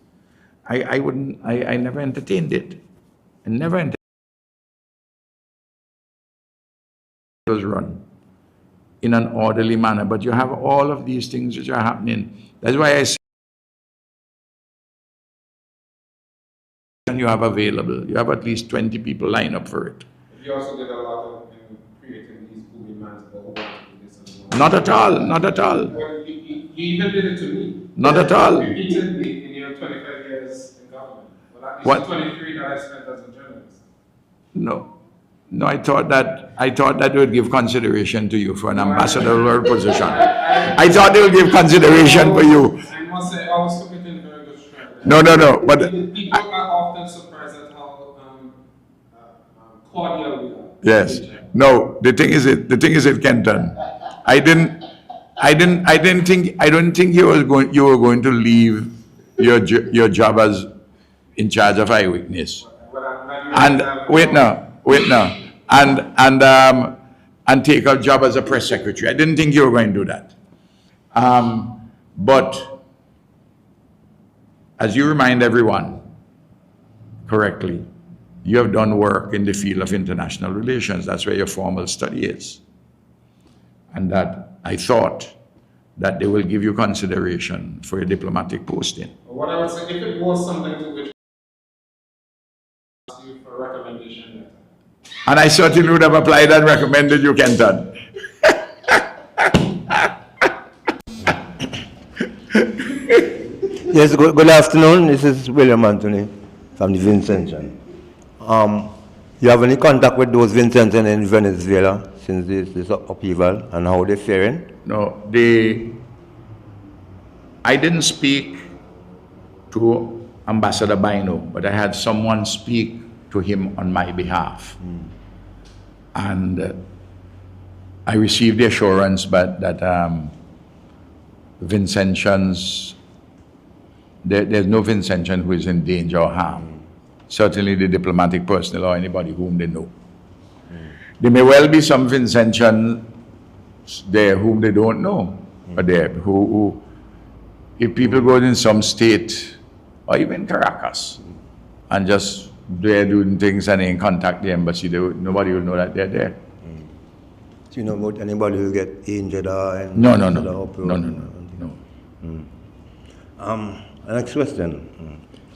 I never entertained it. I never entertained it. It was run in an orderly manner, but you have all of these things which are happening. That's why I say you have available, you have at least 20 people line up for it. You also did a lot of creating these boogeyman who want to do this and that. Not at all, not at all. Well, you even did it to me. Not at all. Repeatedly in your 25 years in government. Well, at least What? the 23 that I spent as a journalist. No, I thought that they would give consideration to you for an ambassadorial position. I thought they would give consideration for you. I must say, I always took it in very good stride. No, but People are often surprised at how cordial we are. yes. No, the thing is it, Kenton. I don't think you were going to leave your job as in charge of eyewitness. And wait now, and take a job as a press secretary. I didn't think you were going to do that. But as you remind everyone correctly, you have done work in the field of international relations. That's where your formal study is. And that I thought that they will give you consideration for a diplomatic posting. What I would say, if it was something to which ask you for a recommendation letter. And I certainly would have applied and recommended you, Kenton. Yes, good afternoon. This is William Anthony from the Vincentian. You have any contact with those Vincentian in Venezuela since this upheaval and how they're faring? No, I didn't speak to Ambassador Bino, but I had someone speak to him on my behalf. And I received the assurance that Vincentians, there's no Vincentian who is in danger or harm. Certainly the diplomatic personnel or anybody whom they know. There may well be some Vincentians there whom they don't know, but there who if people go in some state or even Caracas and just they're doing things and they contact the embassy, nobody will know that they're there. Do you know about anybody who get injured or No. Next question.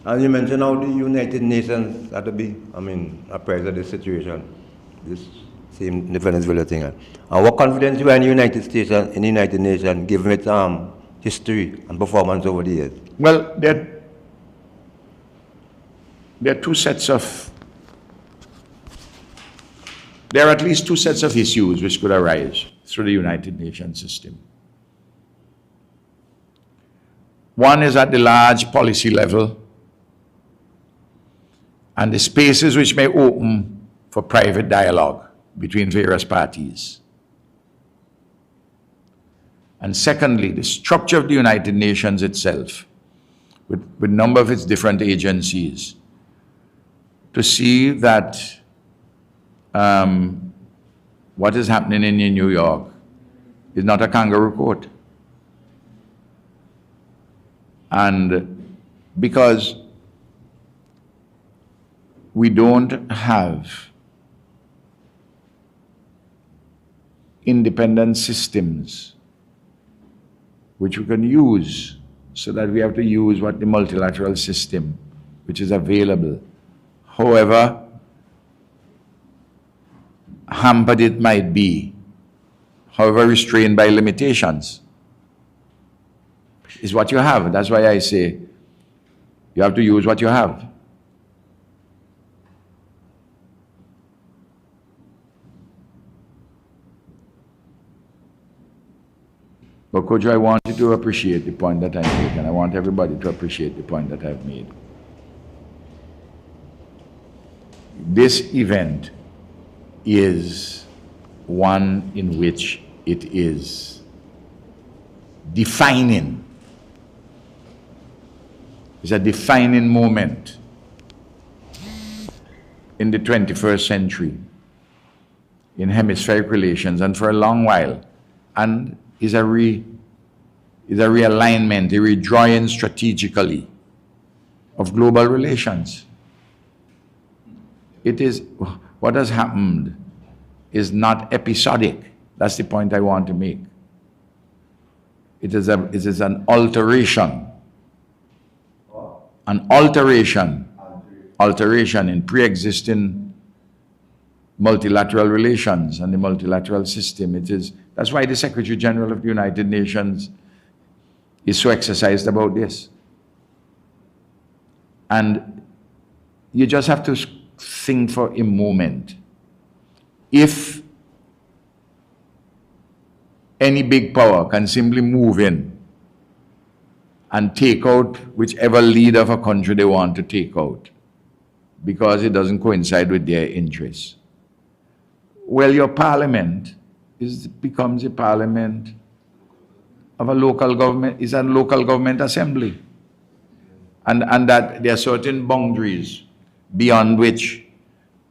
And you mentioned how the United Nations had to be, apprised of this situation, this same the Venezuela thing. And what confidence you have in the United States and in the United Nations, given its history and performance over the years? Well, there are at least two sets of issues which could arise through the United Nations system. One is at the large policy level, and the spaces which may open for private dialogue between various parties. And secondly, the structure of the United Nations itself, with a number of its different agencies, to see that what is happening in New York is not a kangaroo court. And because we don't have independent systems which we can use, so that we have to use what the multilateral system, which is available, however hampered it might be, however restrained by limitations, is what you have. That's why I say you have to use what you have. But Kojo, I want you to appreciate the point that I make, and I want everybody to appreciate the point that I've made. This event is one in which it is defining. It's a defining moment in the 21st century in hemispheric relations, and for a long while, and is a realignment, a redrawing strategically of global relations. It is, what has happened is not episodic. That's the point I want to make. It is an alteration. An alteration in pre-existing multilateral relations and the multilateral system. That's why the Secretary General of the United Nations is so exercised about this. And you just have to think for a moment. If any big power can simply move in and take out whichever leader of a country they want to take out because it doesn't coincide with their interests, well, your parliament becomes a parliament of a local government, is a local government assembly. And that there are certain boundaries beyond which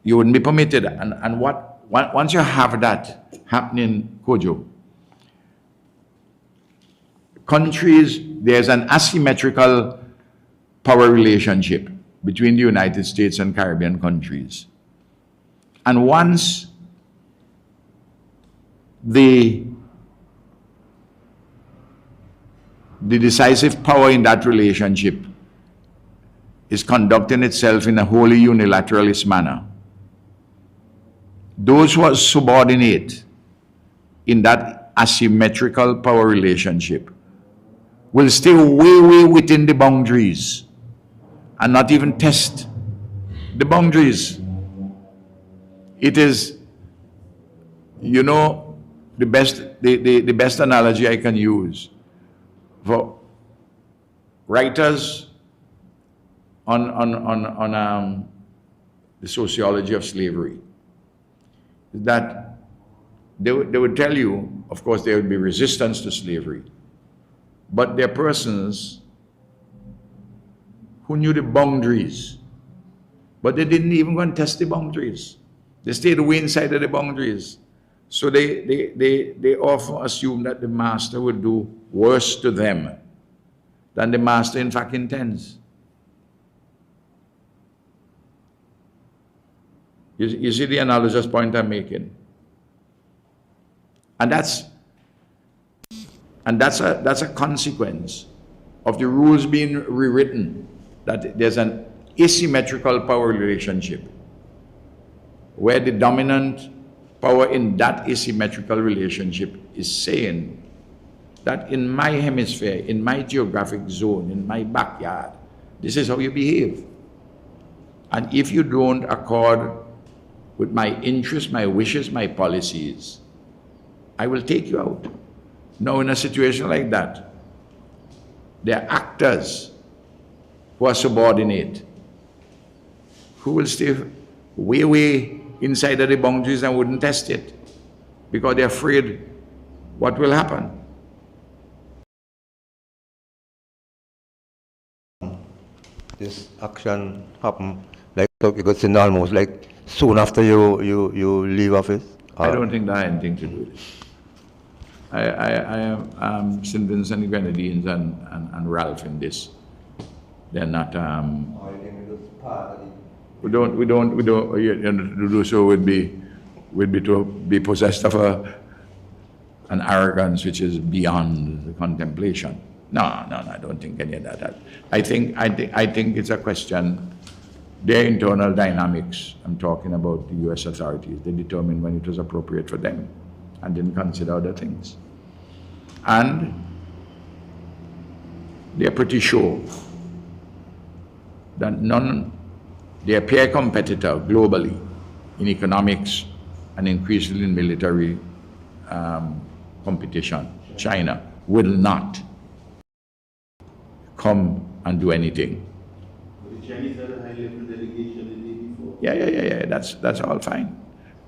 you wouldn't be permitted. And once you have that happening, Kojo, countries, there's an asymmetrical power relationship between the United States and Caribbean countries. And once the decisive power in that relationship is conducting itself in a wholly unilateralist manner, those who are subordinate in that asymmetrical power relationship will stay way within the boundaries and not even test the boundaries. It is, you know, the best analogy I can use for writers on the sociology of slavery is that they would tell you, of course, there would be resistance to slavery, but there are persons who knew the boundaries, but they didn't even go and test the boundaries. They stayed way inside of the boundaries. So they often assume that the master would do worse to them than the master in fact intends. You see the analogous point I'm making? And that's a consequence of the rules being rewritten, that there's an asymmetrical power relationship where the dominant power in that asymmetrical relationship is saying that in my hemisphere, in my geographic zone, in my backyard, this is how you behave. And if you don't accord with my interests, my wishes, my policies, I will take you out. Now, in a situation like that, there are actors who are subordinate, who will stay way inside of the boundaries and wouldn't test it because they're afraid what will happen. This action happened like because it's almost like soon after you leave office? I don't think that had anything to do with it. I am St. Vincent and Grenadines and Ralph in this. They're not. We don't. To do so would be to be possessed of an arrogance which is beyond the contemplation. No, I don't think any of that. I think it's a question. Their internal dynamics. I'm talking about the U.S. authorities. They determined when it was appropriate for them, and didn't consider other things. And they're pretty sure that their peer competitor globally in economics and increasingly in military competition, China, will not come and do anything. The Chinese had a high-level delegation the day before. Yeah. That's all fine,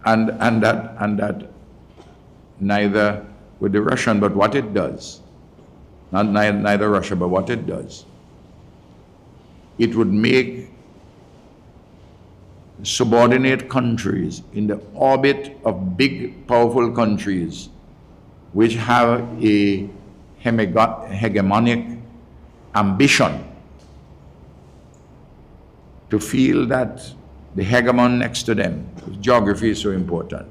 and that neither with the Russian, but what it does, neither Russia, but what it does, it would make subordinate countries in the orbit of big, powerful countries which have a hegemonic ambition to feel that the hegemon next to them, geography is so important.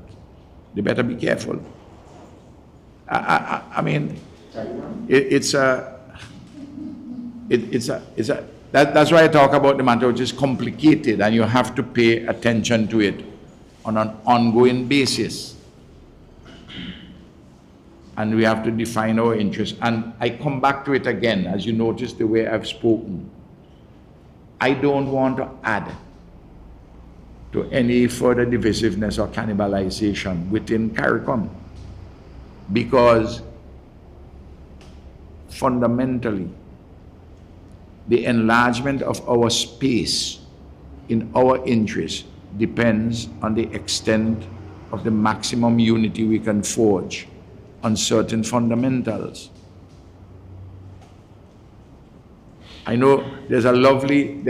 They better be careful. I mean, that's why I talk about the matter which is complicated, and you have to pay attention to it on an ongoing basis. And we have to define our interests. And I come back to it again, as you notice the way I've spoken. I don't want to add to any further divisiveness or cannibalization within CARICOM, because fundamentally, the enlargement of our space in our interest depends on the extent of the maximum unity we can forge on certain fundamentals. I know there's a lovely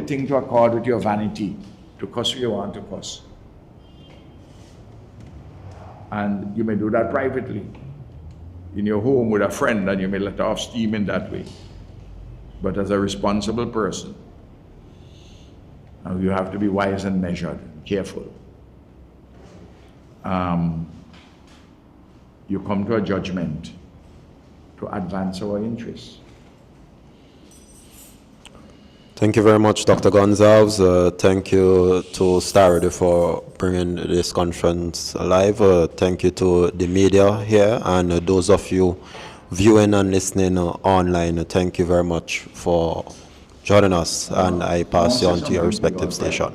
thing to accord with your vanity, to cuss who you want to cuss. And you may do that privately, in your home with a friend, and you may let off steam in that way. But as a responsible person, you have to be wise and measured, careful. You come to a judgment to advance our interests. Thank you very much, Dr. Gonsalves. Thank you to Starady for bringing this conference live. Thank you to the media here, and those of you viewing and listening online. Thank you very much for joining us, and I pass you on to your respective station.